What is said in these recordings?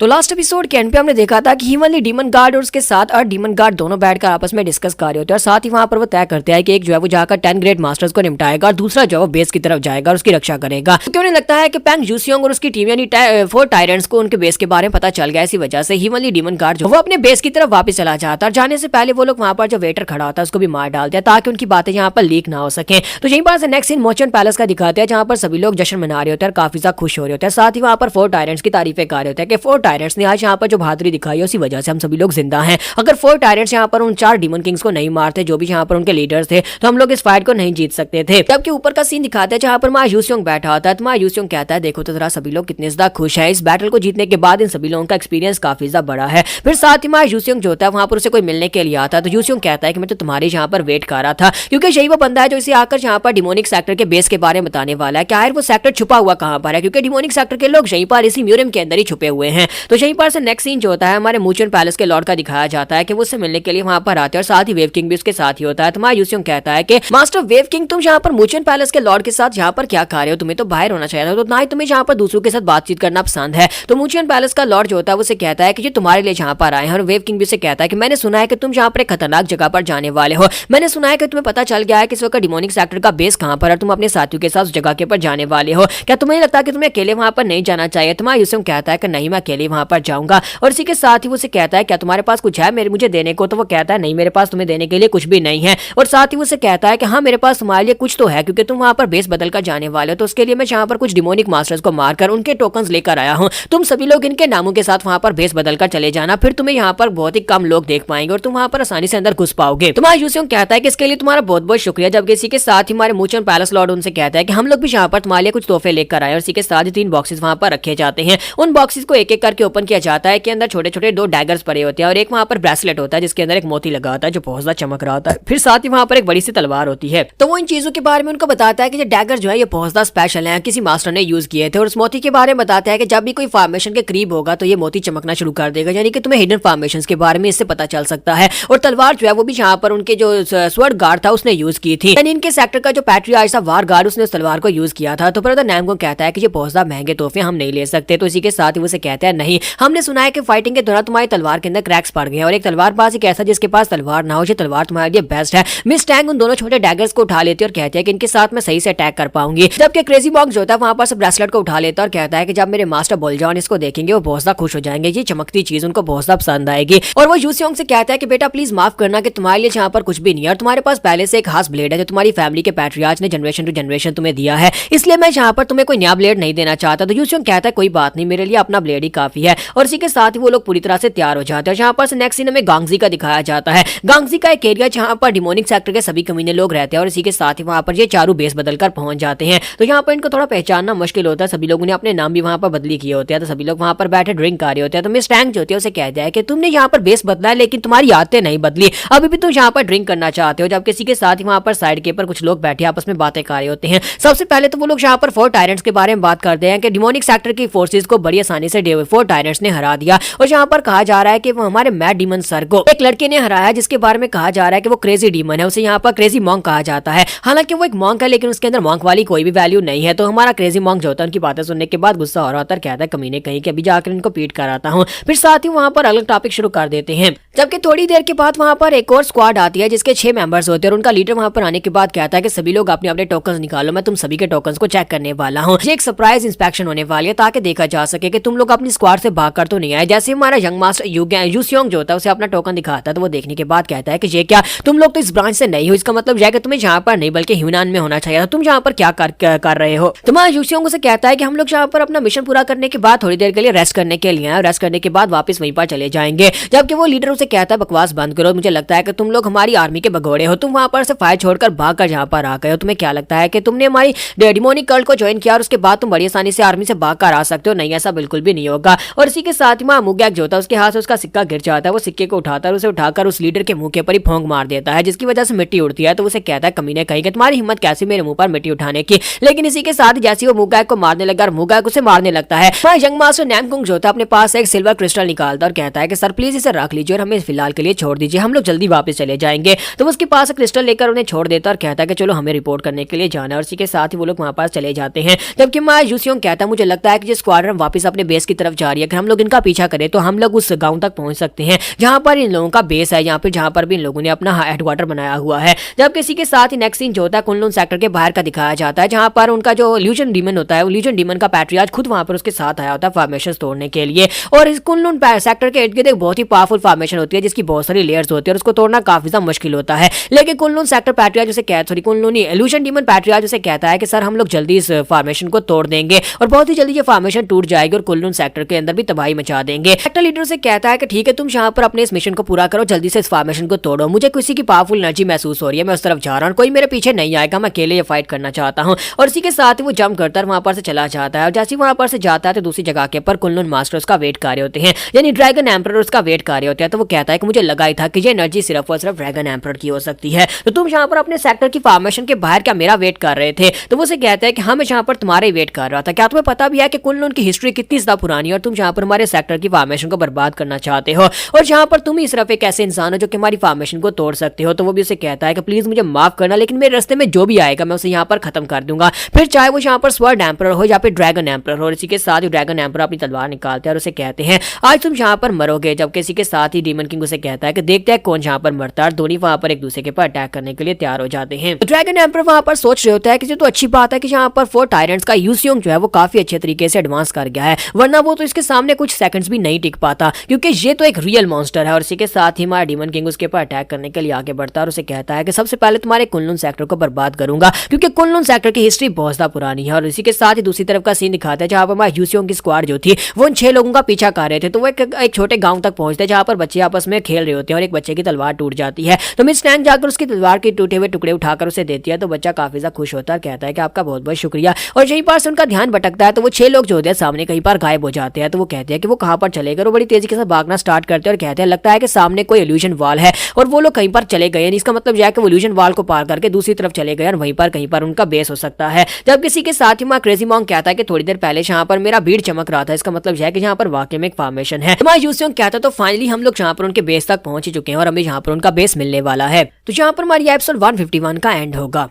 तो last episode के and पे हमने देखा था कि हिमनली डीमन गार्ड और उसके साथ अर्थ डीमन गार्ड दोनों बैठकर आपस में डिस्कस कर रहे होते हैं और साथ ही वहां पर वो तय करते हैं कि एक जो है वो जाकर 10 ग्रेट मास्टर्स को निपटाएगा और दूसरा जो है वो बेस की तरफ जाएगा और उसकी रक्षा करेगा। क्योंकि उन्हें लगता है कि पेंग जूसियोंग और उसकी टीम यानी 4 टायरेंट्स को उनके बेस के बारे में पता चल गया। इसी वजह से हिमनली डीमन गार्ड जो वो अपने बेस की तरफ वापस चला जाता है और जाने से पहले वो लोग वहां पर जो वेटर खड़ा होता है उसको भी मार डालते हैं ताकि उनकी बातें यहाँ पर लीक ना हो सके। तो यहीं पर नेक्स्ट सीन मर्चेंट पैलेस का दिखाते हैं जहां पर सभी लोग जश्न मना रहे होते हैं, काफी ज्यादा खुश हो रहे होते हैं। साथ ही वहां पर 4 टायरेंट्स की तारीफें कर रहे होते हैं कि 4 टायरेंट्स ने आज यहाँ पर जो बहादुरी दिखाई है उसी वजह से हम सभी लोग जिंदा हैं। अगर 4 टायरेंट्स यहाँ पर उन 4 डीमन किंग्स को नहीं मारते जो भी यहाँ पर उनके लीडर्स थे तो हम लोग इस फाइट को नहीं जीत सकते थे। तब के ऊपर का सीन दिखाते हैं जहाँ पर मा यूसियोंग बैठा होता है। तो मा यूसियोंग कहता है देखो तो जरा सभी लोग कितने ज्यादा खुश है इस बैटल को जीतने के बाद। इन सभी लोगों का एक्सपीरियंस काफी ज्यादा बड़ा है। फिर साथ ही मा यूसियोंग जो होता है वहां पर उसे कोई मिलने के लिए आता है। तो यूसियोंग कहता है कि मैं तो तुम्हारे यहाँ पर वेट कर रहा था क्योंकि यही वो बंदा है जो इसे आकर यहाँ पर डिमोनिक सेक्टर के बेस के बारे में बताने वाला है कि आखिर वो सेक्टर छुपा हुआ कहाँ पर है, क्योंकि डिमोनिक सेक्टर के लोग यहीं पर इसी म्यूजियम के अंदर ही छुपे हुए हैं। तो यहीं पर से नेक्स्ट सीन जो होता है हमारे मर्चेंट पैलेस के लॉर्ड का दिखाया जाता है कि वो उससे मिलने के लिए वहां पर आते हैं और साथ ही वेव किंग भी उसके साथ ही होता है। तो मा यूसियोंग कहता है कि मास्टर वेव किंग तुम यहाँ पर मर्चेंट पैलेस के लॉर्ड के साथ यहाँ पर क्या कर रहे हो, तुम्हें तो बाहर होना चाहिए था, तो ना ही तुम्हें यहाँ पर दूसरों के साथ बातचीत करना पसंद है। तो मर्चेंट पैलेस का लॉर्ड जो होता है उसे कहता है कि जो तुम्हारे लिए यहाँ पर आए हैं। और वेव किंग भी उसे कहता है कि मैंने सुना है कि तुम यहाँ पर एक खतरनाक जगह पर जाने वाले हो, मैंने सुना है कि तुम्हें पता चल गया है कि इस वक्त डिमोनिक सेक्टर का बेस कहाँ पर है, तुम अपने साथियों के साथ उस जगह के पर जाने वाले हो, क्या तुम्हें लगता कि तुम्हें अकेले वहां पर नहीं जाना चाहिए। तो मा यूसियोंग कहता है कि नहीं मैं अकेले वहां पर जाऊंगा। और इसी के साथ ही वो उसे कहता है क्या तुम्हारे पास कुछ है मुझे देने को। तो वो कहता है नहीं मेरे पास तुम्हें देने के लिए कुछ भी नहीं है। और साथ ही वो उसे कहता है कि हाँ मेरे पास तुम्हारे लिए कुछ तो है क्योंकि तुम वहां पर बेस बदल कर जाने वाले हो, तो उसके लिए मैं यहाँ पर कुछ डिमोनिक मास्टर्स को मारकर उनके टोकन्स लेकर आया हूँ। तुम सभी लोग इनके नामों के साथ वहां पर बेस बदल कर चले जाना, फिर तुम्हें यहाँ पर बहुत ही कम लोग देख पाएंगे और तुम वहां पर आसानी से अंदर घुस पाओगे। तो मा यूसियोंग कहता है कि इसके लिए तुम्हारा बहुत बहुत शुक्रिया। जबकि इसी के साथ ही हमारे मर्चेंट पैलेस लॉर्ड उनसे कहता है कि हम लोग भी यहाँ पर तुम्हारे लिए कुछ तोहफे लेकर आए और इसी के साथ ही 3 बॉक्सेस वहां पर रखे जाते हैं। उन बॉक्सेस को एक एक करके ओपन किया जाता है कि अंदर छोटे छोटे 2 डैगर्स पड़े होते हैं और एक वहां पर ब्रेसलेट होता है जिसके अंदर एक मोती लगा होता है जो बहुत ज्यादा चमक रहा होता है। फिर साथ ही वहां पर एक बड़ी सी तलवार होती है। तो वो इन चीजों के बारे में उनको बताता है कि जो डैगर जो है ये बहुत ज्यादा स्पेशल है, किसी मास्टर ने यूज किए थे। और उस मोती के बारे में बताता है कि जब भी कोई फॉर्मेशन के करीब होगा तो ये मोती चमकना शुरू कर देगा, यानी कि तुम्हें हिडन फॉर्मेशंस के बारे में इससे पता चल सकता है। और तलवार जो है वो भी यहाँ पर उनके जो स्वर्ड गार्ड था उसने यूज की थी, यानी इनके सेक्टर का जो पैट्रियार्च था वार गार्ड उसने उस तलवार को यूज किया था। तो ब्रदर नैमगोंग कहता है कि ये बहुत ज्यादा महंगे तोहफे हम नहीं ले सकते। तो इसी के साथ ही वो कहता है नहीं, हमने सुना है कि फाइटिंग के दौरान तुम्हारी तलवार के अंदर क्रैक्स पड़ गए और एक तलवारबाज एक ऐसा जिसके पास तलवार ना हो, ये तलवार तुम्हारे लिए बेस्ट है। मिस टैंग उन दोनों छोटे डैगर्स को उठा लेती है और कहती है कि इनके साथ मैं सही से अटैक कर पाऊंगी। जबकि क्रेजी मॉन्क जो होता है वहां पर से ब्रेसलेट को उठा लेता है और कहता है कि जब मेरे मास्टर बोलजान इसको देखेंगे वो बहुत ज्यादा खुश हो जाएंगे, ये चमकती चीज उनको बहुत ज्यादा पसंद आएगी। और वो यूसियोंग से कहता है कि बेटा प्लीज माफ करना कि तुम्हारे लिए यहाँ पर कुछ भी नहीं है और तुम्हारे पास पहले से एक खास ब्लेड है जो तुम्हारी फैमिली के पैट्रियार्च ने जनरेशन टू जनरेशन तुम्हें दिया है, इसलिए मैं यहाँ पर तुम्हें कोई नया ब्लेड नहीं देना चाहता। तो यूसियोंग कहता है कोई बात नहीं, मेरे लिए अपना ब्लेड ही काफी है। और इसी के साथ ही वो लोग पूरी तरह से तैयार हो जाते हैं। यहाँ पर नेक्स्ट सीन में गांगजी का दिखाया जाता है। गांगजी का एक एरिया जहाँ पर डिमोनिक सेक्टर के सभी कमीने लोग रहते हैं और इसी के साथ ही वहां पर ये चारों बेस बदलकर पहुंच जाते हैं। तो यहाँ पर इनको थोड़ा पहचानना मुश्किल होता है, सभी लोगों ने अपने नाम भी वहां पर बदली किए होते हैं। तो सभी लोग वहां पर बैठे ड्रिंक कर रहे होते हैं। तो मिस टैंग जो होती है उसे कहता है कि तुमने यहाँ पर बेस बदला है लेकिन तुम्हारी आदतें नहीं बदली, अभी भी तुम यहाँ पर ड्रिंक करना चाहते हो। जबकि इसी के साथ ही वहां पर साइड के ऊपर कुछ लोग बैठे आपस में बातें कर रहे होते हैं। सबसे पहले तो वो लोग यहाँ पर 4 टायरेंट्स के बारे में बात करते हैं कि डिमोनिक सेक्टर की फोर्सेस को बड़ी आसानी से 4 टायरेंट्स ने हरा दिया। और यहाँ पर कहा जा रहा है कि वो हमारे मैड डीमन सर को एक लड़के ने हराया जिसके बारे में कहा जा रहा है कि वो क्रेजी डीमन है, उसे यहाँ पर क्रेजी मॉन्क कहा जाता है। हालांकि वो एक मॉन्क है लेकिन उसके अंदर मॉन्क वाली कोई भी वैल्यू नहीं है। तो हमारा क्रेजी मॉन्क जो होता है उनकी बातें सुनने के बाद गुस्सा हो रहा होता है, कहता है कमीने कहीं कि अभी जाकर इनको पीट कर आता हूँ। फिर साथ ही वहां पर अलग टॉपिक शुरू कर देते हैं। जबकि थोड़ी देर के बाद वहां पर एक और स्क्वाड आती है जिसके 6 मेंबर्स होते हैं और उनका लीडर वहां पर आने के बाद कहता है कि सभी लोग अपने अपने टोकन्स निकालो, मैं तुम सभी के टोकन्स को चेक करने वाला हूँ। ये एक सरप्राइज इंस्पेक्शन होने वाली है ताकि देखा जा सके कि तुम लोग अपनी स्क्वाड से भागकर तो नहीं आए। जैसे हमारा यंग मास्टर यूसियोंग जो होता है उसे अपना टोकन दिखाता है तो वो देखने के बाद कहता है कि ये क्या तुम लोग तो इस ब्रांच से नहीं हो, इसका मतलब यह है कि तुम्हें यहाँ पर नहीं बल्कि ह्यूनान में होना चाहिए था, तुम यहाँ पर क्या कर रहे हो। तो हमारा यूसियोंग उसे कहता है कि हम लोग यहाँ पर अपना मिशन पूरा करने के बाद थोड़ी देर के लिए रेस्ट करने के लिए रेस्ट करने के बाद वापस वहीं पर चले जाएंगे। जबकि वो लीडर उसे कहता है बकवास बंद करो, मुझे लगता है कि तुम लोग हमारी आर्मी के भगोड़े हो, तुम वहां पर से फायर छोड़कर भागकर यहाँ पर आ गए हो। तुम्हें क्या लगता है कि तुमने हमारी डिमोनिक कल्ट को ज्वाइन किया और उसके बाद तुम बड़ी आसानी से आर्मी से भागकर आ सकते हो? नहीं, ऐसा बिल्कुल भी नहीं होगा। और इसी के साथ ही वहां मुगैक जो होता है उसके हाथ से उसका सिक्का गिर जाता है, वो सिक्के को उठाता है, उसे उठाकर उस लीडर के मुंह के ऊपर ही फोंक मार देता है जिसकी वजह से मिट्टी उड़ती है। तो उसे कहता है कमीने कहीं कि तुम्हारी हिम्मत कैसी मेरे मुंह पर मिट्टी उठाने की। लेकिन इसी के साथ जैसे वो मुगैक को मारने लगा और मुगैक उसे मारने लगता है, यंग मास्टर नैमगोंग जो होता है अपने पास एक सिल्वर क्रिस्टल निकालता और कहता है कि सर प्लीज इसे रख लीजिए और हमें फिलहाल के लिए छोड़ दीजिए, हम लोग जल्दी वापस चले जाएंगे। तो उसके पास क्रिस्टल लेकर उन्हें छोड़ देता और कहता है कि चलो हमें रिपोर्ट करने के लिए जाना है। और इसी के साथ ही वो लोग वहां पास चले जाते हैं। जबकि मा यूसियोंग कहता है मुझे लगता है कि जो स्क्वाड्रन वापस अपने बेस की तरफ जा बता रही है कि हम लोग इनका पीछा करें तो हम लोग उस गांव तक पहुंच सकते हैं जहां पर इन लोगों का बेस है, जहां पर भी इन लोगों ने अपना हेडक्वार्टर बनाया हुआ है। जब किसी के साथ ही नेक्स्ट सीन जो होता है कुनलुन सेक्टर के बाहर का दिखाया जाता है, जहां पर उनका जो इल्यूजन डीमन होता है, वो इल्यूजन डीमन का पैट्रियार्च खुद वहां पर उसके साथ आया होता है फॉर्मेशन तोड़ने के लिए। और इस कुनलुन सेक्टर के इर्द गिर्द एक बहुत ही पावरफुल फॉर्मेशन होती है जिसकी बहुत सारी लेयर्स होती है और उसको तोड़ना काफी ज्यादा मुश्किल होता है। लेकिन कुनलुन सेक्टर पैट्रियार्च उसे कहता, sorry Kunlun illusion demon patriarch उसे कहता है कि सर हम लोग जल्दी इस फॉर्मेशन को तोड़ देंगे और बहुत ही जल्दी ये फॉर्मेशन टूट जाएगी और कुनलुन सेक्टर के अंदर भी तबाही मचा देंगे। सेक्टर लीडर से कहता है कि ठीक है तुम यहाँ पर अपने इस मिशन को पूरा करो, जल्दी से इस फॉर्मेशन को तोड़ो, मुझे किसी की पावरफुल एनर्जी महसूस हो रही है, मैं उस तरफ जा रहा हूँ, कोई मेरे पीछे नहीं आएगा, मैं अकेले ये फाइट करना चाहता हूँ। और इसी के साथ ही वो जंप करता है वहां पर से चला जाता है और जैसे वहां पर से जाता है तो दूसरी जगह के पर कुनलुन मास्टर उसका वेट कर रहे होते हैं, यानी ड्रैगन एम्परर उसका वेट कर रहे होते हैं। तो वो कहता है कि मुझे लगा ही था कि ये एनर्जी सिर्फ और सिर्फ ड्रैगन एम्परर की हो सकती है, तो तुम यहाँ पर अपने सेक्टर की फॉर्मेशन के बाहर क्या मेरा वेट कर रहे थे? तो वो उसे कहता है कि हाँ मैं यहाँ पर तुम्हारे वेट कर रहा था, क्या तुम्हें पता भी है कि कुनलुन की हिस्ट्री कितनी ज्यादा पुरानी है और तुम यहाँ पर हमारे सेक्टर की फॉर्मेशन को बर्बाद करना चाहते हो और यहाँ पर तुम ही सिर्फ एक ऐसे इंसान हो जो कि हमारी फॉर्मेशन को तोड़ सकते हो। तो वो भी उसे कहता है कि प्लीज मुझे माफ करना, लेकिन मेरे रास्ते में जो भी आएगा मैं उसे यहाँ पर खत्म कर दूंगा, फिर चाहे वो यहाँ पर स्वर्ड एम्परर हो या फिर ड्रैगन एम्परर हो। इसी के साथ ही ड्रैगन एम्परर अपनी तलवार निकालते हैं और उसे कहते हैं आज तुम यहाँ पर मरोगे। जबकि इसी के साथ ही डीमन किंग उसे कहता है कि देखते हैं कौन यहाँ पर मरता है। दोनों वहां पर एक दूसरे के ऊपर अटैक करने के लिए तैयार हो जाते हैं। तो ड्रैगन एम्परर वहां पर सोच रहे होता है कि ये तो अच्छी बात है कि यहाँ पर 4 टायरेंट्स का यूसियोंग जो है वो काफी अच्छे तरीके से एडवांस कर गया है, वरना वो तो इसके सामने कुछ सेकंड्स भी नहीं टिक पाता क्योंकि ये तो एक रियल मॉन्स्टर है। और इसी के साथ ही हमारा डीमन किंग उसके ऊपर अटैक करने के लिए आगे बढ़ता है और उसे कहता है कि सबसे पहले तुम्हारे कुनलुन सेक्टर को बर्बाद करूंगा क्योंकि कुनलुन सेक्टर की हिस्ट्री बहुत ज्यादा पुरानी है। और इसी के साथ ही दूसरी तरफ का सीन दिखाता है जहां पर हमारे यूसियोंग की स्क्वाड जो थी वो उन 6 लोगों का पीछा कर रहे थे। तो वो एक छोटे गांव तक पहुंचते हैं जहां पर बच्चे आपस में खेल रहे होते हैं और एक बच्चे की तलवार टूट जाती है। तो मिस टैंग जाकर उसकी तलवार के टूटे हुए टुकड़े उठाकर उसे देती है। तो बच्चा काफी ज्यादा खुश होता है, कहता है कि आपका बहुत बहुत शुक्रिया। और यहीं पर से उनका ध्यान भटकता है तो वो 6 लोग जो होते हैं सामने कहीं पर गायब हो जाते हैं। तो वो कहते हैं कि वो कहां पर चले गए और बड़ी तेजी के साथ भागना स्टार्ट करते हैं और कहते हैं लगता है कि सामने कोई इल्यूजन वॉल है और वो लोग कहीं पर चले गए। इसका मतलब यह है कि वो इल्यूजन वॉल को पार करके दूसरी तरफ चले गए और वहीं पर कहीं पर उनका बेस हो सकता है। जब किसी के साथ ही मां क्रेजी मॉन्ग कहता है कि थोड़ी देर पहले यहाँ पर मेरा भीड़ चमक रहा था, इसका मतलब यह है कि यहाँ पर वाकई में एक फॉर्मेशन है। हमारा यूसियोंग कहता है तो फाइनली हम लोग यहाँ पर उनके बेस तक पहुंच ही चुके हैं और हमें यहाँ पर उनका बेस मिलने वाला है। तो यहाँ पर हमारी एपिसोड 151 का एंड होगा।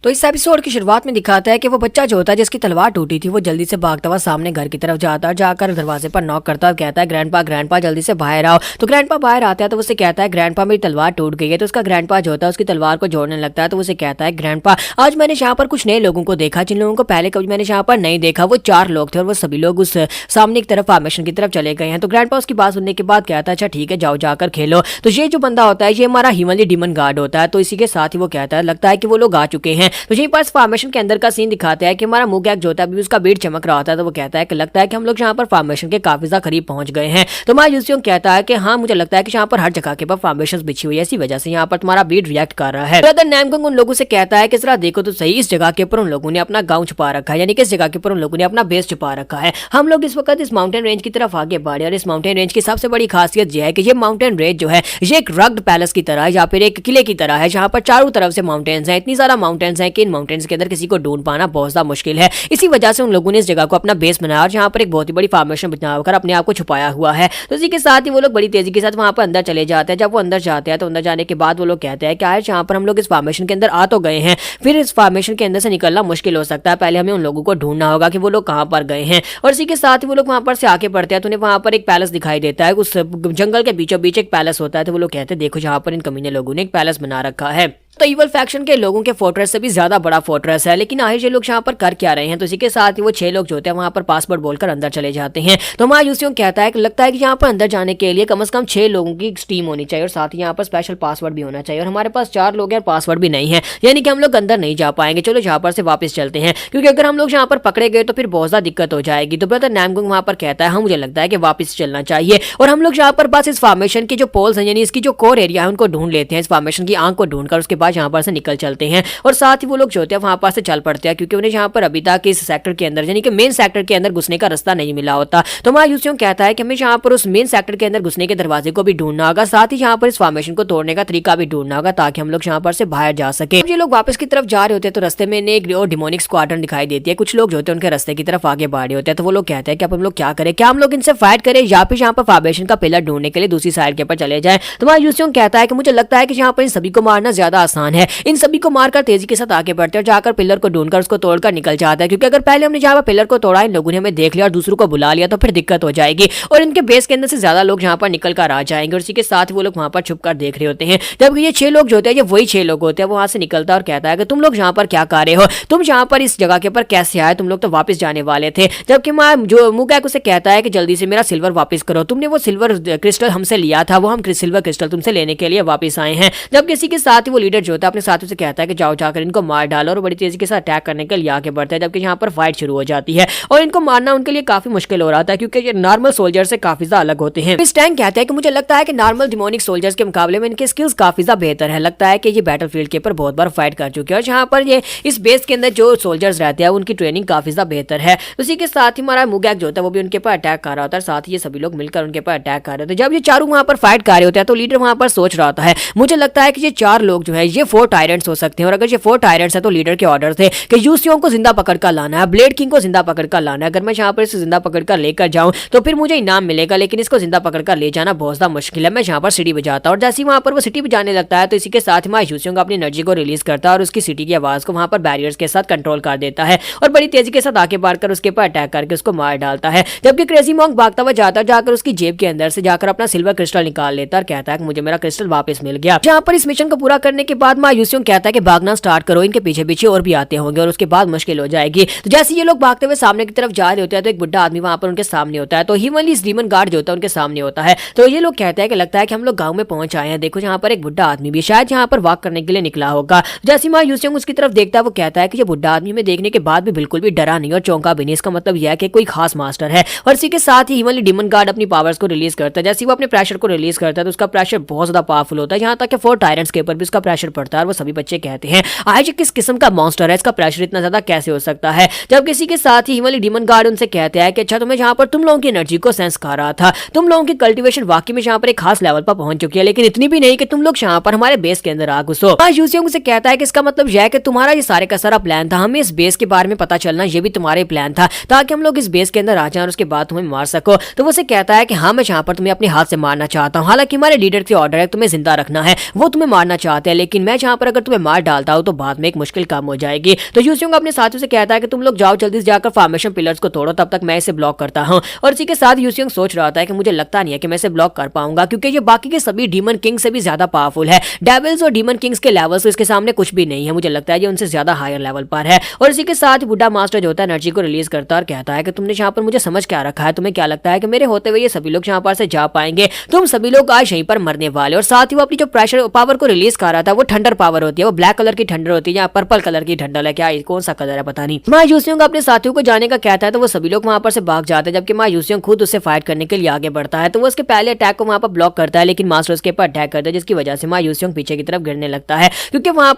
तो इस एपिसोड की शुरुआत में दिखाता है कि वो बच्चा जो होता है जिसकी तलवार टूटी थी वो जल्दी से भागता हुआ सामने घर की तरफ जाता है, जाकर दरवाजे पर नॉक करता है और कहता है ग्रैंडपा जल्दी से बाहर आओ। तो ग्रैंडपा बाहर आता है तो उससे कहता है ग्रैंडपा मेरी तलवार टूट गई है। तो उसका ग्रैंडपा जो होता है उसकी तलवार को जोड़ने लगता है। तो उसे कहता है ग्रैंडपा आज मैंने यहाँ पर कुछ नए लोगों को देखा जिन लोगों को पहले कभी मैंने यहाँ पर नहीं देखा। वो 4 लोग थे और वो सभी लोग उस सामने की तरफ फॉर्मेशन की तरफ चले गए हैं। तो ग्रैंडपा उसकी बात सुनने के बाद कहता है अच्छा ठीक है जाओ जाकर खेलो। तो ये जो बंदा होता है ये हमारा हीमनली डीमन गार्ड होता है। तो इसी के साथ ही वो कहता है लगता है कि वो लोग आ चुके हैं। तो यहीं पर फॉर्मेशन के अंदर का सीन दिखाता है कि हमारा मुगैक जो होता है अभी उसका बीट चमक रहा होता है। तो वो कहता है कि लगता है कि हम लोग यहाँ पर फॉर्मेशन के काफी ज्यादा करीब पहुंच गए हैं। तो हमारा यूसियोंग कहता है कि हाँ मुझे लगता है कि यहाँ पर हर जगह के पर फॉर्मेशन बिछी हुई है, इसी वजह से यहाँ पर तुम्हारा बीट रिएक्ट कर रहा है। ब्रदर नैमगंग उन लोगों से कहता है कि जरा देखो तो सही, इस जगह के ऊपर उन लोगों ने अपना गाँव छुपा रखा है, यानी कि इस जगह के ऊपर उन लोगों ने अपना बेस छुपा रखा है। हम लोग इस वक्त इस माउंटेन रेंज की तरफ आगे बढ़े और इस माउंटेन रेंज की सबसे बड़ी खासियत यह है कि ये माउंटेन रेंज जो है ये एक रग्ड पैलेस की तरह है या फिर एक किले की तरह है जहाँ पर चारों तरफ से माउंटेन्स हैं। इतनी ज्यादा माउंटेन्स हैं कि इन माउंटेन्स के अंदर किसी को ढूंढ पाना बहुत ज्यादा मुश्किल है। इसी वजह से उन लोगों ने इस जगह को अपना बेस बनाया और यहाँ पर एक बहुत ही बड़ी फॉर्मेशन बनाकर अपने आप को छुपाया हुआ है। तो इसी के साथ ही वो लोग बड़ी तेजी के साथ वहां पर अंदर चले जाते हैं। जब वो अंदर जाते हैं तो अंदर जाने के बाद वो लोग कहते हैं कि आज यहाँ पर हम लोग इस फॉर्मेशन के अंदर आ तो गए हैं, फिर इस फॉर्मेशन के अंदर से निकलना मुश्किल हो सकता है। पहले हमें उन लोगों को ढूंढना होगा कि वो लोग कहाँ पर गए हैं। और इसी के साथ ही वो लोग वहां पर से आके पड़ते हैं तो उन्हें वहां पर एक पैलेस दिखाई देता है। उस जंगल के बीचों बीच एक पैलेस होता है। तो वो लोग कहते हैं देखो जहाँ पर इन कमीने लोगों ने एक पैलेस बना रखा है। तो इवल फैक्शन के लोगों के फोर्ट्रेस से भी ज्यादा बड़ा फोर्ट्रेस है, लेकिन आखिर ये लोग यहाँ पर कर क्या रहे हैं। तो इसी के साथ ही वो 6 लोग जो होते हैं वहां पर पासवर्ड बोलकर अंदर चले जाते हैं। तो हमारा यूसियोंग कहता है कि लगता है कि यहाँ पर अंदर जाने के लिए कम से कम 6 लोगों की टीम होनी चाहिए और साथ ही यहाँ पर स्पेशल पासवर्ड भी होना चाहिए। और हमारे पास 4 लोग हैं और पासवर्ड भी नहीं है, यानी कि हम लोग अंदर नहीं जा पाएंगे। चलो यहाँ पर से वापस चलते हैं क्योंकि अगर हम लोग यहाँ पर पकड़े गए तो फिर बहुत ज्यादा दिक्कत हो जाएगी। तो ब्रदर नैमगंग वहां पर कहता है हाँ मुझे लगता है कि वापस चलना चाहिए और हम लोग यहाँ पर बस इस फॉर्मेशन के जो पोल्स हैं यानी इसकी जो कोर एरिया है उनको ढूंढ लेते हैं, इस फॉर्मेशन की आंख को ढूंढकर उसके बाद यहाँ पर से निकल चलते हैं। और साथ ही वो लोग जो होते हैं वहां पर से चल पड़ते हैं क्योंकि उन्हें यहाँ पर अभी तक इस सेक्टर के अंदर यानी कि मेन सेक्टर के अंदर घुसने का रास्ता नहीं मिला होता। तो हमारा यूसियोंग कहता है कि हमें यहाँ पर उस मेन सेक्टर के अंदर घुसने के दरवाजे को भी ढूंढना होगा, साथ ही यहाँ पर इस फॉर्मेशन को तोड़ने का तरीका भी ढूंढना होगा ताकि हम लोग यहाँ पर से बाहर जा सके। ये लोग वापस की तरफ जा रहे होते हैं तो रास्ते में एक डिमोनिक स्क्वाड्रन दिखाई देती है। कुछ लोग जो होते हैं उनके रास्ते की तरफ आगे बढ़ रहे होते हैं। तो वो लोग कहते हैं कि अब हम लोग क्या करें, क्या हम लोग इनसे फाइट करें या फिर यहाँ पर फॉर्मेशन का पिलर ढूंढने के लिए दूसरी साइड के ऊपर चले जाए। तो हमारा यूसियोंग कहता है कि मुझे लगता है कि यहाँ पर इन सभी को मारना ज्यादा आसान है। इन सभी को मारकर तेजी के साथ आगे बढ़ते हैं और जाकर पिलर को ढूंढकर उसको तोड़कर निकल जाता है, क्योंकि अगर पहले हमने जहाँ पर पिलर को तोड़ा, इन लोगों ने हमें देख लिया और दूसरों को बुला लिया तो फिर दिक्कत हो जाएगी और इनके बेस के अंदर से ज्यादा लोग यहाँ पर निकल कर आ जाएंगे और इसी के साथ वो लोग वहाँ पर छुप कर देख रहे होते हैं। जबकि ये 6 लोग जो होते हैं, ये वही 6 लोग होते हैं। वो वहाँ से निकलता है और कहता है कि तुम लोग यहाँ पर क्या कर रहे हो, तुम यहाँ पर इस जगह के ऊपर कैसे आए, तुम लोग तो वापस जाने वाले थे। जबकि जो मुगैक उसे कहता है कि जल्दी से मेरा सिल्वर वापस करो, तुमने वो सिल्वर क्रिस्टल हमसे लिया था, वो हम सिल्वर क्रिस्टल तुमसे लेने के लिए वापस आए हैं। जब किसी के साथ ही वो लीडर जो होता है अपने साथियों से कहता है कि जाओ जाकर इनको मार डालो और बड़ी तेजी के साथ अटैक करने के लिए आगे बढ़ता है। जबकि यहाँ पर फाइट शुरू हो जाती है और इनको मारना उनके लिए काफी मुश्किल हो रहा था, क्योंकि ये नॉर्मल सोल्जर से काफी ज्यादा अलग होते हैं। इस टैंक कहते हैं कि मुझे लगता है कि नॉर्मल डिमोनिक सोल्जर्स के मुकाबले में इनके स्किल्स काफी ज्यादा बेहतर है। लगता है कि ये बैटलफील्ड के ऊपर बहुत बार फाइट कर चुके हैं और यहाँ पर ये इस बेस के अंदर जो सोल्जर्स रहते हैं उनकी ट्रेनिंग काफी ज्यादा बेहतर है। उसी के साथ ही हमारा मुगैक जो होता है वो भी उनके पर अटैक कर रहा होता है, साथ ही ये सभी लोग मिलकर उनके पर अटैक कर रहे होते हैं। जब ये चारों वहां पर फाइट कर रहे होते हैं तो लीडर वहां पर सोच रहा होता है, मुझे लगता है कि ये 4 लोग जो है ये 4 टायरेंट्स हो सकते हैं और अगर ये 4 टायरेंट्स है तो लीडर के ऑर्डर थे कि यूसियों को जिंदा पकड़ कर लाना है, ब्लेड किंग को जिंदा पकड़ कर लाना है। अगर मैं यहाँ पर इसे जिंदा पकड़ कर लेकर जाऊं तो फिर मुझे इनाम मिलेगा, लेकिन इसको जिंदा पकड़ कर ले जाना बहुत ज्यादा मुश्किल है। मैं यहाँ पर सिटी बजाता हूँ और जैसे ही वहां पर वो सिटी बजाने लगता है तो इसी के साथ ही यूसियों को अपनी एनर्जी को रिलीज करता है और उसकी सिटी की आवाज को वहां पर बैरियर्स के साथ कंट्रोल कर देता है और बड़ी तेजी के साथ आगे बढ़कर उसके ऊपर अटैक करके उसको मार डालता है। जबकि क्रेजी मॉन्क भागता हुआ जाता है, जाकर उसकी जेब के अंदर से जाकर अपना सिल्वर क्रिस्टल निकाल लेता है और कहता है कि मुझे मेरा क्रिस्टल वापस मिल गया। जहाँ पर इस मिशन को पूरा करने के बाद मायूसियों कहता है कि भागना स्टार्ट करो, इनके पीछे पीछे और भी आते होंगे और उसके बाद मुश्किल हो जाएगी। तो जैसे ये लोग भागते हुए सामने की तरफ जा रहे होते हैं तो एक बुढ़ा आदमी वहां पर उनके सामने होता है, तो ह्यूमनली डीमन गार्ड जो होता है उनके सामने होता है। तो ये लोग कहते हैं कि लगता है कि हम लोग गाँव में पहुंच आए हैं, देखो यहाँ पर एक बुढ़ा आदमी भी शायद यहाँ पर वॉक करने के लिए निकला होगा। जैसे मायूसियों उसकी तरफ देखता है वो कहता है कि ये बुढ़ा आदमी में देखने के बाद भी बिल्कुल भी डरा नहीं और चौंका भी नहीं, इसका मतलब यह है कि कोई खास मास्टर है। और इसी के साथ ही ह्यूमनली डीमन गार्ड अपनी पावर्स को रिलीज करता है। जैसे वो अपने प्रेशर को रिलीज करता है तो उसका प्रेशर बहुत ज्यादा पावरफुल होता है, यहाँ तक कि 4 टायरेंट्स के ऊपर भी उसका प्रेशर पड़ता है और वो सभी बच्चे कहते हैं आज किस किस्म का मॉन्स्टर है, इसका प्रेशर इतना ज्यादा कैसे हो सकता है। जब किसी के साथ ही ह्यूमनली डीमन गार्ड उनसे कहते हैं कि अच्छा तुम्हें जहाँ पर तुम लोगों की एनर्जी को सेंस कर रहा था, तुम लोगों की कल्टीवेशन वाकई में यहाँ पर एक खास लेवल पर पहुंच चुकी है, लेकिन इतनी भी नहीं कि तुम लोग यहाँ पर हमारे बेस के अंदर आ घुसो। यूसियोंग से कहता है कि इसका मतलब यह है कि तुम्हारा ये सारे का सारा प्लान था, हमें इस बेस के बारे में पता चलना ये भी तुम्हारे प्लान था ताकि हम लोग इस बेस के अंदर आ जाएं और उसके बाद तुम्हें मार सको। तो वो उसे कहता है कि हाँ मैं यहाँ पर तुम्हें अपने हाथ से मारना चाहता हूँ, हालांकि हमारे लीडर के ऑर्डर है तुम्हें जिंदा रखना है, वो तुम्हें मारना चाहते हैं, लेकिन मैं यहाँ पर अगर तुम्हें मार डालता हूँ तो बाद में एक मुश्किल काम हो जाएगी। तो यूसियोंग अपने साथियों से कहता है कि तुम लोग जाओ जल्दी से जाकर फॉर्मेशन पिलर्स को तोड़ो, तब तक मैं इसे ब्लॉक करता हूँ। और इसी के साथ यूसियोंग सोच रहा है कि मुझे लगता नहीं है कि मैं इसे ब्लॉक कर पाऊंगा, क्योंकि ये बाकी के सभी डीमन किंग से भी ज्यादा पावरफुल है। डेविल्स और डीमन किंग्स के लेवल से इसके सामने कुछ भी नहीं है, मुझे लगता है ये उनसे ज्यादा हायर लेवल पर है। और इसी के साथ बुढ़ा मास्टर जो होता है एनर्जी को रिलीज करता है और कहता है कि तुमने यहाँ पर मुझे समझ क्या रखा है, तुम्हें क्या लगता है कि मेरे होते हुए ये सभी लोग यहाँ पर से जा पाएंगे, तुम सभी लोग आज यहीं पर मरने वाले। और साथ ही वो अपनी जो प्रेशर पावर को रिलीज कर रहा था वो ठंडर पावर होती है, वो ब्लैक कलर की ठंडर होती है या पर्पल कलर की ठंडर है, क्या कौन सा कलर है पता नहीं। मायूसियों अपने साथियों को जाने का कहता है तो वो सभी लोग वहां पर से भाग जाते हैं, जबकि मायूसियों खुद उससे फाइट करने के लिए आगे बढ़ता है। तो वो उसके पहले अटैक को वहां पर ब्लॉक करता है, लेकिन मास्टर उसके ऊपर अटैक करता है, जिसकी वजह से मायूसियों पीछे की तरफ गिरने लगता है, क्योंकि वहां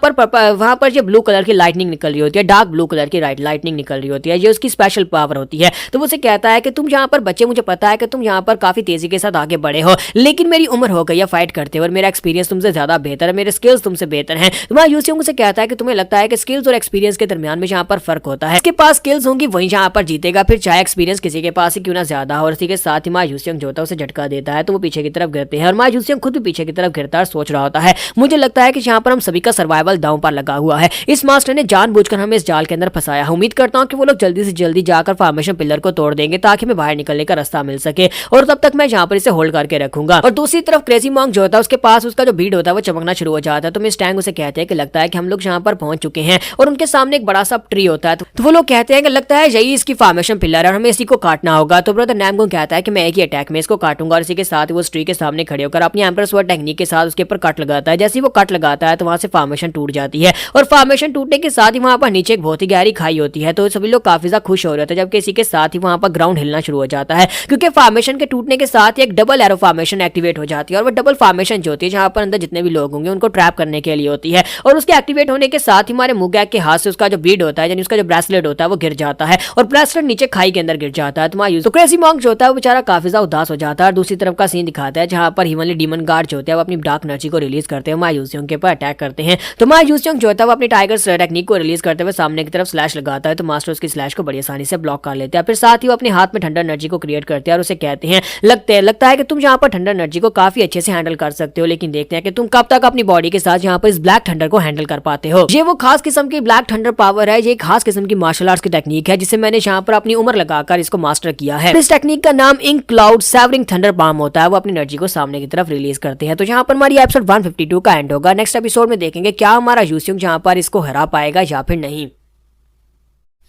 पर जो ब्लू कलर की लाइटनिंग निकल रही होती है, डार्क ब्लू कलर की लाइटनिंग निकल रही होती है, ये उसकी स्पेशल पावर होती है। तो वो उसे कहता है कि तुम यहाँ पर बच्चे, मुझे पता है कि तुम यहाँ पर काफी तेजी के साथ आगे बढ़े हो, लेकिन मेरी उम्र हो गई है फाइट करते हुए और मेरा एक्सपीरियंस तुमसे ज्यादा बेहतर है, मेरे स्किल्स तुमसे बेहतर हैं। मायूसियों से कहता है कि तुम्हें लगता है कि स्किल्स और एक्सपीरियंस के दरमियान में यहाँ पर फर्क होता है, इसके पास स्किल्स होंगी वही यहाँ पर जीतेगा, फिर चाहे एक्सपीरियंस किसी के पास ही क्यों ना ज्यादा हो। और इसी के साथ ही मायूसियों जो होता है उसे झटका देता है तो वो पीछे की तरफ गिरते हैं और मायूसियों खुद भी पीछे की तरफ गिरता है, सोच रहा होता है मुझे लगता है कि यहाँ पर हम सभी का सर्वाइवल दांव पर लगा हुआ है, इस मास्टर ने जानबूझकर हमें इस जाल के अंदर फंसाया है। उम्मीद करता हूँ कि वो लोग जल्दी से जल्दी जाकर फॉर्मेशन पिलर को तोड़ देंगे ताकि हमें बाहर निकलने का रास्ता मिल सके और तब तक मैं यहाँ पर इसे होल्ड करके रखूंगा। और दूसरी तरफ क्रेजी मॉन्क जो होता है उसके पास उसका जो भीड़ होता है वो चमकना शुरू हो जाता है। तो मिस टैंग उसे कहते हैं कि लगता है कि हम लोग यहाँ पर पहुंच चुके हैं और उनके सामने एक बड़ा सा ट्री होता है। तो वो लोग कहते हैं कि लगता है यही इसकी फॉर्मेशन पिलर है और हमें इसी को काटना होगा। तो ब्रदर नैमगो कहता है कि मैं एक ही अटैक में इसको काटूंगा और इसी के साथ वो ट्री के सामने खड़े होकर अपनी एम्परर स्वॉर्ड टेक्निक के साथ उसके ऊपर कट लगाता है। जैसे ही वो कट लगाता है तो वहां से फॉर्मेशन टूट जाती है और फॉर्मेशन टूटने के साथ ही वहां पर नीचे एक बहुत ही गहरी खाई होती है। तो सभी लोग काफी ज्यादा खुश हो रहे थे, जबकि इसी के साथ ही वहां पर ग्राउंड हिलना शुरू हो जाता है, क्योंकि फॉर्मेशन के टूटने के साथ ही एक डबल एरो फॉर्मेशन एक्टिवेट हो जाती है। और वो डबल फॉर्मेशन जो होती है जहां पर अंदर जितने भी लोग होंगे उनको ट्रैप करने के लिए होती है। और उसके एक्टिवेट होने के साथ ही हमारे मुगैक के हाथ से उसका जो बीड होता है यानी उसका जो ब्रेसलेट होता है वो गिर जाता है और ब्रेसलेट नीचे खाई के अंदर गिर जाता है। तो क्रेजी मॉन्क जो होता है वो बेचारा काफी ज्यादा उदास हो जाता है। और दूसरी तरफ का सीन दिखाता है जहां पर ह्यूमनली डीमन गार्ड जो होते हैं वो अपनी डार्क एनर्जी को रिलीज करते हैं, मायूसियों के ऊपर अटैक करते हैं। तो मायूसियों जो होता है वो अपनी टाइगर टेक्निक को रिलीज करते हुए सामने की तरफ स्लैश लगाता है। तो मास्टर उसकी स्लैश को बड़ी आसानी से ब्लॉक कर लेते हैं। फिर साथ ही वो अपने हाथ में ठंडा एनर्जी को क्रिएट करते हैं और उसे कहते हैं लगता है कि तुम यहाँ पर ठंडा एनर्जी को काफी अच्छे से हैंडल कर सकते हो, लेकिन देखते हैं कि तुम कब तक अपनी बॉडी के साथ यहाँ पर इस ब्लैक थंडर को हैंडल कर पाते हो। ये वो खास किस्म की ब्लैक थंडर पावर है, ये खास किस्म की मार्शल आर्ट्स की टेक्निक है जिसे मैंने यहाँ पर अपनी उम्र लगाकर इसको मास्टर किया है। इस टेक्निक का नाम ink cloud severing thunder palm होता है। वो अपनी एनर्जी को सामने की तरफ रिलीज करते हैं। तो यहाँ पर हमारी एपिसोड 152 का एंड होगा। नेक्स्ट एपिसोड में देखेंगे क्या हमारा यूसिंग यहाँ पर इसको हरा पाएगा या फिर नहीं।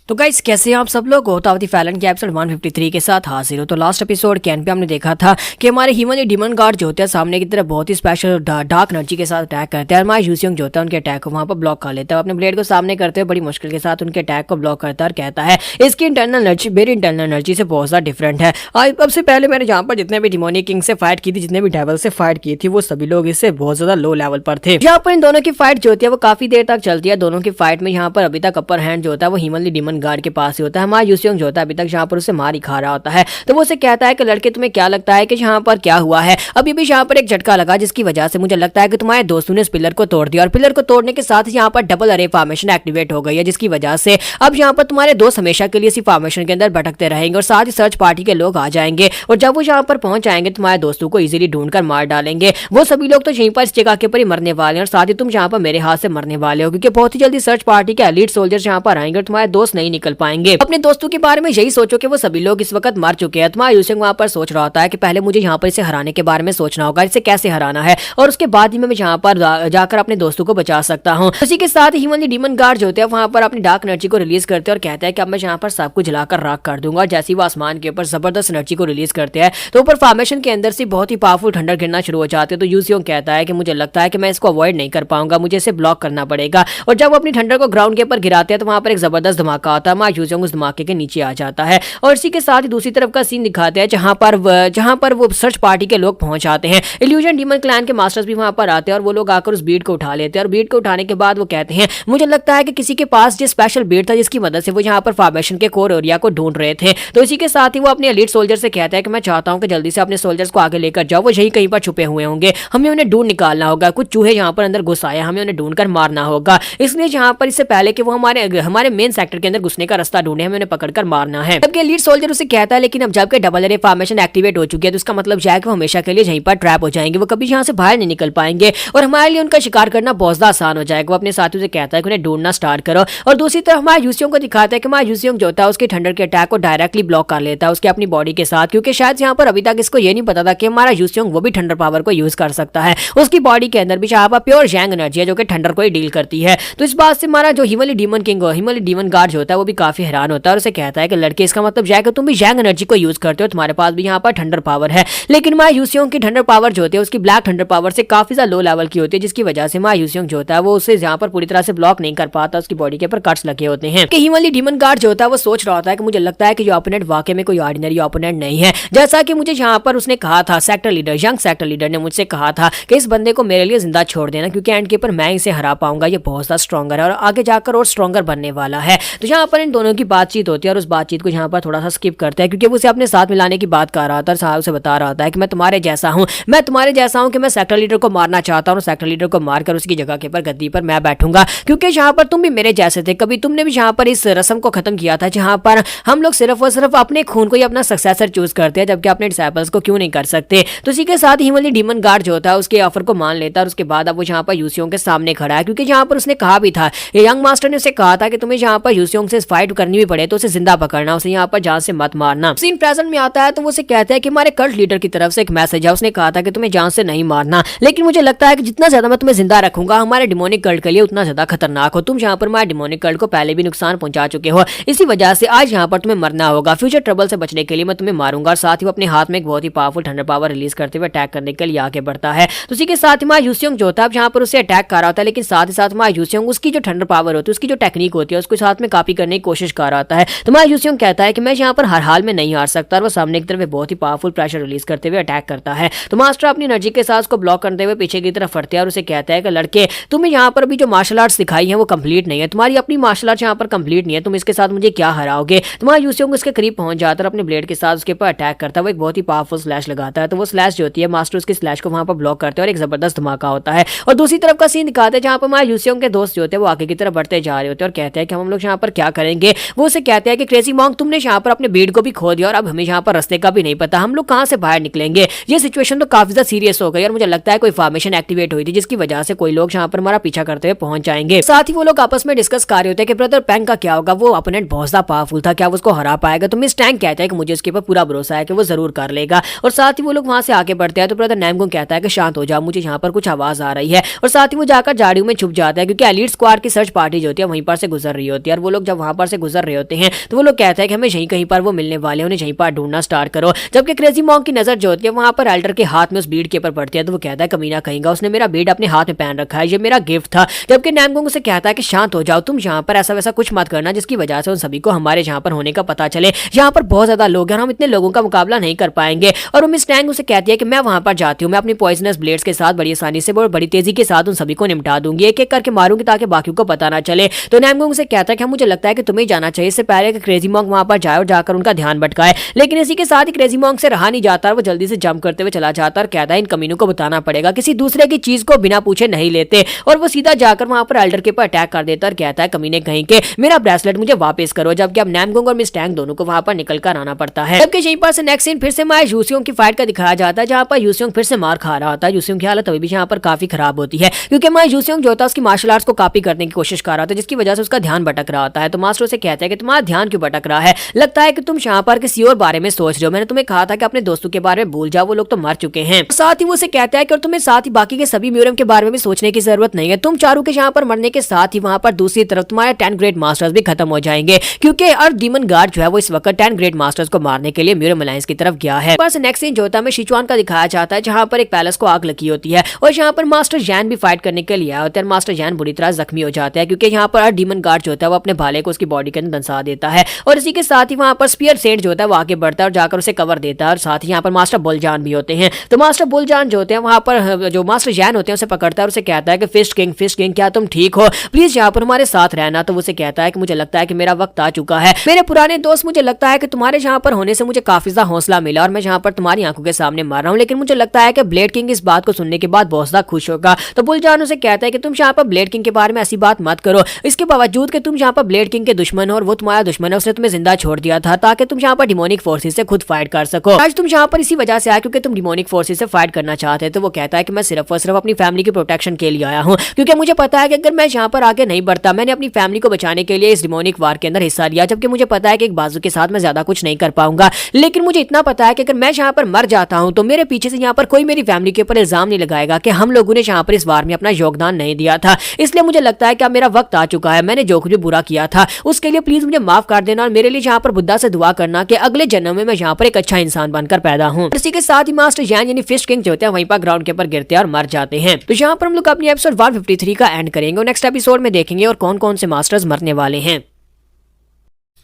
तो गाइस कैसे हैं आप सब लोग। गोतावती फैलन के एपिसोड 153 के साथ हाजिर हो। तो लास्ट एपिसोड के एंड पे हमने देखा था कि हमारे ह्यूमन डीमन गार्ड जो होते हैं सामने की तरफ बहुत ही स्पेशल डार्क एनर्जी के साथ अटैक करते हैं। हमारे यूसिंग जो होता है उनके अटैक को वहां पर ब्लॉक कर लेता है। अपने ब्लेड को सामने करते हुए बड़ी मुश्किल के साथ उनके अटैक को ब्लॉक करता है और कहता है इसकी इंटरनल एनर्जी मेरी इंटरनल एनर्जी से बहुत ज्यादा डिफरेंट है। अब से पहले मैंने जहाँ पर जितने भी डिमोनिक किंग से फाइट की थी, जितने भी डेवल से फाइट की थी, वो सभी लोग इससे बहुत ज्यादा लो लेवल पर थे। यहाँ पर इन दोनों की फाइट जो होती है वो काफी देर तक चलती है। दोनों की फाइट में यहाँ पर अभी तक अपर हैंड जो होता है वो ह्यूमन डीमन गार्ड के पास ही होता है। हमारा यूसिंग जो होता है अभी तक यहाँ पर उसे मार ही खा रहा होता है। तो वो उसे कहता है कि लड़के तुम्हें क्या लगता है कि यहाँ पर क्या हुआ है। अभी भी यहाँ पर एक झटका लगा जिसकी वजह से मुझे लगता है कि तुम्हारे दोस्तों ने इस पिलर को तोड़ दिया और पिलर को तोड़ने के साथ ही यहाँ पर डबल अरे फॉर्मेशन एक्टिवेट हो गई है, जिसकी वजह से अब यहाँ पर तुम्हारे दोस्त हमेशा के लिए इसी फॉर्मेशन के अंदर भटकते रहेंगे और साथ ही सर्च पार्टी के लोग आ जाएंगे और जब वो यहाँ पर पहुंच जाएंगे तुम्हारे दोस्तों को इजीली ढूंढकर मार डालेंगे। वो सभी लोग तो यहीं पर इस जगह के ऊपर ही मरने वाले हैं और साथ ही तुम यहाँ पर मेरे हाथ से मरने वाले हो, क्योंकि बहुत ही जल्दी सर्च पार्टी के एलीट सोल्जर्स यहाँ पर आएंगे और तुम्हारे दोस्त नहीं निकल पाएंगे। अपने दोस्तों के बारे में यही सोचो कि वो सभी लोग इस वक्त मर चुके हैं। तुम्हारा यूसिंग वहां पर सोच रहा होता है कि पहले मुझे यहाँ पर इसे हराने के बारे में सोचना होगा, इसे कैसे हराना है और उसके बाद ही मैं यहाँ पर जाकर अपने दोस्तों को बचा सकता हूँ। उसी के साथ ही ह्यूमन डीमन गार्ड जो होते हैं वहां पर अपनी डार्क एनर्जी को रिलीज करते हैं और कहते हैं कि अब मैं यहाँ पर सबको जलाकर राख कर दूंगा। जैसे वो आसमान के ऊपर जबरदस्त एनर्जी को रिलीज करते हैं तो ऊपर फॉर्मेशन के अंदर से बहुत ही पावरफुल थंडर गिरना शुरू हो जाते हैं। तो यूसिंग कहता है कि मुझे लगता है कि मैं इसको अवॉइड नहीं कर पाऊंगा, मुझे इसे ब्लॉक करना पड़ेगा। और जब वो अपनी थंडर को ग्राउंड के ऊपर गिराते हैं तो वहां पर एक जबरदस्त धमाका आता है। हमारा यूसिंग उस धमाके के नीचे आ जाता है और इसी के साथ ही दूसरी तरफ का सीन दिखाते हैं जहां पर वो सर्च पार्टी के लोग पहुंच जाते हैं। इल्यूजन डीमन क्लैन के मास्टर्स भी वहां पर आते हैं और वो लोग आकर उस बीट को उठा लेते हैं और बीट को उठाने के बाद वो कहते हैं मुझे लगता है कि किसी के पास जो स्पेशल बीट था जिसकी मदद से वो यहाँ पर फॉर्मेशन के कोर एरिया को ढूंढ रहे थे। तो इसी के साथ ही वो अपने एलीट सोल्जर से कहता है कि मैं चाहता हूं कि जल्दी से अपने सोल्जर्स को आगे लेकर जाओ, वो यही कहीं पर छुपे हुए होंगे, हमें उन्हें ढूंढ निकालना होगा। कुछ चूहे यहाँ पर अंदर घुस आए, हमें उन्हें ढूंढकर मारना होगा। इसलिए यहाँ पर इससे पहले कि वो हमारे मेन सेक्टर के अंदर घुसने का रास्ता ढूंढे, हमें उन्हें पकड़कर मारना है। जबकि एलीट सोल्जर उसे कहता है लेकिन अब जबकि डबल एरे फॉर्मेशन एक्टिवेट हो चुकी है तो इसका मतलब है कि वो हमेशा के लिए यहीं पर ट्रैप हो जाएंगे, वो कभी यहाँ से बाहर नहीं निकल पाएंगे और हमारे लिए उनका शिकार करना बहुत ज्यादा आसान हो जाएगा। वो अपने साथियों से कहता है कि उन्हें ढूंढना स्टार्ट करो और दूसरी तरफ हमारे यूसिंग को दिखाता है कि हमारा यूसिंग जो होता है उसके थंडर के अटैक को डायरेक्टली ब्लॉक कर लेता है उसके अपनी बॉडी के साथ, क्योंकि शायद यहाँ पर अभी तक इसको ये नहीं पता था कि हमारा यूसिंग वो भी थंडर पावर को यूज कर सकता है। उसकी बॉडी के अंदर भी यहाँ पर प्योर जैंग एनर्जी है जो कि थंडर को ही डील करती है। तो इस बात से हमारा जो human demon king human demon guard जो होता है वो भी काफी हैरान होता है और उसे कहता है कि लड़के इसका मतलब है कि तुम भी जैंग एनर्जी को यूज करते हो, तुम्हारे पास भी यहाँ पर थंडर पावर है, लेकिन हमारा यूसिंग की थंडर पावर जो होती है उसकी ब्लैक थंडर पावर से काफी ज्यादा लो लेवल की होती है, जिसकी वजह से हमारा यूसिंग जो होता है वो उसे यहाँ पर पूरी तरह से ब्लॉक नहीं कर पाता, उसकी बॉडी के ऊपर कट्स लगे होते हैं। ह्यूमन डीमन गार्ड जो होता है वो सोच रहा होता है कि मुझे लगता है कि जो ओपोनेंट वाकई में कोई ऑर्डिनरी ओपोनेंट नहीं है, जैसा कि मुझे यहाँ पर उसने कहा था, sector leader young sector leader ने मुझसे कहा था कि इस बंदे को मेरे लिए जिंदा छोड़ देना क्योंकि एंड के ऊपर मैं इसे हरा पाऊंगा, ये बहुत ज्यादा स्ट्रॉन्गर है और आगे जाकर और स्ट्रॉन्गर बनने वाला है। तो यहाँ पर इन दोनों की बातचीत होती है और उस बातचीत को यहाँ पर थोड़ा सा स्किप करते हैं क्योंकि वो उसे अपने साथ मिलाने की बात कर रहा था। साहब उसे बता रहा था कि मैं तुम्हारे जैसा हूँ, मैं तुम्हारे जैसा हूँ कि मैं सेक्टर लीडर को मारना चाहता हूँ, सेक्टर लीडर को मारकर उसकी जगह के ऊपर गद्दी पर मैं बैठूंगा, क्योंकि यहाँ पर तुम भी मेरे जैसे थे, कभी तुमने भी यहाँ पर इस रस्म को खत्म किया था जहाँ पर हम लोग सिर्फ और सिर्फ अपने खून को ही अपना सक्सेसर चूज करते हैं जबकि अपने डिसाइपल्स को क्यों नहीं कर सकते। तो इसी के साथ ही डीमन गार्ड जो होता है उसके ऑफर को मान लेता है और उसके बाद अब वो यहाँ पर यूसिंग के सामने खड़ा है, क्योंकि यहाँ पर उसने कहा भी था, यंग मास्टर ने उसे कहा था कि तुम्हें यहाँ पर यूसिंग से फाइट करनी भी पड़े तो उसे जिंदा पकड़ना, उसे यहाँ पर जान से मत मारना। सीन प्रेजेंट में आता है तो वो उसे कहता है कि हमारे कल्ट लीडर की तरफ से एक मैसेज है, उसने कहा था कि तुम्हें जान से नहीं मारना, लेकिन मुझे लगता है कि जितना ज्यादा मैं तुम्हें जिंदा रखूंगा हमारे डिमोनिक कल्ट के लिए उतना ज्यादा खतरनाक हो। तुम यहाँ पर हमारे डिमोनिक कल्ट को पहले भी नुकसान पहुंचा चुके हो, इसी वजह से आज यहाँ पर तुम्हें मरना होगा। फ्यूचर ट्रबल से बचने के लिए मैं तुम्हें मारूंगा और साथ ही वो अपने हाथ में एक बहुत ही पावरफुल थंडर पावर रिलीज करते हुए अटैक करने के लिए आगे बढ़ता है। तो उसी के साथ ही हमारा यूसिंग जो होता है यहाँ पर उसे अटैक कर रहा होता है, लेकिन साथ ही साथ हमारा यूसिंग उसकी जो थंडर पावर होती है उसकी जो टेक्निक होती है उसको साथ में कॉपी करने की कोशिश कर रहा है। तो हमारा यूसिंग कहता है कि मैं यहाँ पर हर हाल में नहीं हार सकता और वो सामने की तरफ बहुत ही पावरफुल प्रेशर रिलीज करते हुए अटैक करता है। तो मास्टर अपनी एनर्जी के साथ उसको ब्लॉक करते हुए पीछे की तरफ फटते हैं और उसे कहता है कि लड़के तुम्हें यहाँ पर अभी जो मार्शल आर्ट्स सिखाई है वो कंप्लीट नहीं है, तुम्हारी अपनी मार्शल आर्ट्स यहाँ पर कंप्लीट नहीं है, तुम इसके साथ मुझे क्या हराओगे। तुम्हारा यूसिंग उसके करीब पहुंच जाता है, अपने ब्लेड के साथ उसके ऊपर अटैक करता है, वो एक बहुत ही पावरफुल स्लैश लगाता है। तो वो स्लैश जो होती है मास्टर उसके स्लैश को वहां पर ब्लॉक करते हैं और एक जबरदस्त धमाका होता है। और दूसरी तरफ का सीन दिखाते हैं जहां पर हमारे यूसिंग के दोस्त जो होते हैं वो आगे की तरफ बढ़ते जा रहे होते हैं और कहते हैं कि हम लोग यहाँ पर क्या क्या करेंगे। वो उसे कहते हैं कि क्रेजी मॉन्क तुमने यहाँ पर अपने बेड को भी खो दिया और अब हमें यहाँ पर रास्ते का भी नहीं पता, हम लोग कहाँ से बाहर निकलेंगे। ये सिचुएशन तो काफी ज्यादा सीरियस हो गई और मुझे लगता है कोई फॉर्मेशन एक्टिवेट हुई थी जिसकी वजह से कोई लोग यहाँ पर हमारा पीछा करते हुए पहुंच जाएंगे। साथ ही वो लोग आपस में डिस्कस कर रहे होते हैं कि ब्रदर पैंग का क्या होगा, वो अपोनेंट बहुत ज्यादा पावरफुल था, क्या वो उसको हरा पाएगा। तो मिस टैंग कहता है कि मुझे उसके ऊपर पूरा भरोसा है कि वो जरूर कर लेगा। और साथ ही वो लोग वहां से आगे बढ़ते हैं तो ब्रदर नैमगुंग कहता है कि शांत हो जाओ, मुझे यहाँ पर कुछ आवाज आ रही है। और साथ ही वो जाकर झाड़ियों में छुप जाता है क्योंकि एलीट स्क्वाड की सर्च पार्टी जो होती है वहीं पर से गुजर रही होती है। और वो लोग जब वहां पर से गुजर रहे होते हैं तो वो लोग कहते हैं कि हमें यहीं कहीं पर वो मिलने वाले, उन्हें यहीं पर ढूंढना स्टार्ट करो। जबकि क्रेजी मॉन्क की नजर जो होती है वहां पर एल्डर के हाथ में उस बीड के ऊपर पड़ती है तो वो कहता है कमीना कहेगा, उसने मेरा बीड अपने हाथ में पहन रखा है, ये मेरा गिफ्ट था। जबकि नैमगुंग उसे कहता है कि शांत हो जाओ, तुम यहाँ पर ऐसा वैसा कुछ मत करना जिसकी वजह से उन सभी को हमारे यहाँ पर होने का पता चले। यहाँ पर बहुत ज्यादा लोग हैं, हम इतने लोगों का मुकाबला नहीं कर पाएंगे। और मिस टैंग उसे कहती है कि मैं वहां पर जाती हूँ, मैं अपनी पॉइजनस ब्लेड्स के साथ बड़ी आसानी से और बड़ी तेजी के साथ उन सभी को निपटा दूंगी, एक एक करके मारूंगी ताकि बाकियों को पता ना चले। तो नैमगुंग उसे कहता है कि मुझे लगता है कि तुम्हें जाना चाहिए इससे पहले कि क्रेजी मॉन्क वहां पर जाए और जाकर उनका ध्यान भटकाए। लेकिन इसी के साथ ही क्रेजी मॉन्क से रहा नहीं जाता और वो जल्दी से जंप करते हुए चला जाता और कहता है इन कमीनों को बताना पड़ेगा, किसी दूसरे की चीज को बिना पूछे नहीं लेते। और वो सीधा जाकर वहां पर एल्डर के ऊपर अटैक कर देता और कहता है कमीने कहीं के मेरा ब्रेसलेट मुझे वापस करो। जबकि अब नैमगुंग और मिस टैंग दोनों को वहां पर निकल कर आना पड़ता है। जबकि यहीं पर से नेक्स्ट सीन फिर से माया यूसियोंग की फाइट का दिखाया जाता है जहां पर यूसियोंग फिर से मार खा रहा होता है। यूसियोंग की हालत अभी भी यहाँ पर काफी खराब होती है क्योंकि माया यूसियोंग जो होता है उसकी मार्शल आर्ट्स को कॉपी करने की कोशिश कर रहा था जिसकी वजह से उसका ध्यान भटक रहा होता है। तो मास्टर उसे कहता है कि तुम्हारा ध्यान क्यों भटक रहा है, लगता है कि तुम यहाँ पर किसी और बारे में सोच रहे हो, मैंने तुम्हें कहा था कि अपने दोस्तों के बारे में भूल जाओ, वो लोग तो मर चुके हैं। साथ ही वो उसे कहता है कि और तुम्हें साथ ही बाकी के सभी म्यूरियम के बारे में भी सोचने की जरूरत नहीं है, तुम चारों के यहाँ पर मरने के साथ ही वहां पर दूसरी तरफ तुम्हारे 10 ग्रेट मास्टर्स भी खत्म हो जाएंगे क्योंकि अर्थ डीमन गार्ड जो है वो इस वक्त 10 ग्रेट मास्टर्स को मारने के लिए म्यूरियम अलायंस की तरफ गया है। बस नेक्स्ट सीन जो होता है सिचुआन का दिखाया जाता है जहां पर एक पैलेस को आग लगी होती है और यहाँ पर मास्टर जैन भी फाइट करने के लिए आए होते हैं। मास्टर जैन बुरी तरह जख्मी हो जाते हैं क्योंकि यहाँ पर अर्थ डीमन गार्ड जो होता है वो अपने भाले को उसकी बॉडी के अंदर दंसा देता है और इसी के साथ ही वहां पर स्पीयर सेंट जो होता है वो आगे बढ़ता है और जाकर उसे कवर देता है। और साथ ही यहाँ पर मास्टर बुलजान भी होते हैं। तो मास्टर बुलजान जो होते हैं वहां पर जो मास्टर जैन होते हैं उसे पकड़ता है और उसे कहता है कि फिस्ट किंग क्या तुम ठीक हो, प्लीज यहाँ पर हमारे साथ रहना। तो उसे कहता है कि मुझे लगता है कि मेरा वक्त आ चुका है, मेरे पुराने दोस्त, मुझे लगता है कि तुम्हारे यहाँ पर होने से मुझे काफी ज्यादा हौसला मिला और मैं यहाँ पर तुम्हारी आंखों के सामने मार रहा हूँ, लेकिन मुझे लगता है कि ब्लेड किंग इस बात को सुनने के बाद बहुत ज्यादा खुश होगा। तो बुलजान उसे कहता है कि तुम यहाँ पर ब्लेड किंग के बारे में ऐसी बात मत करो, इसके बावजूद कि तुम यहाँ पर ब्लेड किंग के दुश्मन हो और वो तुम्हारा दुश्मन है, उसने तुम्हें जिंदा छोड़ दिया था ताकि तुम यहाँ पर डिमोनिक फोर्सेस से खुद फाइट कर सको। आज तुम यहाँ पर इसी वजह से आए क्योंकि तुम डिमोनिक फोर्सेस से फाइट करना चाहते हैं। तो वो कहता है कि मैं सिर्फ और सिर्फ अपनी फैमिली की प्रोटेक्शन के लिए आया हूँ क्योंकि मुझे पता है कि अगर मैं यहाँ पर आगे नहीं बढ़ता, मैंने अपनी फैमिली को बचाने के लिए इस डिमोनिक वार के अंदर हिस्सा लिया, जबकि मुझे पता है कि एक बाजू के साथ मैं ज्यादा कुछ नहीं कर पाऊंगा, लेकिन मुझे इतना पता है कि अगर मैं यहाँ पर मर जाता हूँ तो मेरे पीछे से यहाँ पर कोई मेरी फैमिली के ऊपर इल्जाम नहीं लगाएगा कि हम लोगों ने यहाँ पर इस वार में अपना योगदान नहीं दिया था। इसलिए मुझे लगता है कि अब मेरा वक्त आ चुका है, मैंने जो कुछ भी बुरा किया था उसके लिए प्लीज मुझे माफ कर देना और मेरे लिए यहाँ पर बुद्धा से दुआ करना कि अगले जन्म में मैं यहाँ पर एक अच्छा इंसान बनकर पैदा हूँ। इसी के साथ ही मास्टर जैन यानी फिस्ट किंग जो होते हैं वहीं पर ग्राउंड के ऊपर गिरते हैं और मर जाते हैं। तो यहाँ पर हम लोग अपनी एपिसोड 153 का एंड करेंगे और नेक्स्ट एपिसोड में देखेंगे और कौन कौन से मास्टर्स मरने वाले हैं।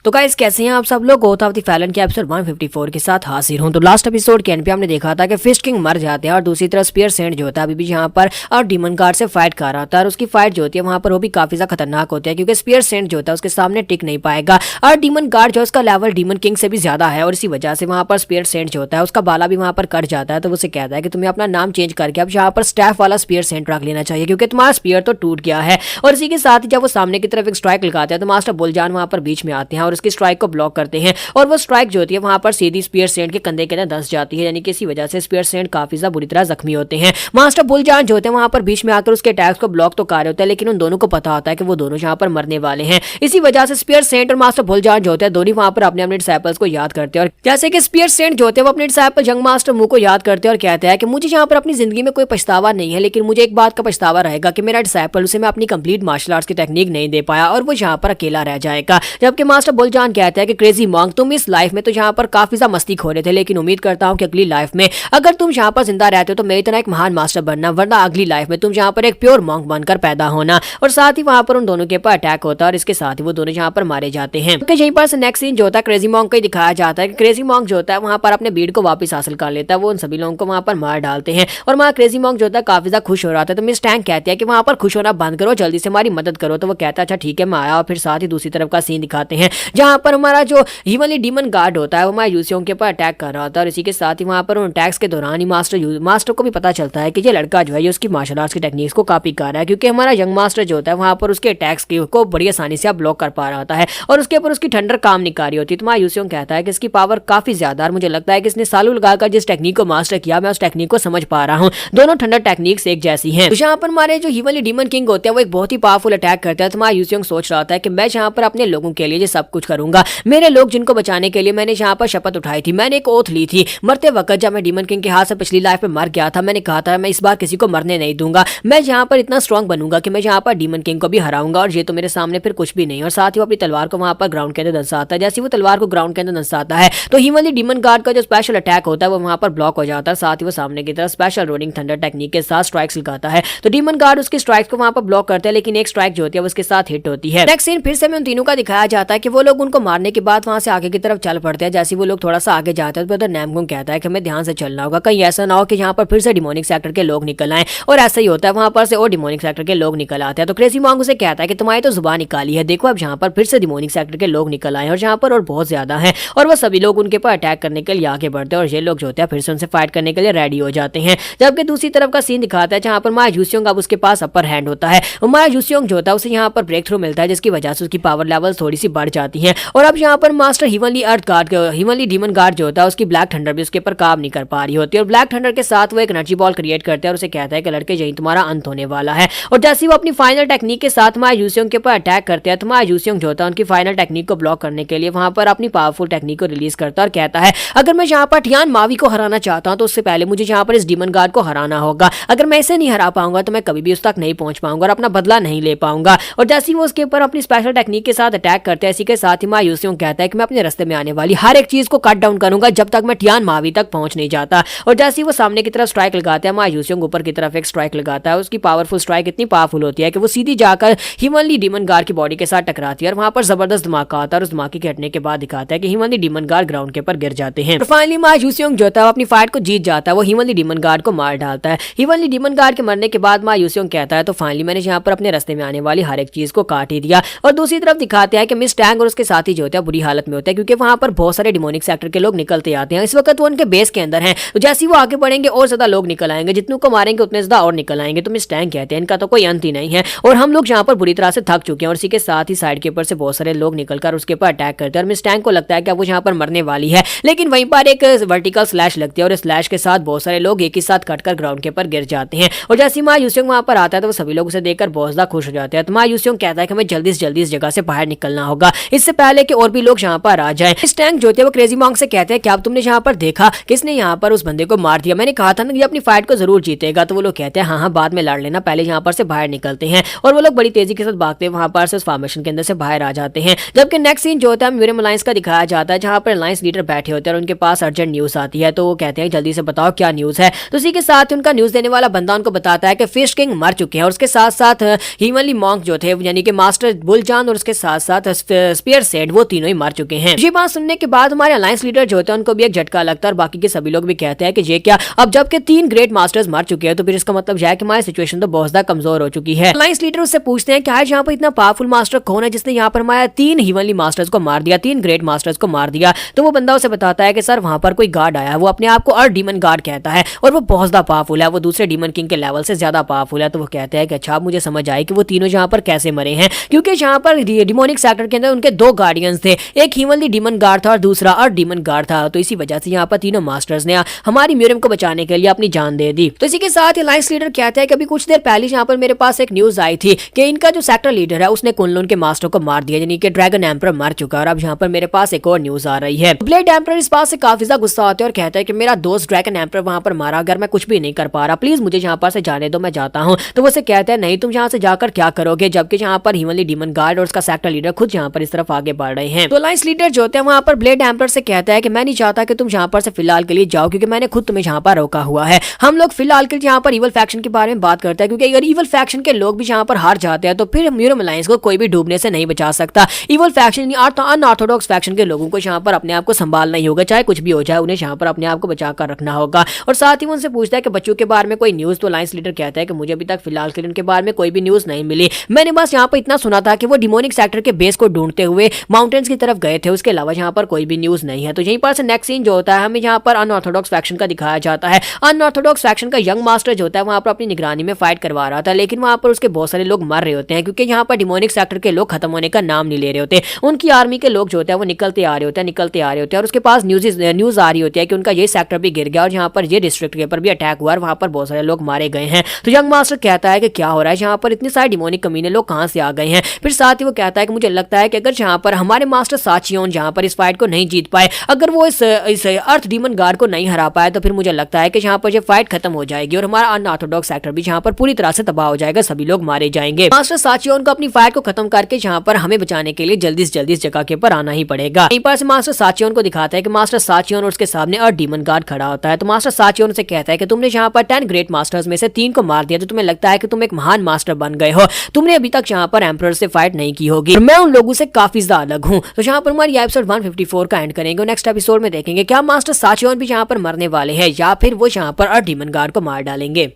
तो गाइस कैसे हैं आप सब लोग, ओथ ऑफ द फैलन के एपिसोड 154 के साथ हाजिर हूं। तो लास्ट एपिसोड के एंड पे हमने देखा था कि फिस्ट किंग मर जाते हैं और दूसरी तरफ स्पीयर सेंट जो होता है अभी भी यहाँ पर और डीमन गार्ड से फाइट कर रहा था और उसकी फाइट जो होती है वहां पर वो भी काफी ज्यादा खतरनाक होती है क्योंकि स्पीयर सेंट जो होता है उसके सामने टिक नहीं पाएगा और डीमन गार्ड जो उसका लेवल डीमन किंग से भी ज्यादा है और इसी वजह से वहां पर स्पीयर सेंट जो होता है उसका बाला भी वहां पर कट जाता है। तो उसे कहता है कि तुम्हें अपना नाम चेंज करके अब यहाँ पर स्टैफ वाला स्पीयर सेंट रख लेना चाहिए क्योंकि तुम्हारा स्पीयर तो टूट गया है। और इसी के साथ ही जब वो सामने की तरफ एक स्ट्राइक लगाते हैं तो मास्टर बुलजान वहां पर बीच में आते हैं और उसकी स्ट्राइक को ब्लॉक करते हैं और वो स्ट्राइक जो होती है वहां पर सीधी स्पीयर सेंट के कंधे के अंदर धंस जाती है, यानी कि इसी वजह से स्पीयर सेंट काफी ज्यादा बुरी तरह जख्मी होते हैं। मास्टर बुलजान जो होते हैं वहां पर बीच में आकर उसके अटैक्स को ब्लॉक तो कर रहे होते हैं, लेकिन उन दोनों को पता होता है कि वो दोनों यहाँ पर मरने वाले हैं। इसी वजह से स्पीयर सेंट और मास्टर बुलजान जो होते हैं दोनों वहां पर अपने अपने डिसाइपल्स को याद करते हैं और जैसे कि स्पीयर सेंट जो होते हैं वो अपने डिसाइपल जंग मास्टर मू को याद करते हैं और कहते हैं कि मुझे यहाँ पर अपनी जिंदगी में कोई पछतावा नहीं है, लेकिन मुझे एक बात का पछतावा रहेगा कि मेरा डिसाइपल उसे मैं अपनी कंप्लीट मार्शल आर्ट्स की टेक्निक नहीं दे पाया और वो यहाँ पर अकेला रह जाएगा। जबकि मास्टर बुलजान कहते हैं कि क्रेजी मॉन्क तुम इस लाइफ में तो यहाँ पर काफी ज्यादा मस्ती खो रहे थे, लेकिन उम्मीद करता हूँ कि अगली लाइफ में अगर तुम यहाँ पर जिंदा रहते हो तो मेरी तरह एक महान मास्टर बनना, वरना अगली लाइफ में तुम यहाँ पर एक प्योर मॉन्क बनकर पैदा होना। और साथ ही वहां पर उन दोनों के ऊपर अटैक होता है और इसके साथ ही वो दोनों यहाँ पर मारे जाते हैं। तो यहीं पर नेक्स्ट सीन जो होता है क्रेजी मॉन्क का दिखाया जाता है कि क्रेजी मॉन्क जो होता है वहां पर अपने बीड को वापस हासिल कर लेता है, वो उन सभी लोगों को वहां पर मार डालते हैं और वहां क्रेजी मॉन्क जो होता है काफी ज्यादा खुश हो रहा था। तो मिस टैंग कहती है कि वहां पर खुश होना बंद करो, जल्दी से हमारी मदद करो। तो वो कहता है अच्छा ठीक है मैं आया और फिर साथ ही दूसरी तरफ का सीन दिखाते हैं जहाँ पर हमारा जो हीवनली डीमन गार्ड होता है वो हमारे यूसियोंग के ऊपर अटैक कर रहा होता है। और इसी के साथ ही वहाँ पर उन अटैक्स के दौरान ही मास्टर को भी पता चलता है कि ये लड़का जो है ये उसकी मार्शल आर्ट्स की टेक्निक्स को कॉपी कर रहा है, क्योंकि हमारा यंग मास्टर जो होता है वहाँ पर उसके अटैक्स को बड़ी आसानी से ब्लॉक कर पा रहा होता है और उसके ऊपर उसकी ठंडर काम नहीं कर रही होती। तो हमारा यूसियोंग कहता है कि इसकी पावर काफी ज्यादा और मुझे लगता है कि इसने सालों लगाकर जिस टेक्निक को मास्टर किया मैं उस टेक्निक को समझ पा रहा हूँ। दोनों ठंडर टेक्निक्स एक जैसी हैं। तो यहाँ पर हमारे जो हीवनली डीमन किंग होते हैं वो एक बहुत ही पावरफुल अटैक करते हैं। तो हमारा यूसियोंग सोच रहा था कि मैं यहाँ पर अपने लोगों के लिए सब कुछ करूंगा, मेरे लोग जिनको बचाने के लिए मैंने यहाँ पर शपथ उठाई थी, मैंने एक ओथ ली थी मरते वक्त जब मैं डीमन किंग के हाथ से पिछली लाइफ में मर गया था। मैंने कहा था मैं इस बार किसी को मरने नहीं दूंगा, मैं यहाँ पर इतना स्ट्रांग बनूंगा कि मैं यहाँ पर डीमन किंग को भी हराऊंगा और ये तो मेरे सामने फिर कुछ भी नहीं। और साथ ही वो अपनी तलवार को वहां पर ग्राउंड के अंदर दंसाता है। जैसे वो तलवार को ग्राउंड के अंदर दंसाता है तो हीवनली डीमन गार्ड का जो स्पेशल अटैक होता है वो वहां पर ब्लॉक हो जाता है। साथ ही वो सामने की तरफ स्पेशल रोलिंग थंडर टेक्निक के साथ स्ट्राइक्स लगाता है। तो डीमन गार्ड उसकी स्ट्राइक्स को वहां पर ब्लॉक करते हैं, लेकिन एक स्ट्राइक जो होती है उसके साथ हिट होती है। नेक्स्ट सीन फिर से उन तीनों का दिखाया जाता है कि वो लोग उनको मारने के बाद वहां से आगे की तरफ चल पड़ते हैं। जैसे वो लोग थोड़ा सा आगे जाते हैं तो नैमगुंग कहता है कि हमें ध्यान से चलना होगा, कहीं ऐसा ना हो कि यहाँ पर फिर से डिमोनिक सेक्टर के लोग निकल आए। और ऐसा ही होता है, वहां पर से और डिमोनिक सेक्टर के लोग निकल आते हैं। तो क्रेजी मॉन्ग उसे कहता है कि तुम्हारी तो जुबान निकाली है, देखो अब यहाँ पर फिर से डिमोनिक सेक्टर के लोग निकल आए और यहाँ पर और बहुत ज्यादा है और वो सभी लोग उनके पर अटैक करने के लिए आगे बढ़ते हैं और ये लोग जो होते हैं फिर से उनसे फाइट करने के लिए रेडी हो जाते हैं। जबकि दूसरी तरफ का सीन दिखाता है जहाँ पर माया यूसियोंग अब उसके पास अपर हैंड होता है। माया यूसियोंग जो होता है उसे यहाँ पर ब्रेक थ्रू मिलता है जिसकी वजह से उसकी पावर लेवल थोड़ी सी बढ़ जाती है। और अब यहाँ पर मास्टर हीवनली अर्थ गार्ड हीवनली डीमन गार्ड जो होता है उसकी ब्लैक थंडर भी उसके ऊपर काम नहीं कर पा रही होती है और ब्लैक थंडर के साथ वो एक एनर्जी बॉल क्रिएट करते हैं और उसे कहता है कि लड़के यही तुम्हारा अंत होने वाला है। और जैसे वो अपनी फाइनल टेक्निक के साथ माया यूसियोंग के ऊपर अटैक करते हैं तो माया यूसियोंग जो होता है उनकी फाइनल टेक्निक को ब्लॉक करने के लिए वहां पर अपनी पावरफुल टेक्निक को रिलीज करता है और कहता है अगर मैं यहाँ पर टियान मावी को हराना चाहता हूँ तो उससे पहले मुझे यहाँ पर इस डीमन गार्ड को हराना होगा। अगर मैं इसे नहीं हरा पाऊंगा तो मैं कभी भी उस तक नहीं पहुंच पाऊंगा और अपना बदला नहीं ले पाऊंगा। और जैसे ही वो उसके ऊपर अपनी स्पेशल टेक्निक के साथ अटैक करते हैं इसी के साथ ही माया यूसियोंग कहता है कि मैं अपने रास्ते में आने वाली हर एक चीज को कट डाउन करूंगा जब तक मैं टियान मावी तक पहुंच नहीं जाता। और जैसे ही वो सामने की तरफ स्ट्राइक लगाते हैं माया यूसियोंग ऊपर की तरफ एक स्ट्राइक लगाता है। उसकी पावरफुल स्ट्राइक इतनी पावरफुल होती है कि वो सीधी जाकर हीवनली डीमन गार्ड की बॉडी के साथ टकराती है और वहां पर जबरदस्त धमाका आता है। और उस धमाके के हटने के बाद दिखाता है कि हीवनली डीमन गार्ड ग्राउंड के ऊपर गिर जाते हैं। तो फाइनली माया यूसियोंग जो था अपनी फाइट को जीत जाता है, वो हीवनली डीमन गार्ड को मार डालता है। हीवनली डीमन गार्ड के मरने के बाद माया यूसियोंग कहता है तो फाइनली मैंने यहाँ पर अपने रास्ते में आने वाली हर एक चीज को काट ही दिया। और दूसरी तरफ दिखाते हैं कि मिस टैंग और उसके साथी जो होते हैं बुरी हालत में होते हैं क्योंकि वहां पर बहुत सारे डिमोनिक सेक्टर के लोग निकलते आते हैं। इस वक्त वो उनके बेस के अंदर हैं, तो जैसे ही वो आगे बढ़ेंगे और ज्यादा लोग निकल आएंगे, जितनों को मारेंगे उतने ज्यादा और निकल आएंगे। तो मिस टैंग कहते हैं इनका तो कोई अंत ही नहीं है और हम लोग यहाँ पर बुरी तरह से थक चुके हैं। और इसी के साथ ही साइड के ऊपर से बहुत सारे लोग निकलकर उसके ऊपर अटैक करते हैं और मिस टैंग को लगता है कि वो यहाँ पर मरने वाली है, लेकिन वहीं पर एक वर्टिकल स्लैश लगती है और स्लैश के साथ बहुत सारे लोग एक ही साथ कटकर ग्राउंड के ऊपर गिर जाते हैं। और जैसे माया यूसियोंग वहां पर आता है तो वो सभी लोग उसे देखकर बहुत ज्यादा खुश हो जाते हैं। तो माया यूसियोंग कहता है कि हमें जल्दी से जल्दी इस जगह से बाहर निकलना होगा इससे पहले कि और भी लोग यहाँ पर आ जाएं। इस टैंक जो थे वो क्रेजी मॉन्ग से कहते हैं कि अब तुमने यहाँ पर देखा किसने यहाँ पर उस बंदे को मार दिया, मैंने कहा था ना कि अपनी फाइट को जरूर जीतेगा। तो वो लोग कहते हैं हाँ बाद में लड़ लेना, पहले यहाँ पर से बाहर निकलते हैं। और वो लोग बड़ी तेजी के साथ भागते हैं वहां पर से उस फॉर्मेशन के अंदर से बाहर आ जाते हैं। जबकि नेक्स्ट सीन जो होता है म्यूरियम अलायंस का दिखाया जाता है जहाँ पर अलायंस लीडर बैठे होते हैं और उनके पास अर्जेंट न्यूज आती है। तो वो कहते हैं जल्दी से बताओ क्या न्यूज है। तो उसी के साथ उनका न्यूज देने वाला बंदा उनको बताता है कि फिश किंग मर चुके हैं और उसके साथ साथ हीवनली मॉन्क जो थे यानी कि मास्टर बुलजान और उसके साथ साथ स्पीयर सेड वो तीनों ही मर चुके हैं। ये बात सुनने के बाद हमारे अलायंस लीडर जो होते हैं उनको भी एक झटका लगता है और बाकी के सभी लोग भी कहते हैं कि ये क्या, अब जबकि 3 ग्रेट मास्टर्स मर चुके हैं तो फिर इसका मतलब यह है कि हमारी सिचुएशन तो बहुत ज्यादा कमजोर हो चुकी है। अलायंस लीडर उससे पूछते हैं कि आज यहाँ पर इतना पावरफुल मास्टर कौन है जिसने यहाँ पर हमारे 3 हीवनली मास्टर्स को मार दिया, 3 ग्रेट मास्टर्स को मार दिया। तो वो बंदा उसे बताता है कि सर वहां पर कोई गार्ड आया है, वो अपने आप को अर्थ डीमन गार्ड कहता है और वो बहुत ज्यादा पावरफुल है, वो दूसरे डीमन किंग के लेवल से ज्यादा पावरफुल है। तो वो कहते हैं कि अच्छा मुझे समझ आई कि वो तीनों यहाँ पर कैसे मरे हैं, क्योंकि यहाँ पर डिमोनिक सेक्टर के अंदर उनके 2 गार्डियंस थे, एक हीवनली डीमन गार्ड था और दूसरा अर्थ डीमन गार्ड था। तो इसी वजह से यहाँ पर तीनों मास्टर्स ने हमारी म्यूरियम को बचाने के लिए अपनी जान दे दी। तो इसी के साथ अलायंस लीडर कहता है कि अभी कुछ देर पहले यहाँ पर मेरे पास एक न्यूज आई थी कि इनका जो सेक्टर लीडर है उसने कुनलुन के मास्टर को मार दिया, यानी कि ड्रैगन एम्परर मर चुका है। और अब यहाँ पर मेरे पास एक और न्यूज आ रही है। ब्लेड एम्परर इस बात से काफी ज्यादा गुस्सा होता है और कहता है कि मेरा दोस्त ड्रैगन एम्परर वहां पर मारा, अगर मैं कुछ भी नहीं कर पा रहा प्लीज मुझे यहाँ पर से जाने दो, मैं जाता हूँ। तो वो कहता है नहीं तुम यहाँ से जाकर क्या करोगे, जबकि यहाँ पर हीवनली डीमन गार्ड और उसका सेक्टर लीडर खुद यहाँ पर इस तरफ आगे बढ़ रहे हैं। तो अलायंस लीडर जो होते हैं वहां पर ब्लेड एम्परर से कहता है कि मैं नहीं चाहता कि तुम यहाँ पर से फिलहाल के लिए जाओ, क्योंकि मैंने खुद तुम्हें यहाँ पर रोका हुआ है। हम लोग फिलहाल के लिए यहाँ पर इवल फैक्शन के बारे में बात करते हैं, क्योंकि अगर इवल फैक्शन के लोग भी यहाँ पर हार जाते हैं तो फिर म्यूरियम अलायंस को कोई भी डूबने से नहीं बचा सकता। इवल फैक्शन अनऑर्थोडॉक्स फैक्शन के लोगों को यहाँ पर अपने आप को संभालना ही होगा, चाहे कुछ भी हो जाए उन्हें यहाँ पर अपने आप को बचा कर रखना होगा। और साथ ही उनसे पूछता है कि बच्चों के बारे में कोई न्यूज। तो अलायंस लीडर कहता है कि मुझे अभी तक फिलहाल के लिए उनके बारे में कोई भी न्यूज नहीं मिली, मैंने बस यहाँ पर इतना सुना था कि वो डिमोनिक सेक्टर के बेस को ढूंढते हुए हुए माउंटेन्स की तरफ गए थे। उसके अलावा यहाँ पर कोई भी न्यूज नहीं है। तो यहीं पर से नेक्स्ट सीन जो होता है हमें यहाँ पर अनऑर्थोडॉक्स फैक्शन का दिखाया जाता है। अनऑर्थोडॉक्स फैक्शन का यंग मास्टर जो होता है वहाँ पर अपनी निगरानी में फाइट करवा रहा था, लेकिन वहाँ पर उसके बहुत सारे लोग मर रहे होते हैं क्योंकि यहाँ पर डिमोनिक सेक्टर के लोग खत्म होने का नाम नहीं ले रहे होते। उनकी आर्मी के लोग जो होते हैं वो निकलते आ रहे होते हैं और उसके पास न्यूज आ रही होती है कि उनका ये सेक्टर भी गिर गया और यहाँ पर ये डिस्ट्रिक्ट के ऊपर भी अटैक हुआ और वहाँ पर बहुत सारे लोग मारे गए हैं। तो यंग मास्टर कहता है कि क्या हो रहा है, यहाँ पर इतने सारे डिमोनिक कमीने लोग कहाँ से आ गए हैं। फिर साथ ही वो कहता है कि मुझे लगता है कि अगर यहाँ पर हमारे मास्टर साचियोन जहाँ पर इस फाइट को नहीं जीत पाए, अगर वो इस अर्थ डीमन गार्ड को नहीं हरा पाए, तो फिर मुझे लगता है कि यहाँ पर ये फाइट खत्म हो जाएगी और हमारा अनऑर्थोडॉक्स सेक्टर भी यहाँ पर पूरी तरह से तबाह हो जाएगा, सभी लोग मारे जाएंगे। मास्टर साचियोन को अपनी फाइट को खत्म करके यहाँ पर हमें बचाने के लिए जल्दी से जल्दी इस जगह के ऊपर आना ही पड़ेगा। यहीं पर से मास्टर साचियोन को दिखाता है कि मास्टर साचियोन और उसके सामने अर्थ डीमन गार्ड खड़ा होता है। तो मास्टर साचियोन से कहता है कि तुमने यहाँ पर 10 ग्रेट मास्टर्स में से 3 को मार दिया, तो तुम्हें लगता है कि तुम एक महान मास्टर बन गए हो। तुमने अभी तक यहाँ पर एम्परर से फाइट नहीं की होगी। मैं उन लोगों से काफी ज्यादा अलग हूँ। तो यहाँ पर हमारी एपिसोड 154 का एंड करेंगे। नेक्स्ट एपिसोड में देखेंगे क्या मास्टर साचियोन भी यहाँ पर मरने वाले हैं या फिर वो यहाँ पर अर्थ डीमन गार्ड को मार डालेंगे।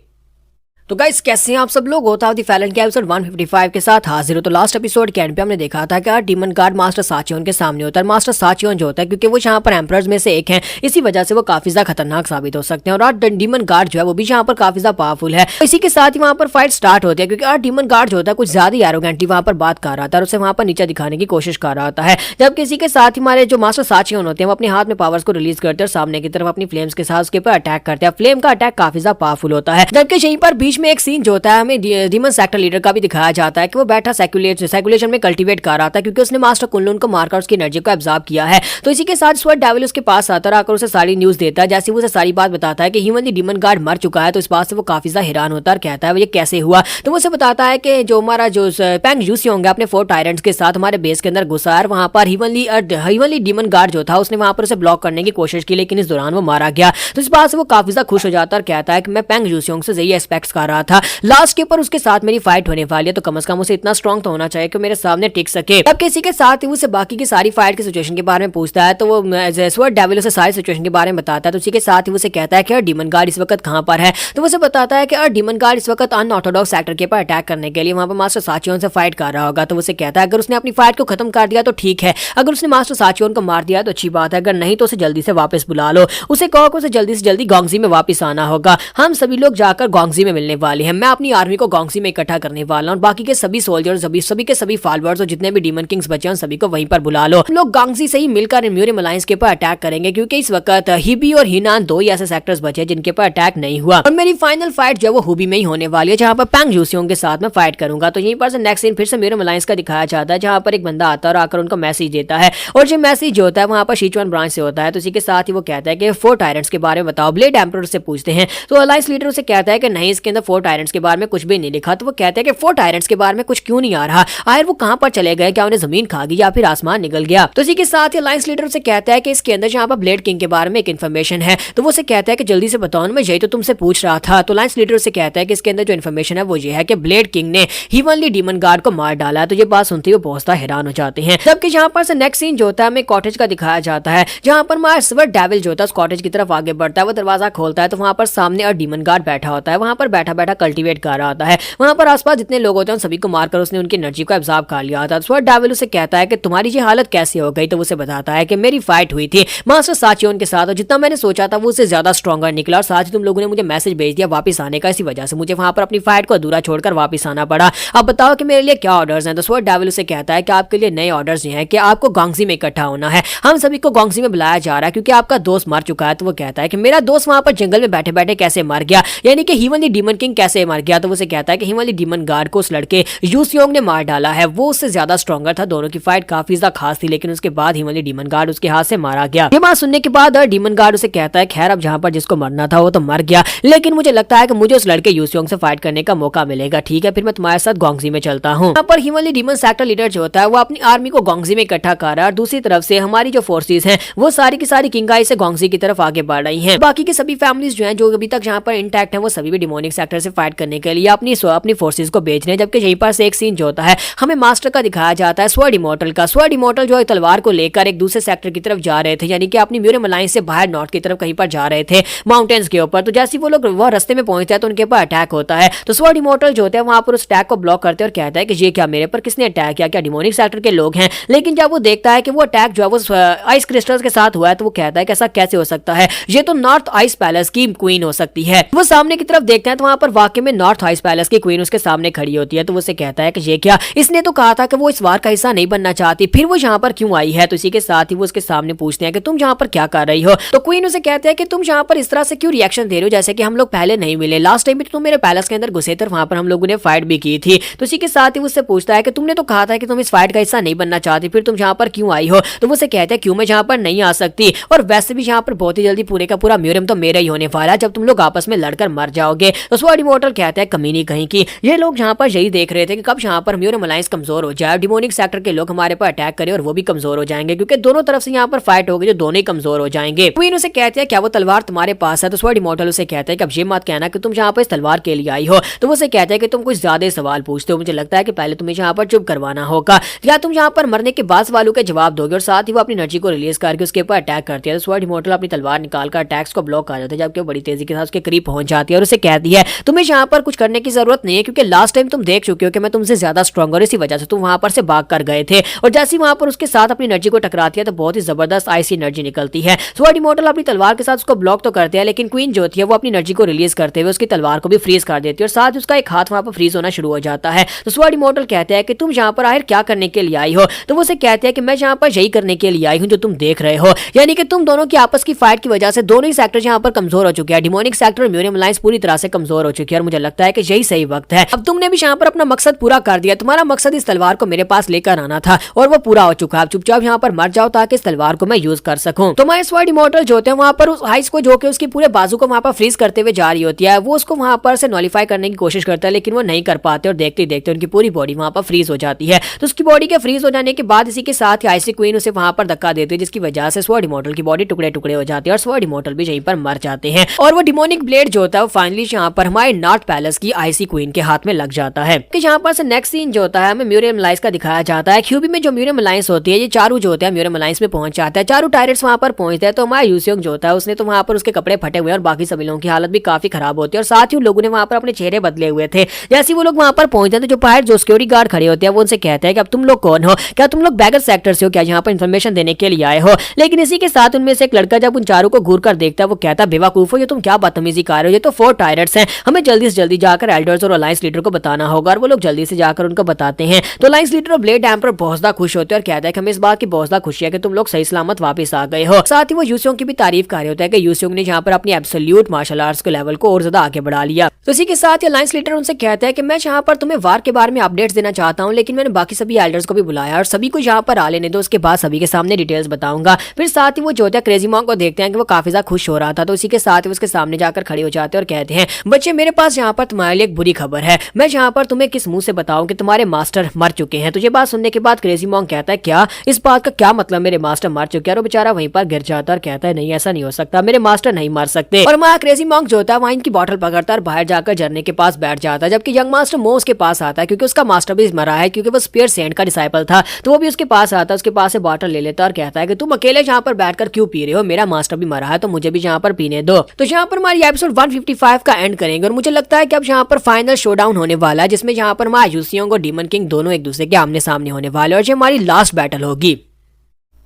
तो गाइस कैसे हैं आप सब लोग, होता दी फैलन के एपिसोड 155 के साथ हाजिर हो। तो लास्ट एपिसोड के एंड पे हमने देखा था कि डीमन गार्ड मास्टर साचियोन के सामने होता है। मास्टर साचियोन जो होता है क्योंकि वो यहाँ पर एम्परर्स में से एक हैं, इसी वजह से वो काफी ज्यादा खतरनाक साबित हो सकते हैं और डीमन गार्ड जो है वो भी यहाँ पर काफी ज्यादा पावरफुल है। तो इसी के साथ ही वहाँ पर फाइट स्टार्ट होती है क्योंकि डीमन गार्ड जो होता है कुछ ज्यादा ही एरोगेंटली वहाँ पर बात कर रहा था और उसे वहाँ पर नीचे दिखाने की कोशिश कर रहा होता है। जबकि इसी के साथ ही हमारे जो मास्टर साचियोन होते हैं वो अपने हाथ में पावर्स को रिलीज करते हैं और सामने की तरफ अपनी फ्लेम्स के साथ उसके ऊपर अटैक करते हैं। फ्लेम का अटैक काफी ज्यादा पावरफुल होता है। जबकि यहीं पर बीच में एक सीन जो होता है हमें डीमन सेक्टर लीडर का भी दिखाया जाता है कि वो बैठा सर्कुलेशन में कल्टीवेट कर रहा था क्योंकि उसने मास्टर कुनलुन को मारकर उसकी एनर्जी को एब्जॉर्ब किया है। तो इसी के साथ स्वर्ड डेविल उसके पास आता है, आकर उसे सारी न्यूज देता है। जैसे वो उसे सारी बात बताता है कि ह्यूमनली डीमन गार्ड मर चुका है, तो इस बात से वो काफी ज्यादा हैरान होता है और कहता है वो ये कैसे हुआ। तो वो उसे बताता है कि जो हमारा जो पेंग यूसियोंग होंगे अपने 4 टायरेंट्स के साथ हमारे बेस के अंदर घुसा है, वहां पर ह्यूमनली डीमन गार्ड जो था उसने वहां पर उसे ब्लॉक करने की कोशिश की, लेकिन इस दौरान वो मारा गया। तो इस बात से वो काफी ज्यादा खुश हो जाता है और कहता है कि मैं पेंग यूसियोंग से यही एक्सपेक्ट कर रहा था। लास्ट के ऊपर उसके साथ मेरी फाइट होने वाली है, तो कम से कम उसे इतना स्ट्रॉन्ग तो होना चाहिए कि मेरे सामने टिक सके। अब किसी के साथ ही उसे बाकी की सारी फाइट की सिचुएशन के बारे में पूछता है, तो वो स्वर्ड डेविल उसे सारी सिचुएशन के बारे में बताता है। तो उसी के साथ ही उसे कहता है कि डीमन गार्ड इस वक्त कहां पर है। तो उसे बताता है कि डीमन गार्ड इस वक्त अनऑर्थोडॉक्स सेक्टर के ऊपर अटैक करने के लिए वहां पर मास्टर साचियोन से फाइट कर रहा होगा। तो उसे कहता है अगर उसने अपनी फाइट को खत्म कर दिया तो ठीक है, अगर उसने मास्टर साचियोन को मार दिया तो अच्छी बात है, अगर नहीं तो उसे जल्दी से वापस बुला लो। उसे कहो कि उसे जल्दी से जल्दी गोंगजी में वापस आना होगा। हम सभी लोग जाकर गोंगजी में मिलने वाले हैं। मैं अपनी आर्मी को गोंगजी में इकट्ठा करने वाला हूं। बाकी के सभी सोल्जर्स सभी के सभी फॉलोअर्स और जितने भी डीमन किंग्स बचे हैं सभी को वहीं पर बुला लो। हम लोग गोंगजी से ही मिलकर म्यूरियम अलायंस के ऊपर अटैक करेंगे क्योंकि इस वक्त हिबी और हिनान 2 ही ऐसे सेक्टर्स बचे जिनके ऊपर अटैक नहीं हुआ और मेरी फाइनल फाइट जो है वो हुबी में ही होने वाली है जहां पर पेंग यूसियोंग के साथ में फाइट करूंगा। तो यहीं पर से नेक्स्ट सीन फिर से म्यूरियम अलायंस का दिखाया जाता है जहां पर एक बंदा आता है और आकर उनको मैसेज देता है और जो मैसेज जो होता है वहां पर शीचुआन ब्रांच से होता है। तो इसी के साथ ही वो कहता है कि 4 टायरेंट्स के बारे में बताओ। ब्लेड एम्परर से पूछते हैं तो अलायंस लीडर उसे कहता है कि नहीं, इसके अंदर 4 टायरेंट्स के बारे में कुछ भी नहीं लिखा। तो वो कहते हैं कि 4 टायरेंट्स के बारे में कुछ क्यों नहीं आ रहा, आखिर वो कहां पर चले गए, क्या उन्हें जमीन खा गई या फिर आसमान निकल गया। तो इसी के साथ ही अलायंस लीडर उसे कहता है कि इसके अंदर जहां पर ब्लेड किंग के बारे में एक इन्फॉर्मेशन है। तो वो उसे कहता है कि जल्दी से बताओ, मैं यही तो तुमसे पूछ रहा था। तो अलायंस लीडर उसे कहता है कि इसके अंदर जो इन्फॉर्मेशन है वो ये है कि ब्लेड किंग ने ह्यूमनली डीमन गार्ड को मार डाला। तो ये बात सुनते हुए बहुत हैरान हो जाते हैं। जबकि यहाँ पर से नेक्स्ट सीन जो होता है हमें कॉटेज का दिखाया जाता है जहां पर हमारा स्वर्ड डेविल जो होता है उस कॉटेज की तरफ आगे बढ़ता है। वो दरवाजा खोलता है तो वहां पर सामने और डीमन गार्ड बैठा होता है। वहां पर बैठा बैठा कल्टीवेट कर रहा होता है। वहां पर आसपास जितने लोग होते हैं उन सभी को मारकर उसने उनकी एनर्जी को एब्जॉर्ब कर लिया था। स्वर्ड डेविल उसे कहता है कि तुम्हारी ये हालत कैसे हो गई। तो उसे बताता है कि मेरी फाइट हुई थी मास्टर साचियोन के साथ और जितना मैंने सोचा था वो उससे ज्यादा स्ट्रॉन्गर निकला और साथ ही तुम लोगों ने मुझे मैसेज भेज दिया वापस आने का, इसी वजह से मुझे वहां पर अपनी फाइट को अधूरा छोड़कर वापस आना पड़ा। अब बताओ कि मेरे लिए क्या ऑर्डर्स हैं। तो स्वर्ड डेविल उसे कहता है कि आपके लिए नए ऑर्डर्स ये हैं कि आपको गोंगजी में इकट्ठा होना है। हम सभी को गोंगजी में बुलाया जा रहा है क्योंकि आपका दोस्त मर चुका है। तो वो कहता है कि मेरा दोस्त वहां पर जंगल में बैठे बैठे कैसे मर गया, यानी कि ह्यूमनली डीमन किंग कैसे मर गया। तो उसे कहता है कि ह्यूमनली डीमन गार्ड को उस लड़के यूसियोंग ने मार डाला है, वो उससे ज्यादा स्ट्रॉन्गर था। दोनों की फाइट काफी ज्यादा खास थी, लेकिन उसके बाद ह्यूमनली डीमन गार्ड उसके हाथ से मारा गया। ये बात सुनने के बाद डीमन गार्ड उसे कहता है खैर अब जहां पर जिसको मरना था वो तो मर गया, लेकिन मुझे लगता है कि मुझे उस लड़के यूसियोंग से फाइट करने का मौका मिलेगा। ठीक है, फिर मैं तुम्हारे साथ गोंगजी में चलता हूँ। यहाँ पर ह्यूमनली डीमन सेक्टर लीडर जो होता है वो अपनी आर्मी को गोंगजी में इकट्ठा कर रहा है और दूसरी तरफ से हमारी जो फोर्सेज हैं वो सारी की सारी किंगाई से गोंगजी की तरफ आगे बढ़ रही हैं। बाकी की सभी फैमिलीज जो हैं जो अभी तक जहाँ पर इंटैक्ट है वो सभी भी डिमोनिक सेक्टर सेक्टर से फाइट करने के लिए अपनी फोर्सेज को भेज रहे हैं। जबकि यहीं पर से एक सीन जो होता है हमें मास्टर का दिखाया जाता है स्वॉर्ड इमॉर्टल का। स्वॉर्ड इमॉर्टल जो है तलवार को लेकर एक दूसरे सेक्टर की तरफ जा रहे थे, यानी कि अपनी म्यूरियम अलायंस से बाहर नॉर्थ की तरफ कहीं पर जा रहे थे माउंटेन्स के ऊपर। तो जैसे वो लोग वह रास्ते में पहुंचते हैं तो उनके ऊपर अटैक होता है। तो स्वॉर्ड इमॉर्टल जो होता है वहां पर उस अटैक को ब्लॉक करते हैं और कहता है कि ये क्या मेरे पर किसने अटैक किया, क्या डिमोनिक सेक्टर के लोग हैं। लेकिन जब वो देखता है कि वो अटैक जो है वो आइस क्रिस्टल्स के साथ हुआ है तो वो कहता है कि ऐसा कैसे हो सकता है, ये तो नॉर्थ आइस पैलेस की क्वीन हो सकती है। वो सामने की तरफ देखते हैं तो वहां पर वाकई में नॉर्थ आइस पैलेस की क्वीन उसके सामने खड़ी होती है। तो वो उसे कहता है कि ये क्या, इसने तो कहा था कि वो इस वार का हिस्सा नहीं बनना चाहती, फिर वो यहाँ पर क्यों आई है। तो इसी के साथ ही वो उसके सामने पूछते हैं कि तुम यहाँ पर क्या कर रही हो। तो क्वीन उसे कहते हैं कि तुम यहाँ पर इस तरह से क्यों रिएक्शन दे रहे हो जैसे कि हम लोग पहले नहीं मिले, लास्ट टाइम भी तुम मेरे पैलेस के अंदर घुसे थे और वहां पर हम लोगों ने फाइट भी की थी। तो इसी के साथ ही उससे पूछता है कि तुमने तो कहा था कि तुम इस फाइट का हिस्सा नहीं बनना चाहती, फिर तुम यहाँ पर क्यों आई हो। तो वो उसे कहते हैं क्यों मैं यहाँ पर नहीं आ सकती, और वैसे भी यहाँ पर बहुत ही जल्दी पूरे का पूरा म्यूरियम तो मेरा ही होने वाला है जब तुम लोग आपस में लड़कर मर जाओगे। तो स्वॉर्ड इमॉर्टल कहते हैं कमीनी कहीं की, ये लोग यहाँ पर यही देख रहे थे कि कब यहाँ पर म्यूरियम अलायंस कमजोर हो जाए, डिमोनिक सेक्टर के लोग हमारे पर अटैक करें और वो भी कमजोर हो जाएंगे, क्योंकि दोनों तरफ से यहाँ पर फाइट होगी जो दोनों ही कमजोर हो जाएंगे। क्वीन उसे कहते हैं क्या वो तलवार तुम्हारे पास है। तो स्वॉर्ड इमॉर्टल उसे कहते हैं कि अब ये मत कहना कि तुम यहाँ पर इस तलवार के लिए आई हो। तो वो उसे कहते हैं कि तुम कुछ ज्यादा सवाल पूछते हो, मुझे लगता है कि पहले तुम्हें यहाँ पर चुप करवाना होगा, या तुम यहाँ पर मरने के बाद सवालों के जवाब दोगे। और साथ ही वो अपनी एनर्जी को रिलीज करके उसके ऊपर अटैक करती है। तो स्वॉर्ड इमॉर्टल अपनी तलवार निकालकर अटैक्स को ब्लॉक कर जाता है, जबकि वो बड़ी तेजी के साथ उसके करीब पहुंच जाती है और उसे कहती है तुम्हें यहाँ पर कुछ करने की जरूरत नहीं है, क्योंकि लास्ट टाइम तुम देख चुके हो कि मैं तुमसे ज्यादा स्ट्रॉन्ग और इसी वजह से तुम वहां पर से भाग कर गए थे। और जैसे वहां पर उसके साथ अपनी एनर्जी को टकराती है तो बहुत ही जबरदस्त आइसी एनर्जी निकलती है। स्वॉर्ड इमॉर्टल अपनी तलवार के साथ उसको ब्लॉक तो करते हैं, लेकिन क्वीन जो होती है वो अपनी एनर्जी को रिलीज करते हुए उसकी तलवार को भी फ्रीज कर देती है और साथ उसका एक हाथ वहां पर फ्रीज होना शुरू हो जाता है। तो स्वॉर्ड इमॉर्टल कहते हैं कि तुम यहाँ पर आखिर क्या करने के लिए आई हो। तो वो उसे कहते हैं कि मैं यहाँ पर यही करने के लिए आई हूँ जो तुम देख रहे हो, यानी कि तुम दोनों की आपस की फाइट की वजह से दोनों ही सेक्टर यहाँ पर कमजोर हो चुके हैं। डिमोनिक सेक्टर और म्यूरियम अलायंस पूरी तरह से कमजोर हो चुकी है और मुझे लगता है कि यही सही वक्त है। अब तुमने भी यहाँ पर अपना मकसद पूरा कर दिया, तुम्हारा मकसद इस तलवार को मेरे पास लेकर आना था और वो पूरा हो चुका है। चुपचाप यहाँ पर मर जाओ ताकि इस तलवार को मैं यूज कर सकूं। तो हमारे स्वॉर्ड इमॉर्टल जो होते हैं वहां पर उस आइस को जो कि उसकी पूरे बाजू को वहां पर फ्रीज करते हुए जा रही होती है, वो उसको वहां पर से नॉलिफाई करने की कोशिश करता है, लेकिन वो नहीं कर पाते और देखते देखते उनकी पूरी बॉडी वहां पर फ्रीज हो जाती है। तो उसकी बॉडी के फ्रीज हो जाने के बाद इसी के साथ ही आइसी क्वीन उसे वहां पर धक्का देती है, जिसकी वजह से स्वॉर्ड इमॉर्टल की बॉडी टुकड़े टुकड़े हो जाती है और स्वॉर्ड इमॉर्टल भी यहीं पर मर जाते हैं। और वो डिमोनिक ब्लेड जो होता है वो फाइनली यहाँ पर हमारे नॉर्थ पैलेस की आइसी क्वीन के हाथ में लग जाता है। कि यहाँ पर से नेक्स्ट सीन जो होता है हमें म्यूरियम अलायंस का दिखाया जाता है। क्यूबी में जो म्यूरियम अलायंस होती है, ये चारू जो होता है म्यूरियम अलायंस में पहुंच जाता है। चारू टायरेट्स वहां पर पहुंचते हैं तो हमारा यूसियोंग जो होता है उसने तो वहां पर उसके कपड़े फटे हुए और बाकी सभी लोगों की हालत भी काफी खराब होती है और साथ ही उन लोगों ने वहां पर अपने चेहरे बदले हुए थे। जैसे वो लोग वहां पर पहुंचते हैं तो जो बाहर जो सिक्योरिटी गार्ड खड़े होते हैं वो उनसे कहते हैं कि अब तुम लोग कौन हो, क्या तुम लोग बैगर सेक्टर से हो, क्या यहाँ पर इन्फॉर्मेशन देने के लिए आए हो। लेकिन इसी के साथ उनमें से एक लड़का जब उन चारों को घूर कर देखता है वो कहता है बेवकूफ हो, ये तुम क्या बदतमीजी कर रहे हो, ये तो 4 टायरेट्स हैं, हमें जल्दी से जल्दी जाकर एल्डर्स और अलायंस लीडर को बताना होगा। और वो लोग जल्दी से जाकर उनको बताते हैं। तो अलायंस लीडर और ब्लेड एम्पर बहुत ज्यादा खुश होते हैं और कहता है कि हमें इस बात की बहुत ज्यादा खुशी है कि तुम लोग सही सलामत वापस आ गए हो। साथ ही वो यूसियोंग की भी तारीफ कर रहे होता है कि यूसियोंग ने यहाँ पर अपनी एब्सोल्यूट मार्शल आर्ट्स के लेवल को और ज्यादा आगे बढ़ा लिया। तो इसी के साथ अलायंस लीडर उनसे कहता है कि मैं यहाँ पर तुम्हें वार के बारे में अपडेट्स देना चाहता हूँ, लेकिन मैंने बाकी सभी एल्डर्स को भी बुलाया और सभी को यहाँ पर आ लेने दो, उसके बाद सभी के सामने डिटेल्स बताऊंगा। फिर साथ ही वो जो होता है क्रेजी मॉन्क को देखते हैं कि वो काफी ज्यादा खुश हो रहा था, तो इसी के साथ ही उसके सामने जाकर खड़े हो जाते हैं और कहते हैं बच्चे मेरे पास यहाँ पर तुम्हारे लिए एक बुरी खबर है, मैं यहाँ पर तुम्हें किस मुंह से बताऊं कि तुम्हारे मास्टर मर चुके हैं। तो ये बात सुनने के बाद क्रेजी मॉन्क कहता है क्या, इस बात का क्या मतलब, मेरे मास्टर मर चुके हैं। और बेचारा वहीं पर गिर जाता है और कहता है नहीं ऐसा नहीं हो सकता, मेरे मास्टर नहीं मर सकते। और वहाँ क्रेजी मॉन्क जो होता है वाइन की बॉटल पकड़ता है और बाहर जाकर झरने के पास बैठ जाता है, जबकि यंग मास्टर मो उसके पास आता है क्योंकि उसका मास्टर भी मरा है, क्योंकि वो स्पीयर सेंट का डिसाइपल था। तो वो भी उसके पास आता है, उसके पास से बॉटल ले लेता है और कहता है कि तुम अकेले यहाँ पर बैठकर क्यों पी रहे हो, मेरा मास्टर भी मरा है तो मुझे भी यहाँ पर पीने दो। तो यहाँ पर हमारी एपिसोड 155 का एंड करेंगे और मुझे लगता है कि अब यहाँ पर फाइनल शोडाउन होने वाला है, जिसमें यहाँ पर हमारा यूसियोंग और डीमन किंग दोनों एक दूसरे के आमने सामने होने वाले और ये हमारी लास्ट बैटल होगी।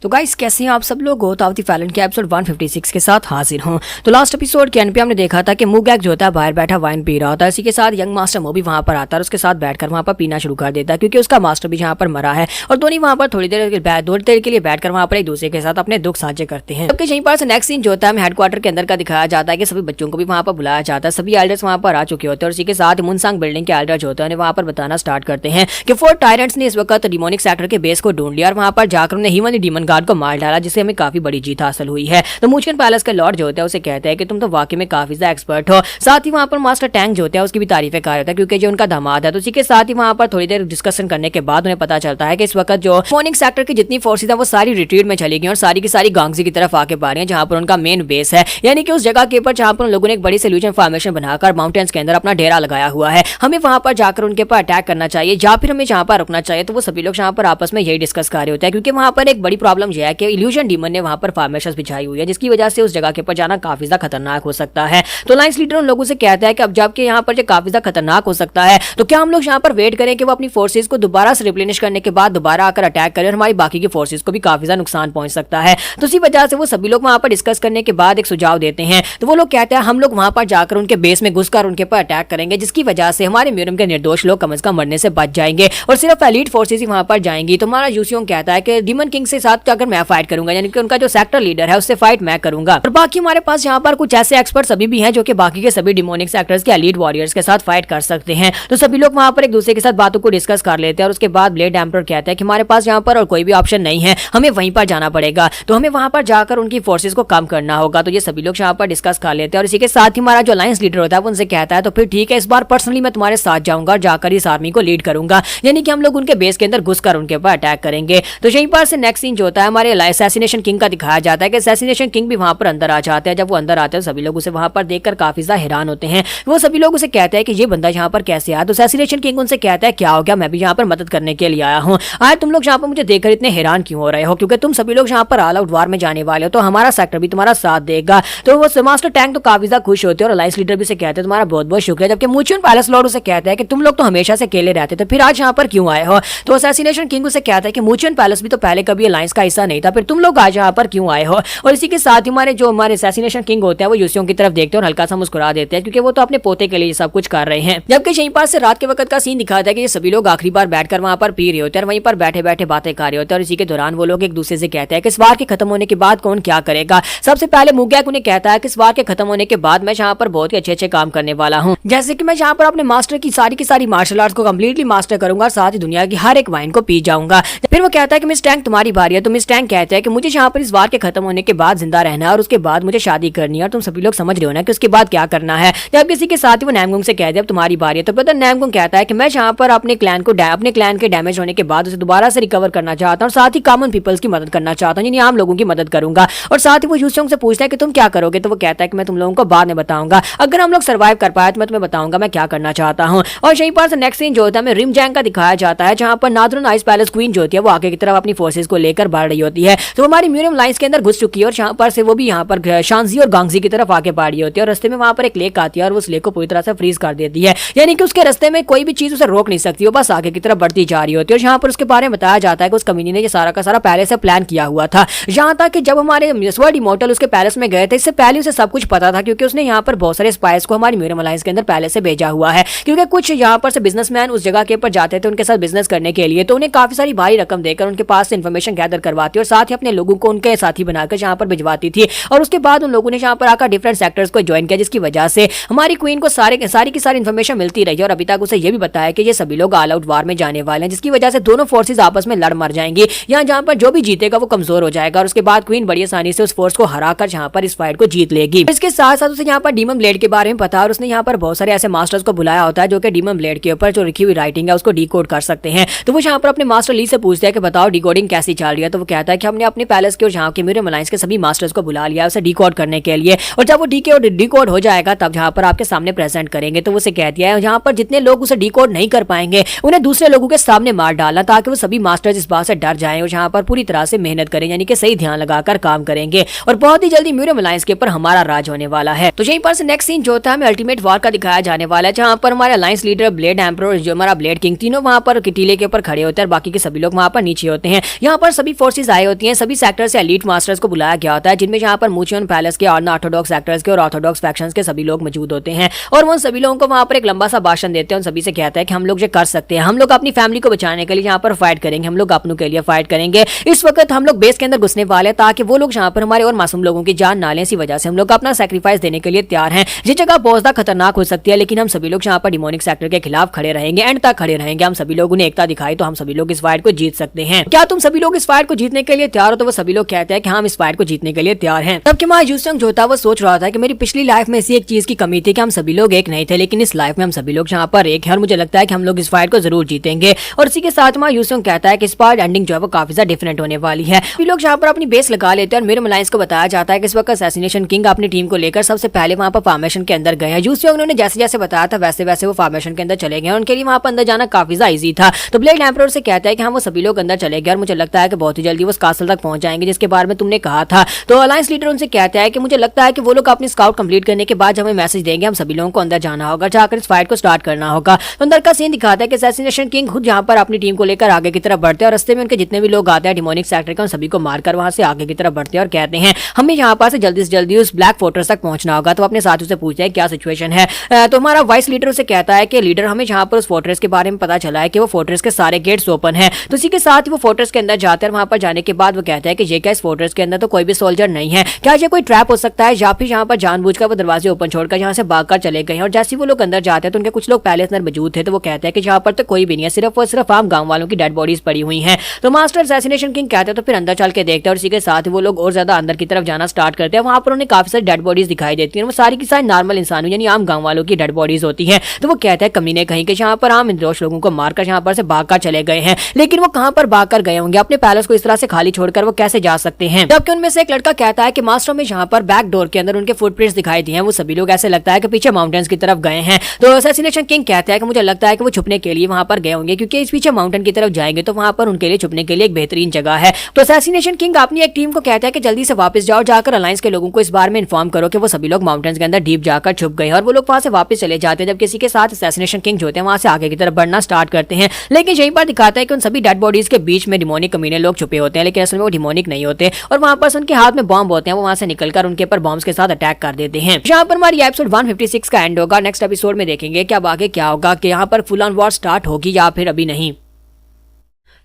तो गाइस कैसे हैं आप सब लोग, गोतावती फैलन के एपिसोड 156 के साथ हाजिर हूं। तो लास्ट एपिसोड के एंड पे हमने देखा था कि मुगैक जो होता है बाहर बैठा वाइन पी रहा होता है। इसी के साथ यंग मास्टर मो भी वहां पर आता है और उसके साथ बैठकर वहां पर पीना शुरू कर देता है, क्योंकि उसका मास्टर भी यहाँ पर मरा है और दोनों वहां पर थोड़ी देर के लिए बैठकर वहां पर एक दूसरे के साथ अपने दुख साझे करते हैं। जबकि यहीं पर से नेक्स्ट सीन जो होता है हेडक्वार्टर के अंदर का दिखाया जाता है कि सभी बच्चों को भी वहां पर बुलाया जाता है, सभी एल्डर्स वहां पर आ चुके होते हैं और इसी के साथ मुनसांग बिल्डिंग के एल्डर जो होते हैं वहां पर बताना स्टार्ट करते हैं कि 4 टायरेंट्स ने इस वक्त डिमोनिक सेक्टर के बेस को ढूंढ लिया और वहां पर जाकर उन्हें हीवन डीमन गार्ड को मार डाला, जिससे हमें काफी बड़ी जीत हासिल हुई है। तो मूचियन पैलेस का लॉर्ड जो होता है उसे कहता है कि तुम तो वाकई में काफी ज्यादा एक्सपर्ट हो। साथ ही वहां पर मास्टर टैंक जो होता है उसकी भी तारीफें कर रहा था, क्योंकि जो उनका दामाद है। तो उसी के साथ ही वहां पर थोड़ी देर डिस्कशन करने के बाद उन्हें पता चलता है कि इस वक्त जो मोनिक सेक्टर की जितनी फोर्सेज है वो सारी रिट्रीट में चली गई और सारी की सारी गांगजी की तरफ आके पा रही है, जहां पर उनका मेन बेस है। यानी कि उस जगह के ऊपर जहां पर उन लोगों ने एक बड़ी सोल्यूशन फॉर्मेशन बनाकर माउंटेन्स के अंदर अपना डेरा लगाया हुआ है। हमें वहां पर जाकर उनके ऊपर अटैक करना चाहिए या फिर हमें जहां पर रुकना चाहिए। तो वो सभी लोग जहां पर आपस में यही डिस्कस कर रहे होते हैं, क्योंकि वहां पर एक बड़ी प्रॉब्लम यह है कि इल्यूजन डीमन ने वहां पर फॉर्मेशंस बिछाई हुई है, जिसकी वजह से उस जगह के ऊपर जाना काफी ज्यादा खतरनाक हो सकता है। तो लाइन्स लीडर उन लोगों से कहता है कि अब जबकि यहाँ पर काफी ज्यादा खतरनाक हो सकता है, तो क्या हम लोग यहाँ पर वेट करें कि वो अपनी फोर्सेज को दोबारा से रिप्लेनिश करने के बाद दोबारा आकर अटैक करें और हमारी बाकी की फोर्सेज को भी काफी ज्यादा नुकसान पहुंच सकता है। तो इसी वजह से वो सभी लोग वहां पर डिस्कस करने के बाद एक सुझाव देते हैं। तो वो लोग कहते हैं हम लोग वहां पर जाकर उनके बेस में घुसकर उनके पर अटैक करेंगे, जिसकी वजह से हमारे म्यूरियम के निर्दोष लोग कम से कम मरने से बच जाएंगे और सिर्फ एलीट फोर्सेज ही वहां पर जाएंगी। तो हमारा यूसियोंग कहता है कि डीमन किंग से साथ अगर मैं फाइट करूंगा, यानी कि उनका जो सेक्टर लीडर है उससे फाइट मैं करूंगा, और बाकी हमारे पास यहाँ पर कुछ ऐसे एक्सपर्ट्स अभी भी हैं जो कि बाकी के सभी डिमोनिक सेक्टर्स के एलीट वॉरियर्स के साथ फाइट कर सकते हैं। तो सभी लोग वहां पर एक दूसरे के साथ बातों को डिस्कस कर लेते हैं और उसके बाद ब्लेड एम्परर कहता है कि हमारे पास यहाँ पर और कोई भी ऑप्शन नहीं है, हमें वहीं पर जाना पड़ेगा। तो हमें वहां पर जाकर उनकी फोर्सेज को कम करना होगा। तो ये सभी लोग यहाँ पर डिस्कस कर लेते हैं और इसी के साथ ही हमारा जो अलायंस लीडर होता है वो उनसे कहता है तो फिर ठीक है, इस बार पर्सनली मैं तुम्हारे साथ जाऊंगा और जाकर इस आर्मी को लीड करूंगा, यानी कि हम लोग उनके बेस के अंदर घुसकर उनके ऊपर अटैक करेंगे। तो यहीं पर से नेक्स्ट सीन जो होता है हमारे असैसिनेशन किंग का दिखाया जाता है कि असैसिनेशन किंग भी वहां पर अंदर आ जाते हैं। जब वो अंदर आते हैं सभी लोग उसे वहां पर देखकर काफी ज्यादा हैरान होते हैं। वो सभी लोग उसे कहते हैं कि ये बंदा यहाँ पर कैसे आया। तो असैसिनेशन किंग उनसे कहता है क्या हो गया, मैं भी यहाँ पर मदद करने के लिए आया हूँ। आज तुम लोग यहाँ पर मुझे देखकर इतने हैरान क्यों हो रहे हो, क्योंकि तुम सभी लोग यहाँ पर ऑल आउट वार में जाने वाले हो, तो हमारा सेक्टर भी तुम्हारा साथ देगा। तो वो मास्टर टैंक तो काफी ज्यादा खुश होते हैं और अलायंस लीडर भी से कहते हैं तुम्हारा बहुत बहुत शुक्रिया। जबकि मूचियन पैलेस लॉर्ड उसे कहता है कि तुम लोग तो हमेशा से अकेले रहते थे, फिर आज यहाँ पर क्यों आए हो। तो असैसिनेशन किंग उसे कहता है कि मूचियन पैलेस भी तो पहले कभी अलायंस का हिस्सा नहीं था, फिर तुम लोग आज यहाँ पर क्यों आए हो। और इसी के साथ ही हमारे असैसिनेशन किंग होते हैं वो यूसियोंग की तरफ देखते हैं और हल्का सा मुस्कुरा देते हैं, क्योंकि वो तो अपने पोते के लिए सब कुछ कर रहे हैं। जबकि यहीं पर से रात के वक्त का सीन दिखाता है कि ये सभी लोग आखिरी बार बैठकर वहां पर पी रहे होते हैं और वहीं पर बैठे बैठे बातें कर रहे होते हैं। और इसी के दौरान वो लोग एक दूसरे से कहते हैं कि इस वार के खत्म होने के बाद कौन क्या करेगा। सबसे पहले मुगैक उन्हें कहता है कि इस वार के खत्म होने के बाद मैं यहाँ पर बहुत ही अच्छे अच्छे काम करने वाला हूँ, जैसे कि मैं यहाँ पर अपने मास्टर की सारी मार्शल आर्ट्स को कम्प्लीटली मास्टर करूंगा, साथ ही दुनिया की हर एक वाइन को पी जाऊंगा। फिर वो कहता है कि मिस टैंक तुम्हारी बारी है। तो मिस टैंक कहता है कि मुझे यहाँ पर इस वार के खत्म होने के बाद जिंदा रहना है और उसके बाद मुझे शादी करनी है, और तुम सभी लोग समझ रहे हो ना कि उसके बाद क्या करना है। जब किसी के साथ ही वो नैमगुंग से कहते हैं अब तुम्हारी बारी है। तो ब्रदर नैमगुंग कहता है कि मैं यहाँ पर अपने क्लैन के डैमेज होने के बाद उसे दोबारा से रिकवर करना चाहता हूँ, साथ ही कॉमन पीपल्स की मदद करना चाहता हूँ, यानी आम लोगों की मदद करूंगा। और साथ ही वो यूसियोंग से पूछता है कि तुम क्या करोगे। तो वो कहता है कि मैं तुम लोगों को बाद में बताऊंगा, अगर हम लोग सर्वाइव कर पाए तो मैं तुम्हें बताऊंगा मैं क्या करना चाहता हूँ। और यहीं पर नेक्स्ट सीन जो होता है रिम जैंग का दिखाया जाता है, जहां पर नादरुन आइस पैलेस क्वीन जो होती है वो आगे की तरफ अपनी फोर्सेज को लेकर बढ़ रही होती है। तो हमारी म्यूरियम लाइंस के अंदर घुस चुकी है और यहाँ पर से वो भी यहाँ पर शांजी और गांगजी की तरफ आगे बढ़ रही होती है। और रास्ते में वहां पर एक लेक आती है और उस लेक को पूरी तरह से फ्रीज कर देती है, यानी कि उसके रास्ते में कोई भी चीज उसे रोक नहीं सकती, वो बस आगे की तरफ बढ़ती जा रही होती है। और यहाँ पर उसके बारे में बताया जाता है कि उस कमीने ने ये सारा का सारा पहले से प्लान किया हुआ था। यहाँ तक कि जब हमारे स्वर्ड इमॉर्टल उसके पैलेस में गए थे, इससे पहले उसे सब कुछ पता था, क्योंकि उसने यहाँ पर बहुत सारे स्पाइस को हमारी म्यूरियम अलायंस के अंदर पहले से भेजा हुआ है। क्योंकि कुछ यहाँ पर से बिजनेसमैन उस जगह के ऊपर जाते थे उनके साथ बिजनेस करने के लिए, तो उन्हें काफी सारी भारी रकम देकर उनके पास से इन्फॉर्मेशन गैदर करवाती और साथ ही अपने लोगों को उनके साथी बनाकर यहाँ पर भिजवाती थी। और उसके बाद उन लोगों ने यहाँ पर आकर डिफरेंट सेक्टर्स को ज्वाइन किया, जिसकी वजह से हमारी क्वीन को सारी की सारी इन्फॉर्मेशन मिलती रही और अभी तक उसे यह भी बताया कि ये सभी लोग ऑल आउट वार में जाने वाले हैं, जिसकी वजह से दोनों फोर्सेज आपस में लड़ मर जाएंगी। यहाँ जहाँ पर जो भी जीतेगा वो कमजोर हो जाएगा और उसके बाद क्वीन बड़ी आसानी से उस फोर्स को हराकर यहाँ पर इस फाइट को जीत लेगी। इसके साथ साथ उसे यहाँ पर डीमन ब्लेड के बारे में पता और उसने यहाँ पर बहुत सारे ऐसे मास्टर्स को बुलाया होता है जो कि डीमन ब्लेड के ऊपर जो लिखी हुई राइटिंग है उसको डिकोड कर सकते हैं। तो वो यहाँ पर अपने मास्टर ली से पूछते हैं कि बताओ डिकोडिंग कैसी चल रही है। तो वो कहता है कि हमने अपने पैलेस के और यहाँ के म्यूरियम अलायंस के सभी मास्टर्स को बुला लिया उसे डिकोड करने के लिए, और जब वो डिकोड हो जाएगा तब यहाँ पर आपके सामने प्रेजेंट करेंगे। तो वो उसे कहती है यहाँ पर जितने लोग उसे डिकोड नहीं कर पाएंगे उन्हें दूसरे लोगों के सामने मार डालना, ताकि वो सभी मास्टर्स इस बात से डर जाएं और यहाँ पर पूरी तरह से मेहनत करें, यानी कि सही ध्यान लगाकर काम करेंगे और बहुत ही जल्दी म्यूरियम अलायंस के ऊपर हमारा राज होने वाला है। तो यहीं पर से नेक्स्ट सीन जो होता है हमें अल्टीमेट वॉर का दिखाया जाने वाला है, जहाँ पर हमारे अलायंस लीडर ब्लेड एम्परर जो हमारा ब्लेड किंग तीनों वहाँ पर टीले के ऊपर खड़े होते हैं और बाकी के सभी लोग वहाँ पर नीचे होते हैं। यहाँ पर सभी फोर्सेज आए होती हैं, सभी सेक्टर से एलीट मास्टर्स को बुलाया गया होता है, जिनमें यहाँ पर मूचियन पैलेस के और ऑर्थोडॉक्स सेक्टर्स के और ऑर्थोडॉक्स फैक्शंस के सभी लोग मौजूद होते हैं और वो सभी लोगों को वहाँ पर एक लंबा सा भाषण देते हैं। उन सभी से कहता है कि हम लोग ये कर सकते हैं, हम लोग अपनी फैमिली को बचाने के लिए यहाँ पर फाइट करेंगे, हम लोग अपनों के लिए फाइट करेंगे। इस वक्त हम लोग बेस के अंदर घुसने वाले हैं ताकि वो लोग यहाँ पर हमारे और मासूम लोगों की जान ना लें। इसी वजह से हम लोग अपना सैक्रिफाइस देने के लिए तैयार हैं। ये जगह बहुत ज्यादा खतरनाक हो सकती है, लेकिन हम सभी लोग यहाँ पर डिमोनिक सेक्टर के खिलाफ खड़े रहेंगे, एंड तक खड़े रहेंगे। हम सभी लोग उन्हें एकता दिखाई तो हम सभी लोग इस फाइट को जीत सकते हैं। क्या तुम सभी लोग इस फाइट को को जीतने के लिए तैयार हो? तो वो सभी लोग कहते हैं कि हम इस फाइट को जीतने के लिए तैयार हैं। तब हमारा यूसुंग जो था वो सोच रहा था कि मेरी पिछली लाइफ में इसी एक चीज की कमी थी कि हम सभी लोग एक नहीं थे, लेकिन इस लाइफ में हम सभी लोग यहाँ पर एक है और मुझे लगता है कि हम लोग इस फाइट को जरूर जीतेंगे। और इसी के साथ हमारा यूसुंग कहता है कि इस बार एंडिंग जो है वो काफी ज्यादा डिफरेंट होने वाली है। सभी लोग यहाँ पर अपनी बेस लगा लेते हैं और मिरम अलायंस को बताया जाता है कि इस वक्त असैसिनेशन किंग अपनी टीम को लेकर सबसे पहले वहां पर फॉर्मेशन के अंदर गए हैं। यूसुंग ने जैसे जैसे बताया था वैसे वैसे वो फॉर्मेशन के अंदर चले गए, उनके लिए वहां पर अंदर जाना काफी ज्यादा इजी था। तो ब्लेड एम्परर से कहता है कि हाँ वो सभी लोग अंदर चले गए और मुझे लगता है कि बहुत ही जल्दी वो उस कासल तक पहुंच जाएंगे जिसके बारे में तुमने कहा था। तो अलायंस लीडर उनसे कहता है कि मुझे लगता है कि वो लोग अपनी स्काउट कंप्लीट करने के बाद हमें मैसेज देंगे, हम सभी लोगों को अंदर जाना होगा, जाकर इस फाइट को स्टार्ट करना होगा। तो अंदर का सीन दिखाता है कि असैसिनेशन किंग खुद यहाँ पर अपनी टीम को लेकर आगे की तरफ बढ़ते हैं और रास्ते में उनके जितने भी लोग आते हैं डिमोनिक सेक्टर के उन सभी को मारकर वहां से आगे की तरफ बढ़ते हैं और कहते हैं हमें यहाँ पर से जल्दी उस ब्लैक फोर्ट्रेस तक पहुंचना होगा। तो अपने साथियों से पूछते हैं क्या सिचुएशन है। तो हमारा वाइस लीडर उसे कहता है कि लीडर हमें यहाँ पर उस फोर्ट्रेस के बारे में पता चला है कि वो फोर्ट्रेस के सारे गेट्स ओपन है। तो इसी के साथ वो फोर्ट्रेस के अंदर जाते हैं। वहां पर जाने के बाद वो कहता है कि ये क्या इस फोर्ट्रेस के अंदर तो कोई भी सोल्जर नहीं है, क्या ये कोई ट्रैप हो सकता है या फिर यहाँ पर जानबूझकर वो दरवाजे ओपन छोड़कर यहाँ से भागकर चले गए हैं। और जैसे वो लोग अंदर जाते हैं तो उनके कुछ लोग पहले अंदर मौजूद थे। तो वो कहते हैं कि यहाँ पर तो कोई भी नहीं है, सिर्फ और सिर्फ आम गांव वालों की डेड बॉडीज पड़ी हुई हैं। तो मास्टर असैसिनेशन किंग कहते हैं तो फिर अंदर चल के देखते हैं और इसी के साथ वो लोग और ज्यादा अंदर की तरफ जाना स्टार्ट करते हैं। वहां पर उन्हें काफी सारी डेड बॉडीज दिखाई देती है, वो सारी की सारी नॉर्मल इंसानों यानी आम गांव वालों की डेड बॉडीज होती है। तो वो कहते हैं कमीने कहीं के यहाँ पर आम निर्दोष लोगों को मारकर यहाँ पर से भागकर चले गए हैं, लेकिन वो कहाँ पर भागकर गए होंगे, अपने पैलेस को इस तरह से खाली छोड़कर वो कैसे जा सकते हैं। जबकि उनमें से एक लड़का कहता है कि मास्टर में यहाँ पर बैक डोर के अंदर उनके फुटप्रिंट्स दिखाई दिए हैं, वो सभी लोग ऐसे लगता है कि पीछे माउंटेन्स की तरफ गए हैं। तो असैसिनेशन किंग कहता है कि मुझे लगता है कि वो छुपने के लिए वहां पर गए होंगे, क्योंकि इस पीछे माउंटेन की तरफ जाएंगे तो वहां पर उनके लिए छुपने के लिए एक बेहतरीन जगह है। तो असैसिनेशन किंग अपनी एक टीम को कहता है कि जल्दी से वापस जाओ, जाकर अलायंस के लोगों को इस बारे में इन्फॉर्म करो कि वो सभी लोग माउंटेन्स के अंदर डीप जाकर छुप गए और वो लोग वहां से वापस चले जाते हैं। जब किसी के साथ असैसिनेशन किंग जो होते हैं वहां से आगे की तरफ बढ़ना स्टार्ट करते हैं, लेकिन यहीं पर दिखाता है कि उन सभी डेड बॉडीज के बीच में डिमोनिक कमीने लोग छुपे होते हैं, लेकिन असल में वो डिमोनिक नहीं होते और वहां पर उनके हाथ में बॉम्ब होते हैं, वो वहां से निकलकर उनके ऊपर बॉम्ब्स के साथ अटैक कर देते हैं। यहाँ पर हमारी एपिसोड 156 का एंड होगा। नेक्स्ट एपिसोड में देखेंगे कि अब आगे क्या होगा, कि यहाँ पर फुल ऑन वॉर स्टार्ट होगी या फिर अभी नहीं।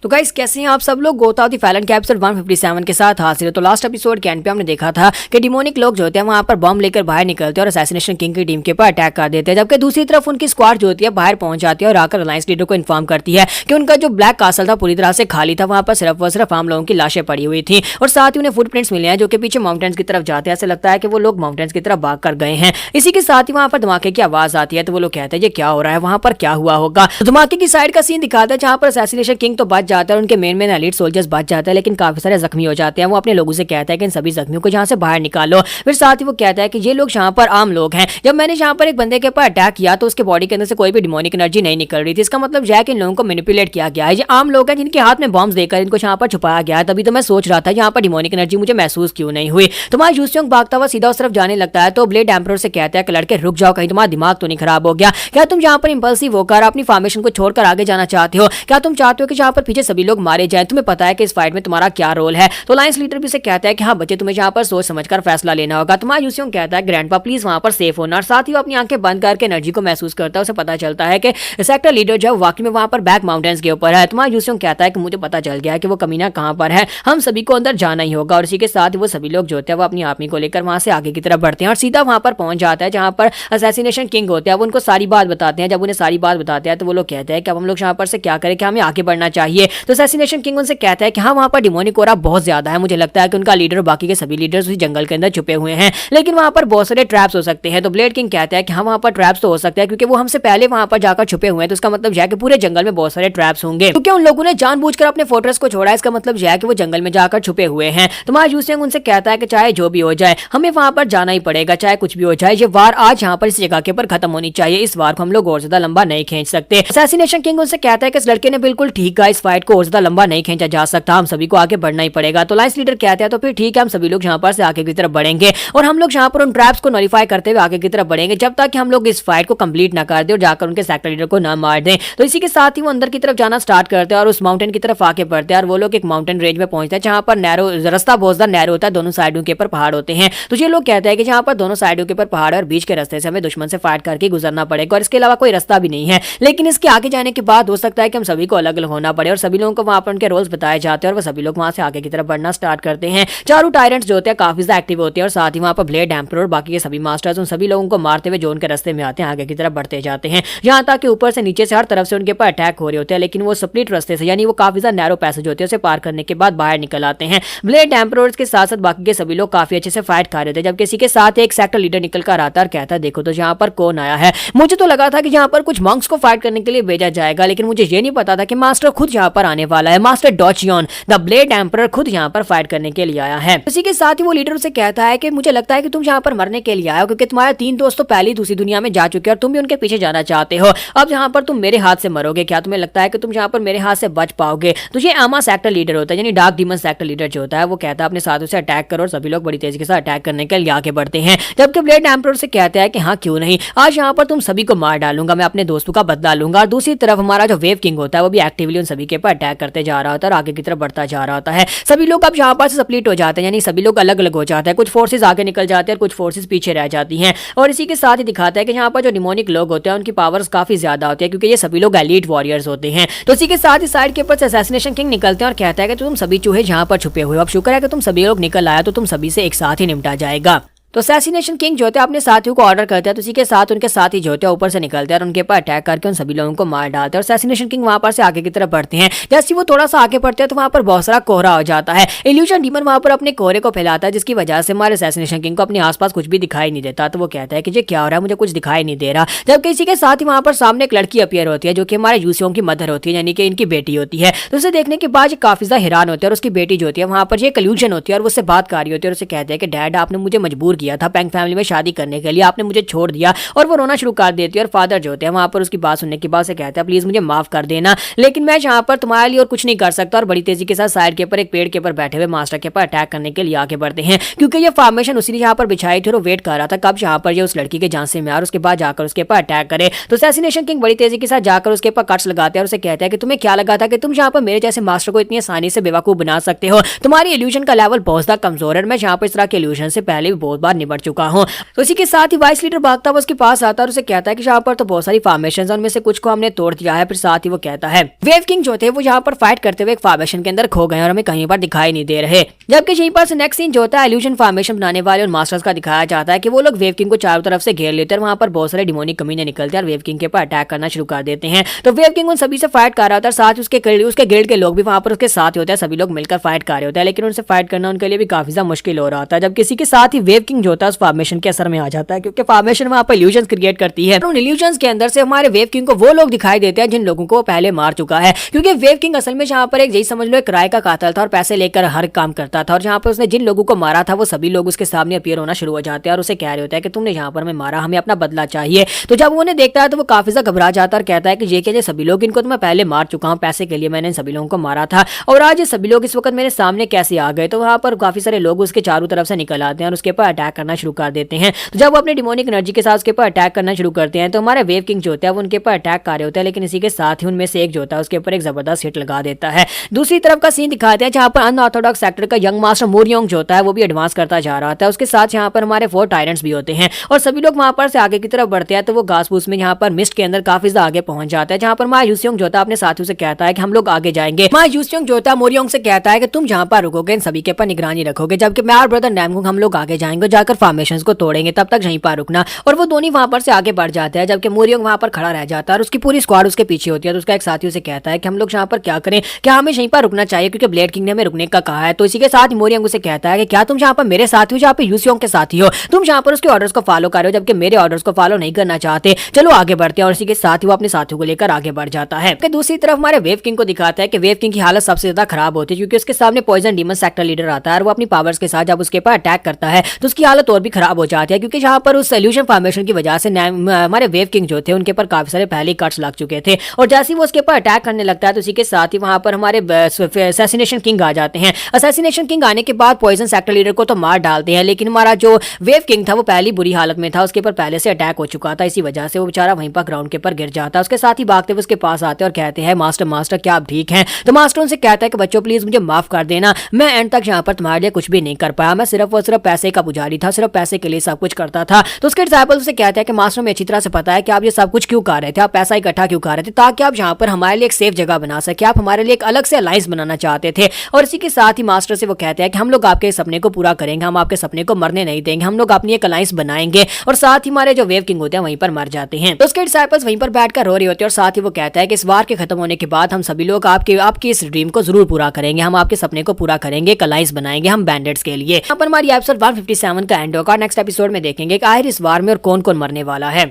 तो गाइस कैसे हैं आप सब लोग, गोता द फैलन के एपिसोड 157 के साथ हाजिर है। तो लास्ट एपिसोड के एंड पे हमने देखा था कि डिमोनिक लोग जो होते हैं वहां पर बॉम्ब लेकर बाहर निकलते हैं और असैसिनेशन किंग की टीम के ऊपर अटैक कर देते हैं, जबकि दूसरी तरफ उनकी स्क्वाड जो होती है बाहर पहुंच जाती है और आकर अलायंस लीडर को इन्फॉर्म करती है कि उनका जो ब्लैक कासल था पूरी तरह से खाली था, वहां पर सिर्फ और सिर्फ आम लोगों की लाशें पड़ी हुई थी और साथ ही उन्हें फुटप्रिंट्स मिले हैं जो कि पीछे माउंटेन्स की तरफ जाते हैं। ऐसे लगता है कि वो लोग माउंटेन्स की तरफ भाग कर गए हैं। इसी के साथ ही वहां पर धमाके की आवाज आती है, तो वो लोग कहते हैं ये क्या हो रहा है, वहां पर क्या हुआ होगा। तो धमाके की साइड का सीन दिखाता है जहां पर असैसिनेशन किंग तो बच जाता है, उनके मेन एलीट सोल्जर्स बच जाते हैं, लेकिन काफी सारे जख्मी हो जाते हैं। वो अपने लोगों से कहता है कि इन सभी जख्मियों को यहाँ से बाहर निकालो। फिर साथ ही वो कहता है कि ये लोग यहाँ पर आम लोग हैं, जब मैंने यहाँ पर एक बंदे के ऊपर अटैक किया तो उसके बॉडी के अंदर से कोई भी डिमोनिक एनर्जी नहीं निकल रही थी, इसका मतलब यह है कि इन लोगों को मैनिपुलेट किया गया है, ये आम लोग हैं जिनके हाथ में बॉम्ब्स देकर इनको यहाँ पर छुपाया गया है। तभी तो मैं सोच रहा था यहाँ पर डिमोनिक एनर्जी मुझे महसूस क्यों नहीं हुई। तुम्हारा यूसुंग भागता हुआ सीधा उस तरफ जाने लगता है, तो ब्लेड एम्परर से कहता है कि लड़के रुक जाओ, कहीं तुम्हारा दिमाग तो नहीं खराब हो गया, क्या तुम यहाँ पर इंपल्सिव होकर अपनी फॉर्मेशन को छोड़कर आगे जाना चाहते हो, क्या तुम चाहते हो कि यहाँ पर पीछे सभी लोग मारे जाएं, तुम्हें पता है कि इस फाइट में तुम्हारा क्या रोल है। तो अलायंस लीडर भी से कहता है कि हाँ बच्चे तुम्हें यहाँ पर सोच समझकर फैसला लेना होगा। तुम्हारा यूसुंग कहता है ग्रैंडपा प्लीज वहां पर सेफ होना, और साथ ही वो अपनी आंखें बंद करके एनर्जी को महसूस करता है। उसे पता चलता है कि सेक्टर लीडर जो वाकई में वहां पर बैक माउंटेन्स के ऊपर है। तुम्हारा यूसुंग कहता है कि मुझे पता चल गया है कि वो कमीना कहां पर है, हम सभी को अंदर जाना ही होगा। और इसी के साथ वो सभी लोग जो होते हैं वो अपनी आर्मी को लेकर वहां से आगे की तरफ बढ़ते हैं और सीधा वहां पर पहुंच जाता है जहां पर असैसिनेशन किंग होते हैं। वो उनको सारी बात बताते हैं। जब उन्हें सारी बात बताते हैं तो वो लोग कहते हैं कि अब हम लोग यहाँ पर से क्या करें, कि हमें आगे बढ़ना चाहिए। तो असैसिनेशन किंग उनसे कहता है कि हाँ वहां पर डिमोनिक ओरा बहुत ज्यादा है, मुझे लगता है कि उनका लीडर और बाकी के सभी लीडर्स उसी जंगल के अंदर छुपे हुए हैं, लेकिन वहां पर बहुत सारे ट्रैप्स हो सकते हैं। तो ब्लेड किंग कहता है कि हाँ वहां पर ट्रैप्स तो हो सकते हैं, क्योंकि वो हमसे पहले वहां पर जाकर छुपे हुए हैं, तो इसका मतलब यह है कि पूरे जंगल में बहुत सारे ट्रैप्स होंगे, क्योंकि उन लोगों ने जानबूझकर अपने फोर्ट्रेस को छोड़ा। इसका मतलब यह है कि वो जंगल में जाकर छुपे हुए हैं। तो मां यूसुंग उनसे कहता है कि चाहे जो भी हो जाए हमें वहां पर जाना ही पड़ेगा, चाहे कुछ भी हो जाए। ये वार आज यहाँ पर इस जगह के ऊपर खत्म होनी चाहिए, इस वार को हम लोग और ज्यादा लंबा नहीं खींच सकते। असैसिनेशन किंग उनसे कहता है कि इस लड़के ने बिल्कुल ठीक कहा, इस फाइट को और ज्यादा लंबा नहीं खींचा जा सकता, हम सभी को आगे बढ़ना ही पड़ेगा। तो अलायंस लीडर कहते हैं तो फिर ठीक है, हम सभी लोग यहाँ पर से आगे की तरफ बढ़ेंगे और हम लोग यहाँ पर उन ट्रैप्स को नॉलिफाई करते हुए आगे की तरफ बढ़ेंगे जब तक कि हम लोग इस फाइट को कंप्लीट ना कर दे और जाकर उनके सेक्टर लीडर को ना मार दें। तो इसी के साथ ही वो अंदर की तरफ जाना स्टार्ट करते हैं और उस माउंटेन की तरफ आगे बढ़ते हैं और वो लोग एक माउंटेन रेंज में पहुंचते हैं जहां पर नैरो रास्ता बहुत ज्यादा नैरो होता है, दोनों साइडों के ऊपर पहाड़ होते हैं। तो ये लोग कहते हैं कि जहां पर दोनों साइडों के ऊपर पहाड़ और बीच के रास्ते से हमें दुश्मन से फाइट करके गुजरना पड़ेगा और इसके अलावा कोई रास्ता भी नहीं है। लेकिन इसके आगे जाने के बाद हो सकता है कि हम सभी को अलग अलग होना पड़े और सभी लोगों को वहां पर उनके रोल्स बताए जाते हैं और वो सभी लोग वहां से आगे की तरफ बढ़ना स्टार्ट करते हैं। चारों टायरेंट्स जो होते हैं काफी ज्यादा एक्टिव होते हैं और साथ ही वहां पर ब्लेड एम्परर और बाकी के सभी मास्टर्स उन सभी लोगों को मारते हुए जो उनके रास्ते में आते हैं आगे की तरफ बढ़ते जाते हैं। यहाँ तक कि ऊपर से नीचे से हर तरफ से उनके ऊपर अटैक हो रहे होते हैं, लेकिन वो स्प्लिट रास्ते से यानी वो काफी ज्यादा नैरो पैसेज होते हैं उसे पार करने के बाद बाहर निकल आते हैं। ब्लेड एम्परर्स के साथ साथ बाकी के सभी लोग काफी अच्छे से फाइट कर रहे थे जब किसी के साथ एक सेक्टर लीडर निकल कर आता और कहता है देखो तो यहाँ पर कौन आया है। मुझे तो लगा था कि यहाँ पर कुछ मंक्स को फाइट करने के लिए भेजा जाएगा, लेकिन मुझे ये नहीं पता था कि मास्टर खुद यहाँ पर आने वाला है। मास्टर डॉचियन द ब्लेड एम्परर खुद यहाँ पर फाइट करने के लिए आया है। इसी के साथ ही वो लीडर उसे कहता है कि मुझे लगता है कि तुम यहाँ पर मरने के लिए आए हो क्योंकि तुम्हारे 3 दोस्त तो पहले ही दूसरी दुनिया में जा चुके हैं और तुम भी उनके पीछे जाना चाहते हो। अब यहाँ पर तुम मेरे हाथ से मरोगे। क्या तुम्हें लगता है कि तुम यहाँ पर मेरे हाथ से बच पाओगे? तो ये आमा सेक्टर लीडर होता है यानी डार्क डीमन सेक्टर लीडर जो होता है वो कहता है अपने साथों से अटैक करो और सभी लोग बड़ी तेजी के साथ अटैक करने के लिए आगे बढ़ते हैं। जबकि ब्लेड एम्परर से कहता है कि हाँ क्यों नहीं, आज यहाँ पर तुम सभी को मार डालूंगा, मैं अपने दोस्तों का बदला लूंगा। और दूसरी तरफ हमारा जो वेव किंग होता है वो भी एक्टिवली उन सभी के ऊपर अटैक करते जा रहा होता है और आगे की तरफ बढ़ता जा रहा होता है। सभी लोग अब यहाँ पर से स्प्लिट हो जाते हैं यानी सभी लोग अलग अलग हो जाते हैं। कुछ फोर्सेज आगे निकल जाते हैं और कुछ फोर्सेज पीछे रह जाती हैं। और इसी के साथ ही दिखाता है कि यहाँ पर जो डिमोनिक लोग होते हैं उनकी पावर्स काफी ज्यादा होती है क्योंकि ये सभी लोग एलीट वॉरियर्स होते हैं। तो इसी के साथ ही साइड के ऊपर से असैसिनेशन किंग निकलते हैं और कहता है कि तुम सभी चूहे यहाँ पर छुपे हुए हो, अब शुक्र है कि तुम सभी लोग निकल आया तो तुम सभी से एक साथ ही निपटा जाएगा। तो असैसिनेशन किंग जो होते हैं अपने साथियों को ऑर्डर करते हैं तो इसी के साथ उनके साथी जो होते हैं ऊपर से निकलते हैं और उनके ऊपर अटैक करके उन सभी लोगों को मार डालते हैं। और असैसिनेशन किंग वहां पर से आगे की तरफ बढ़ते हैं। जैसे वो थोड़ा सा आगे बढ़ते हैं तो वहां पर बहुत सारा कोहरा हो जाता है। इल्यूजन डीमन वहां पर अपने कोहरे को फैलाता है जिसकी वजह से हमारे असैसिनेशन किंग को अपने आसपास कुछ भी दिखाई नहीं देता। तो वो कहता है कि ये क्या हो रहा है, मुझे कुछ दिखाई नहीं दे रहा। जबकि इसी के साथ ही वहां पर सामने एक लड़की अपीयर होती है जो कि हमारे यूसियोंग की मदर होती है यानी कि इनकी बेटी होती है। तो उसे देखने के बाद काफी ज्यादा हैरान होते हैं और उसकी बेटी जो होती है वहां पर ये इल्यूजन होती है और वो उससे बात कर रही होती है और उसे कहते हैं कि डैड आपने मुझे मजबूर किया था पैंग फैमिली में शादी करने के लिए, आपने मुझे छोड़ दिया। और वो रोना शुरू कर देती है और फादर जो होते हैं वहां पर उसकी बात सुनने के बाद से कहते हैं प्लीज मुझे माफ कर देना, लेकिन मैं यहाँ पर तुम्हारे लिए और कुछ नहीं कर सकता। और बड़ी तेजी के साथ साइड के ऊपर एक पेड़ के ऊपर बैठे हुए मास्टर के ऊपर अटैक करने के लिए आगे बढ़ते हैं क्योंकि ये फॉर्मेशन उसी ने यहाँ पर बिछाई थी और वेट कर रहा था कब यहाँ पर ये उस लड़की के जान से मार उसके बाद जाकर उसके ऊपर अटैक करे। तो असैसिनेशन किंग बड़ी तेजी के साथ जाकर उसके ऊपर कट्स लगाते हैं और उसे कहते हैं कि तुम्हें क्या लगा था कि तुम यहाँ पर मेरे जैसे मास्टर को इतनी आसानी से बेवकूफ बना सकते हो? तुम्हारी इल्यूजन का लेवल बहुत ज्यादा कमजोर है। मैं यहाँ पर इस तरह के इल्यूजन से पहले भी बहुत बार निपट चुका हूँ। तो इसी के साथ ही वाइस लीडर भागता हुआ उसके पास आता है और उसे कहता है कि यहाँ पर तो बहुत सारी फॉर्मेशंस हैं, उनमें से कुछ को हमने तोड़ दिया है। फिर साथ ही वो कहता है वेव किंग जो थे वो यहाँ पर फाइट करते हुए एक फॉर्मेशन के अंदर खो गए और हमें कहीं पर दिखाई नहीं दे रहे। जबकि यहीं पर नेक्स्ट सीन जो होता है इल्यूजन फॉर्मेशन बनाने वाले और मास्टर्स का दिखाया जाता है कि वो लोग वेव किंग को चारों तरफ से घेर लेते हैं। वहां पर बहुत सारे डिमोनिक कमीने निकलते हैं और वेव किंग के ऊपर अटैक करना शुरू कर देते हैं। तो वेव किंग उन सभी से फाइट कर रहा होता है, साथ ही उसके गिल्ड के लोग भी वहां पर उसके साथ होते हैं। सभी लोग मिलकर फाइट कर रहे होते हैं लेकिन उनसे फाइट करना उनके लिए भी काफी ज्यादा मुश्किल हो रहा होता है। जब किसी के साथ ही वेव किंग जो होता है उस फॉर्मेशन के असर में आ जाता है क्योंकि फॉर्मेशन वहां पर इल्यूजन क्रिएट करती है। उन इल्यूजन्स के अंदर से हमारे वेव किंग को वो लोग दिखाई देते हैं जिन लोगों को पहले मार चुका है क्योंकि वेव किंग असल में यहाँ पर एक यही समझ लो एक किराए का कातिल था और पैसे लेकर हर काम करता था। और जहाँ पर उसने जिन लोगों को मारा था वो सभी लोग उसके सामने अपीयर होना शुरू हो जाते हैं और उसे कह रहे होता है कि तुमने यहाँ पर हमें मारा, हमें अपना बदला चाहिए। तो जब उन्हें देखता है तो वो काफी ज्यादा घबरा जाता है और कहता है कि ये क्या सभी लोग, इनको तो मैं पहले मार चुका हूँ, पैसे के लिए मैंने इन सभी लोगों को मारा था और आज ये सभी लोग इस वक्त मेरे सामने कैसे आ गए। तो वहाँ पर काफी सारे लोग उसके चारों तरफ से निकल आते हैं और उसके ऊपर अटैक करना शुरू कर देते हैं। तो जब वो अपने डिमोनिक एनर्जी के साथ उसके ऊपर अटैक करना शुरू करते हैं तो हमारे वेव किंग जो होता है वो उनके ऊपर अटैक कर रहे होते हैं लेकिन इसी के साथ ही उनमें से एक जो होता है उसके ऊपर एक जबरदस्त हिट लगा देता है। दूसरी तरफ का सीन दिखाते हैं जहाँ पर अनऑर्थोडॉक्स सेक्टर का यंग मास्टर मोरियोंग जो होता है वो भी एडवांस करता जा रहा होता है। उसके साथ यहाँ पर हमारे 4 टायरेंट्स भी होते हैं और सभी लोग वहां पर से आगे की तरफ बढ़ते हैं। तो वो घास फूस में यहाँ पर मिस्ट के अंदर काफी ज्यादा आगे पहुंच जाता है जहाँ पर माँ यूसियोंग जो होता है अपने साथियों से कहता है कि हम लोग आगे जाएंगे। माँ यूसियोंग जो होता है मोरियोंग से कहता है कि तुम जहाँ पर रुकोगे इन सभी के ऊपर निगरानी रखोगे, जबकि मैं और ब्रदर नैमगुंग हम लोग आगे जाएंगे, जाकर फॉर्मेशंस को तोड़ेंगे, तब तक यहीं पर रुकना। और वो दोनों वहां पर से आगे बढ़ जाते हैं जबकि मोरियोंग वहां पर खड़ा रह जाता है और उसकी पूरी स्क्वाड उसके पीछे होती है। तो उसका एक साथी उसे कहता है कि हम लोग यहाँ पर क्या करें, क्या हमें यहीं पर रुकना चाहिए क्योंकि ब्लेड किंग ने हमें रुकने का कहा है। तो इसी के साथ मोरियोंग उसे कहता है कि क्या तुम यहाँ पर मेरे साथी हो, जहाँ पे यूसियोंग के साथी हो, तुम यहाँ पर उसके ऑर्डर्स को फॉलो कर रहे हो जबकि मेरे ऑर्डर्स को फॉलो नहीं करना चाहते, चलो आगे बढ़ते हैं। और इसी के साथ ही वो अपने साथियों को लेकर आगे बढ़ जाता है। दूसरी तरफ हमारे वेव किंग को दिखाता है कि वेव किंग की हालत सबसे ज्यादा खराब होती है क्योंकि उसके सामने पॉइजन डीमन सेक्टर लीडर आता है और वो अपनी पावर्स के साथ जब उसके ऊपर अटैक करता है तो उसकी हालत और भी खराब हो जाती है क्योंकि यहाँ पर उस इल्यूजन फॉर्मेशन की वजह से हमारे वेव किंग जो थे उनके ऊपर काफी सारे पहले कट्स लग चुके थे और जैसे ही वो उसके ऊपर अटैक करने लगता है तो उसी के साथ ही वहां पर हमारे असैसिनेशन किंग आ जाते हैं। असैसिनेशन किंग आने के बाद पॉइजन सेक्टर लीडर को तो मार डालते हैं लेकिन हमारा जो वेव किंग था वो पहली बुरी हालत में था, उसके ऊपर पहले से अटैक हो चुका था, इसी वजह से वो बेचारा वहीं पर ग्राउंड के ऊपर गिर जाता है। उसके साथ ही भागते हुए उसके पास आते हैं और कहते हैं मास्टर क्या आप ठीक हैं? तो मास्टर उनसे कहता है कि बच्चों प्लीज मुझे माफ कर देना, मैं एंड तक यहाँ पर तुम्हारे लिए कुछ भी नहीं कर पाया, मैं सिर्फ और सिर्फ पैसे का पुजारी था, सिर्फ पैसे के लिए सब कुछ करता था। तो उसके डिसाइपल उसे कहते हैं कि मास्टर में अच्छी तरह से पता है कि आप ये सब कुछ क्यों कर रहे थे, आप पैसा इकट्ठा क्यों कर रहे थे, ताकि आप यहाँ पर हमारे लिए एक सेफ जगह बना सके, आप हमारे लिए एक अलग से अलायंस बनाना चाहते थे। और इसी के साथ ही मास्टर से वो कहते हैं कि हम लोग आपके सपने को पूरा करेंगे, हम आपके सपने को मरने नहीं देंगे, हम लोग अपनी एक अलायंस बनाएंगे। और साथ ही हमारे जो वेव किंग होते हैं वहीं पर मर जाते हैं। तो उसके डिसाइपल्स वहीं पर बैठकर रो रहे होते हैं और साथ ही वो कहता है कि इस वार के खत्म होने के बाद हम सभी लोग आपकी इस ड्रीम को जरूर पूरा करेंगे, हम आपके सपने को पूरा करेंगे, एक अलायंस बनाएंगे हम बैंडेड्स के लिए। यहाँ पर हमारी एपिसोड 157 का एंड होगा। नेक्स्ट एपिसोड में देखेंगे कि आखिर इस वार में और कौन कौन मरने वाला है।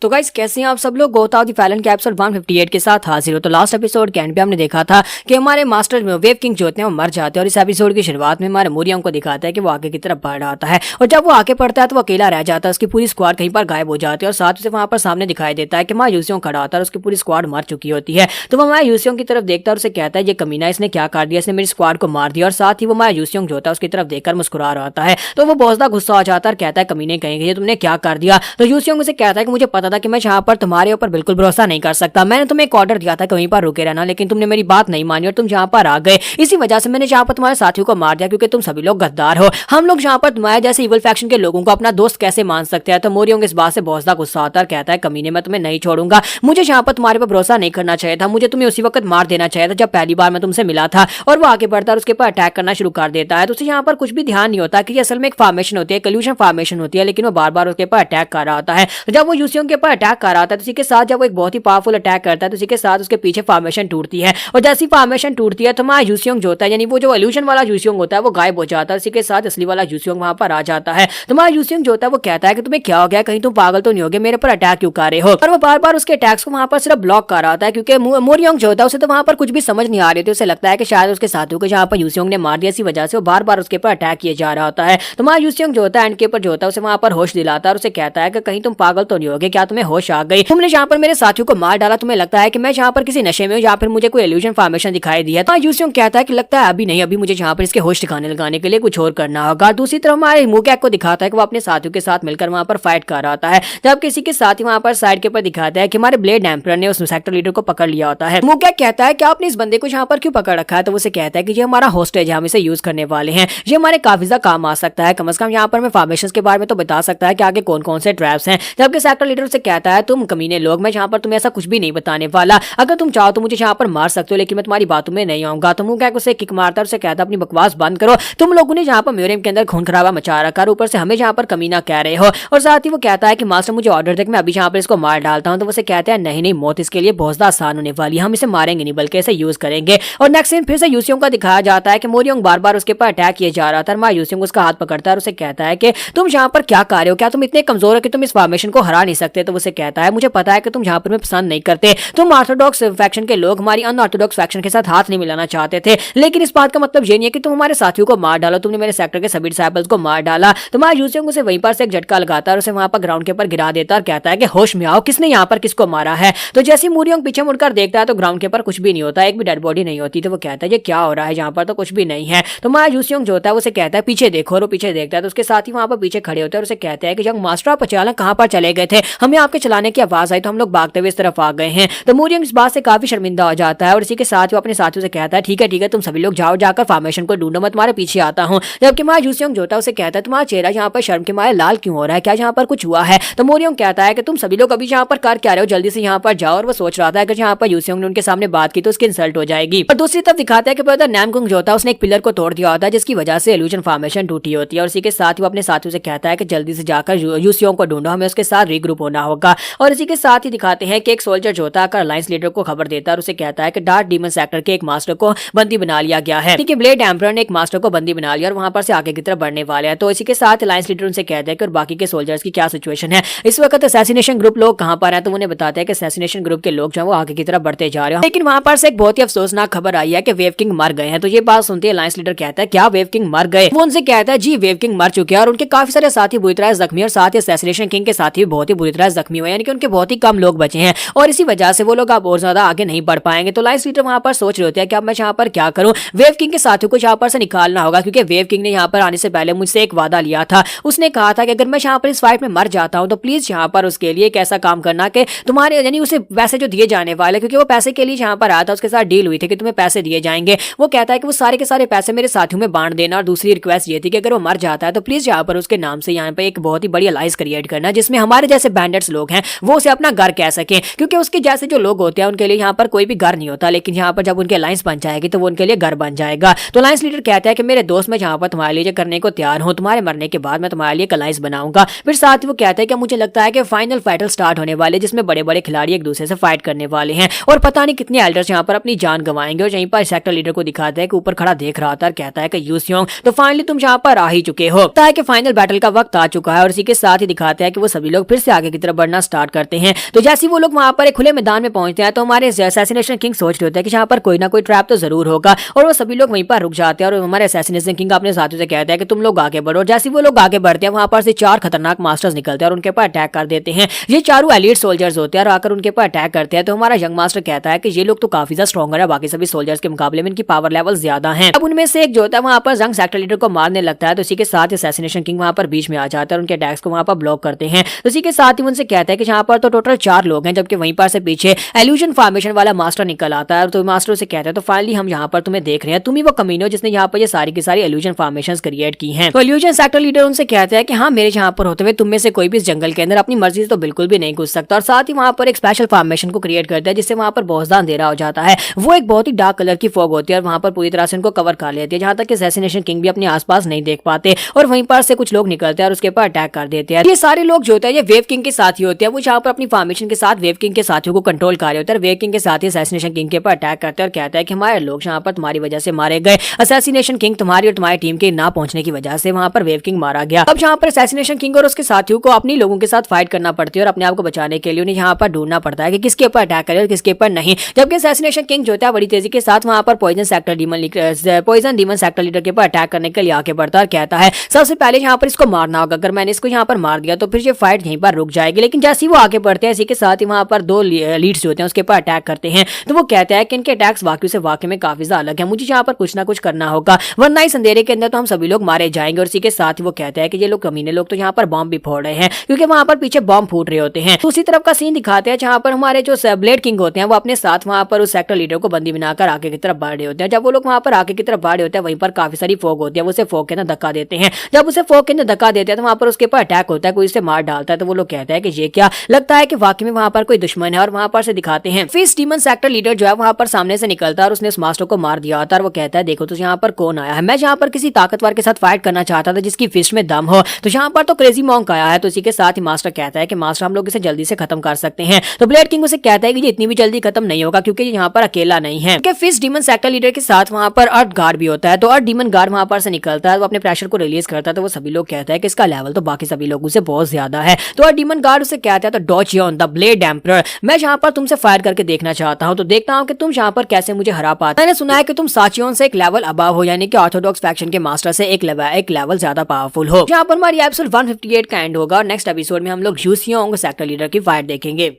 तो गाइस कैसे हैं आप सब लोग, गोता ऑफ द फैलन के एपिसोड 158 के साथ हाजिर हो। तो लास्ट एपिसोड के एंड पे हमने देखा था कि हमारे मास्टर में वेव किंग जो होते हैं वो मर जाते हैं और इस एपिसोड की शुरुआत में हमारे मोरियम को दिखाता है कि वो आगे की तरफ बढ़ आता है और जब वो आगे पड़ता है तो वो अकेला रह जाता है, उसकी पूरी स्क्वाड कहीं पर गायब हो जाती है और साथ उसे वहां पर सामने दिखाई देता है कि माँ यूसियों खड़ा होता है और उसकी पूरी स्क्वाड मर चुकी होती है। तो वो माँ यूसियों की तरफ देखता है और उसे कहता है ये कमीना इसने क्या कर दिया, इसने मेरी स्क्वाड को मार दिया। और साथ ही वो माँ यूसियों जो होता है उसकी तरफ देखकर मुस्कुरा रहा होता है। तो वो बहुत ज्यादा गुस्सा हो जाता है और कहता है कमीने कहेंगे ये तुमने क्या कर दिया। तो यूसियों उसे कहता है कि मुझे पता था कि मैं यहाँ पर तुम्हारे ऊपर बिल्कुल भरोसा नहीं कर सकता, मैंने तुम्हें एक ऑर्डर दिया था कि वहीं पर रुके रहना, लेकिन तुमने मेरी बात नहीं मानी और तुम यहाँ पर आ गए। इसी वजह से मैंने यहाँ पर तुम्हारे साथियों को मार दिया क्योंकि तुम सभी लोग गद्दार हो। हम लोग यहाँ पर तुम्हारे जैसे इवल फैक्शन के लोगों को अपना दोस्त कैसे मान सकते हैं। तो मोरियोंग इस बात से बहुत ज्यादा गुस्सा आता है, कहता है कमीने मैं तुम्हें नहीं छोड़ूंगा, मुझे यहाँ पर तुम्हारे पर भरोसा नहीं करना चाहिए था, मुझे तुम्हें उसी वक्त मार देना चाहिए था जब पहली बार मैं तुमसे मिला था। और वो आगे बढ़ता है और उसके ऊपर अटैक करना शुरू कर देता है। तो उसे यहाँ पर कुछ भी ध्यान नहीं होता कि असल में एक फॉर्मेशन होती है, कल्यूशन फॉर्मेशन होती है, लेकिन वो बार बार उसके ऊपर अटैक कर रहा होता है। तो जब वो यूसियों के ऊपर अटैक कर रहा होता है तो उसी के साथ जब वो एक बहुत ही पावरफुल अटैक करता है तो उसी के साथ उसके पीछे फॉर्मेशन टूटती है और जैसी फॉर्मेशन टूटती है तो वहां यूसियोंग जो होता है यानी वो जो इल्यूजन वाला यूसियोंग होता है वो गायब हो जाता है, उसी के साथ असली वाला यूसियोंग वहां पर आ जाता है। तो वहां यूसियोंग जो होता है वो कहता है कि तुम्हें क्या हो गया, कहीं तुम पागल तो नहीं हो गए, मेरे पर अटैक क्यों कर रहे हो। और वो बार बार उसके अटैक्स को वहां पर सिर्फ ब्लॉक कर रहा होता है क्योंकि मोरियोंग जो होता है उसे तो वहां पर कुछ भी समझ नहीं आ रही थी, उसे लगता है कि शायद उसके साथियों को जहां पर यूसियोंग ने मार दिया, इसी वजह से वो बार बार उसके ऊपर अटैक किए जा रहा होता है। तो वहां यूसियोंग जो होता है एंड के ऊपर जो होता है उसे वहां पर होश दिलाता है और उसे कहता है कि कहीं तुम पागल तो नहीं हो गए, क्या तुम्हें होश आ गई, तुमने जहां पर मेरे साथियों को मार डाला, तुम्हें लगता है कि मैं यहाँ पर किसी नशे में हूँ या फिर मुझे कोई इल्यूजन फॉर्मेशन दिखाई दिया। तो यूसियोंग कहता है कि लगता है अभी नहीं, अभी मुझे यहाँ पर इसके होश ठिकाने लगाने के लिए कुछ और करना होगा। दूसरी तरफ हमारे मुकैक को दिखाता है कि वो अपने साथियों के साथ मिलकर वहां पर फाइट कर रहा होता है, जब किसी के साथ ही वहां पर साइड के ऊपर दिखाता है कि हमारे ब्लेड एम्परर ने उस सेक्टर लीडर को पकड़ लिया होता है। मुकैक कहता है कि आपने इस बंदे को यहाँ पर क्यों पकड़ रखा है। तो उसे कहता है कि ये हमारा होस्टेज है, हम इसे यूज करने वाले हैं, ये हमारे काफी ज्यादा काम आ सकता है, कम से कम यहाँ पर मैं फॉर्मेशन के बारे में तो बता सकता है कि आगे कौन कौन से ट्रैप्स हैं। जबकि सेक्टर लीडर से कहता है तुम कमीने लोग, मैं यहाँ पर तुम्हें ऐसा कुछ भी नहीं बताने वाला, अगर तुम चाहो तो मुझे यहाँ पर मार सकते हो लेकिन मैं तुम्हारी बातों में नहीं आऊंगा। तो मुकैक उसे किक मारता है, उसे कहता है अपनी बकवास बंद करो, तुम लोगों ने यहाँ पर म्यूजियम के अंदर खून खराबा मचा रखा है, ऊपर से हमें यहाँ पर कमीना कह रहे हो। और साथ ही वो कहता है कि मास्टर मुझे ऑर्डर दे, मैं अभी यहाँ पर इसको मार डालता हूँ। तो उसे कहते हैं नहीं नहीं, मौत इसके लिए बहुत ज्यादा आसान होने वाली है, हम इसे मारेंगे नहीं बल्कि इसे यूज करेंगे। और नेक्स्ट सीन फिर से यूसियोंग का दिखाया जाता है कि मोरियोंग बार बार उसके ऊपर अटैक किए जा रहा था। माँ यूसियोंग उसका हाथ पकड़ता है और उसे कहता है कि तुम यहाँ पर क्या कर रहे हो, क्या तुम इतने कमजोर हो कि तुम इस फॉर्मेशन को हरा नहीं सकते। तो उसे कहता है मुझे पता है कि तुम यहाँ पर मैं पसंद नहीं करते, तुम ऑर्थोडॉक्स फैक्शन के लोग हमारी अनऑर्थोडॉक्स फैक्शन के साथ हाथ नहीं मिलाना चाहते थे, लेकिन इस बात का मतलब ये नहीं है कि तुम हमारे साथियों को मार डालो, तुमने मेरे सेक्टर के सभी डिसाइपल्स को मार डाला। तुम्हारा यूसियोंग उसे वहीं पर से एक झटका लगाता है और उसे वहां पर ग्राउंड के ऊपर गिरा देता है और कहता है कि होश में आओ, किसने यहाँ पर किसको मारा है। तो जैसे मोरियोंग पीछे मुड़कर देखता है तो ग्राउंड के ऊपर कुछ भी नहीं होता, एक भी डेड बॉडी नहीं होती। तो वो कहता है ये क्या हो रहा है, यहाँ पर तो कुछ भी नहीं है। तो हमारा यूसियोंग जो होता है उसे कहता है पीछे देखो, और वो पीछे देखता है तो उसके साथ ही वहां पर पीछे खड़े होते हैं और उसे कहते हैं कि यंग मास्टर आप अचानक कहाँ पर चले गए थे, हमें आपके चलाने की आवाज आई तो हम लोग भागते हुए इस तरफ आ गए हैं। तो मोरियोंग इस बात से काफी शर्मिंदा हो जाता है और इसी के साथ वो अपने साथियों से कहता है ठीक है तुम सभी लोग जाओ, जाकर फॉर्मेशन को ढूंढो, मैं तुम्हारे पीछे आता हूँ। जबकि हमारा यूसियोंग जो होता है उसे कहता है तुम्हारा चेहरा यहाँ पर शर्म के मारे लाल क्यों हो रहा है, क्या यहाँ पर कुछ हुआ है। तो मोरियोंग कहता है कि तुम सभी लोग अभी यहाँ पर कर क्या रहे हो, जल्दी से यहाँ पर जाओ। और वो सोच रहा था कि यहाँ पर यूसियोंग ने उनके सामने बात की तो उसकी इंसल्ट हो जाएगी। और दूसरी तरफ दिखाता है कि ब्रदर नामकुंग जो होता है उसने एक पिलर को तोड़ दिया होता है जिसकी वजह से इल्यूजन फॉर्मेशन टूटी होती है। और इसी के साथ वो अपने साथियों से कहता है कि जल्दी से जाकर यूसियोंग को ढूंढो, हमें उसके साथ रीग्रुप होना होगा। और इसी के साथ ही दिखाते हैं कि एक सोल्जर जो होता है अलायंस लीडर को खबर देता है और उसे कहता है कि डार्क डीमन सेक्टर के एक मास्टर को बंदी बना लिया गया है, ठीक है, ब्लेड एम्परर ने एक मास्टर को बंदी बना लिया और वहां पर से आगे की तरफ बढ़ने वाले हैं। तो इसी के साथ अलायंस लीडर उनसे कहते हैं कि और बाकी के सोल्जर्स की क्या सिचुएशन है, इस वक्त असैसिनेशन ग्रुप लोग कहां पर हैं। तो उन्हें बताते हैं कि असैसिनेशन ग्रुप के लोग जो वो आगे की तरफ बढ़ते जा रहे हैं, लेकिन वहां पर से एक बहुत ही अफसोसनाक खबर आई है कि वेव किंग मर गए हैं। तो ये बात सुनते अलायंस लीडर कहता है क्या वेव किंग मर गए। वो उनसे कहता है जी वेव किंग मर चुके हैं और उनके काफी सारे साथी बुरी तरह जख्मी और साथ ही असैसिनेशन किंग के साथी बहुत ही बुरी तरह जख्मी हुए, यानी कि उनके बहुत ही कम लोग बचे हैं और इसी वजह से वो लोग अब और ज्यादा आगे नहीं बढ़ पाएंगे। तो लाइन्स लीडर वहां पर सोच रहे होते हैं कि अब मैं यहाँ पर क्या करूं। वेव किंग के साथियों को यहाँ पर से निकालना होगा, क्योंकि वेव किंग ने यहाँ पर आने से पहले मुझसे एक वादा लिया था। उसने कहा था कि अगर मैं यहाँ पर इस फाइट में मर जाता हूं तो प्लीज यहाँ पर उसके लिए एक ऐसा काम करना कि तुम्हारे यानी उसे पैसे जो दिए जाने वाले, क्योंकि वो पैसे के लिए यहाँ पर आया था, उसके साथ डील हुई थी कि तुम्हें पैसे दिए जाएंगे। वो कहता है कि वो सारे के सारे पैसे मेरे साथियों में बांट देना और दूसरी रिक्वेस्ट ये थी कि अगर वो मर जाता है तो प्लीज यहाँ पर उसके नाम से यहाँ पर एक बहुत ही बड़ी अलाइंस क्रिएट करना, जिसमें हमारे जैसे बैंडर्स लोग हैं वो उसे अपना घर कह सके, क्योंकि उसके जैसे जो लोग होते हैं उनके लिए यहाँ पर कोई भी घर नहीं होता, लेकिन यहाँ पर जब उनकी अलाइंस बन जाएगी तो वो उनके लिए घर बन जाएगा। तो अलाइंस लीडर कहता है कि मेरे दोस्त मैं यहाँ पर तुम्हारे लिए करने को तैयार हूँ, तुम्हारे मरने के बाद मैं तुम्हारे लिए अलाइंस बनाऊंगा। फिर साथ ही वो कहता है कि मुझे लगता है कि फाइनल फाइटल स्टार्ट होने वाले, जिसमें बड़े बड़े खिलाड़ी एक दूसरे से फाइट करने वाले हैं और पता नहीं कितने एल्डर्स यहाँ पर अपनी जान गंवाएंगे। और यहीं पर सेक्टर लीडर को दिखाता है कि ऊपर खड़ा देख रहा था, कहता है कि यूसियोंग तो फाइनली तुम यहाँ पर आ ही चुके हो, लगता है कि फाइनल बैटल का वक्त आ चुका है। और इसी के साथ ही दिखाते हैं कि वो सभी लोग फिर से आगे की तरफ बढ़ना स्टार्ट करते हैं। तो जैसे वो लोग वहां पर एक खुले मैदान में पहुंचते हैं तो हमारे असैसिनेशन किंग सोच रहे होते हैं कि यहाँ पर कोई ना कोई ट्रैप तो जरूर होगा, और वो सभी लोग वहीं पर रुक जाते हैं। और हमारे असैसिनेशन किंग अपने साथियों से कहते हैं कि तुम लोग आगे बढ़ो। जैसे वो लोग आगे बढ़ते हैं वहां पर से 4 खतरनाक मास्टर्स निकलते हैं और उनके ऊपर अटैक कर देते हैं। ये चारों एलीट सोल्जर्स होते हैं और आकर उनके ऊपर अटैक करते हैं। तो हमारा यंग मास्टर कहता है कि ये लोग तो काफी ज्यादा स्ट्रॉन्गर है बाकी सभी सोल्जर्स के मुकाबले में, इनकी पावर लेवल ज्यादा है। अब उनमें से एक जो होता है वहां पर यंग सेक्टर लीडर को मारने लगता है। तो इसी के साथ असैसिनेशन किंग वहां पर बीच में आ जाता है और उनके अटैक्स को वहां पर ब्लॉक करते हैं। तो इसी के साथ ही उनसे कहता है कि यहाँ पर तो टोटल 4 लोग हैं, जबकि वहीं पर से पीछे एल्यूजन फॉर्मेशन वाला मास्टर निकल आता है। तो मास्टर से कहता है तो फाइनली हम यहाँ पर तुम्हें देख रहे हैं, तुम ही वो कमीनो जिसने यहाँ पर ये सारी की सारी एल्यूजन फॉर्मेशंस क्रिएट की हैं। तो एल्यूजन सेक्टर लीडर उनसे कहता है कि हाँ मेरे यहाँ पर होते हुए तुम में से कोई भी इस जंगल के अंदर अपनी मर्जी से तो बिल्कुल भी नहीं घुस सकता। और साथ ही वहां पर एक स्पेशल फॉर्मेशन को क्रिएट करता है जिससे वहां पर बहुत ज्यादा अंधेरा हो जाता है। वो एक बहुत ही डार्क कलर की फॉग होती है और वहां पर पूरी तरह से उनको कवर कर लेती है, जहां तक कि असैसिनेशन किंग भी अपने आसपास नहीं देख पाते। और वहीं पर से कुछ लोग निकलते हैं और उसके ऊपर अटैक कर देते हैं। ये सारे लोग जो होते हैं ये वेव किंग के साथी होते हैं, वो जहाँ पर अपनी फॉर्मेशन के साथ वेव किंग के साथियों को कंट्रोल कर रहे होते हैं। वेव किंग के साथ ही असैसिनेशन किंग के ऊपर अटैक करते हैं और कहता है कि हमारे लोग यहाँ पर तुम्हारी वजह से मारे गए। असैसिनेशन किंग तुम्हारी और तुम्हारी टीम के ना पहुंचने की वजह से वहां पर वेव किंग मारा गया। अब यहाँ पर असैसिनेशन किंग और उसके साथियों को अपनी लोगों के साथ फाइट करना पड़ती है और अपने आप को बचाने के लिए उन्हें यहाँ पर ढूंढना पड़ता है कि किसके ऊपर अटैक करे और किसके ऊपर नहीं। जबकि असैसिनेशन किंग जो होता है बड़ी तेजी के साथ वहां पर पॉइजन डीमन सेक्टर लीडर के ऊपर अटैक करने के लिए आगे बढ़ता है और कहता है सबसे पहले यहाँ पर इसको मारना होगा, अगर मैंने इसको यहाँ पर मार दिया तो फिर ये फाइट यहीं पर रुक जाएगी। लेकिन जैसे ही वो आगे बढ़ते हैं इसी के साथ ही वहां पर 2 लीड्स जो होते हैं उसके ऊपर अटैक करते हैं। तो वो कहता है कि इनके अटैक्स वाकई से वाकई में काफी ज्यादा अलग है, मुझे यहाँ पर कुछ ना कुछ करना होगा वरना इस अंधेरे के अंदर तो हम सभी लोग मारे जाएंगे। और इसी के साथ ही वो कहता है कि ये लोग कमीने लोग तो यहाँ पर बॉम्ब भी फोड़ रहे हैं, क्योंकि वहां पर पीछे बॉम्ब फूट रहे होते हैं। दूसरी तरफ का सीन दिखाते हैं जहां पर हमारे जो ब्लेड किंग होते हैं वो अपने साथ वहां पर उस सेक्टर लीडर को बंदी बनाकर आगे की तरफ बढ़ रहे होते हैं। जब वो लोग वहां पर आगे की तरफ बढ़ रहे होते हैं वहीं पर काफी सारी फॉग होती है, वो उसे फॉग के अंदर धक्का देते हैं। जब उसे फॉग के अंदर धक्का देते हैं तो वहां पर उसके ऊपर अटैक होता है, कोई उसे मार डालता है। तो वो लोग कहते हैं कि ये क्या, लगता है कि वाकई में वहां पर कोई दुश्मन है। और वहां पर से दिखाते हैं फिश डीमन सेक्टर लीडर जो है वहां पर सामने से निकलता है और उसने उस मास्टर को मार दिया था। और वो कहता है देखो तो यहाँ पर कौन आया है, मैं यहाँ पर किसी ताकतवर के साथ फाइट करना चाहता था जिसकी फिश में दम हो, तो यहाँ पर तो क्रेजी मॉन्क आया है। तो इसी के साथ ही मास्टर कहता है कि मास्टर हम लोग इसे जल्दी से खत्म कर सकते हैं। तो ब्लेड किंग उसे कहता है कि ये इतनी भी जल्दी खत्म नहीं होगा क्योंकि यहाँ पर अकेला नहीं है, क्योंकि फिश डीमन सेक्टर लीडर के साथ वहां पर अर्थ गार्ड भी होता है। तो अर्थ डीमन गार्ड वहां पर से निकलता है, वो अपने प्रेशर को रिलीज करता है। तो वो सभी लोग कहता है कि इसका लेवल तो बाकी सभी लोगों से बहुत ज्यादा है। तो अर्थ डीमन गार्ड उसे कहता है तो डॉचियन द ब्लेड एम्परर, मैं यहाँ पर तुमसे फायर करके देखना चाहता हूँ, तो देखता हूँ कि तुम यहाँ पर कैसे मुझे हरा पाते। मैंने सुना है कि तुम साचियोन से एक लेवल अबव हो, यानी कि ऑर्थोडॉक्स फैक्शन के मास्टर से एक लेवल ज्यादा पावरफुल हो। यहाँ पर हमारी एपिसोड 158 का एंड होगा और नेक्स्ट एपिसोड में हम लोग यूसियोंग सेक्टर लीडर की फाइट देखेंगे।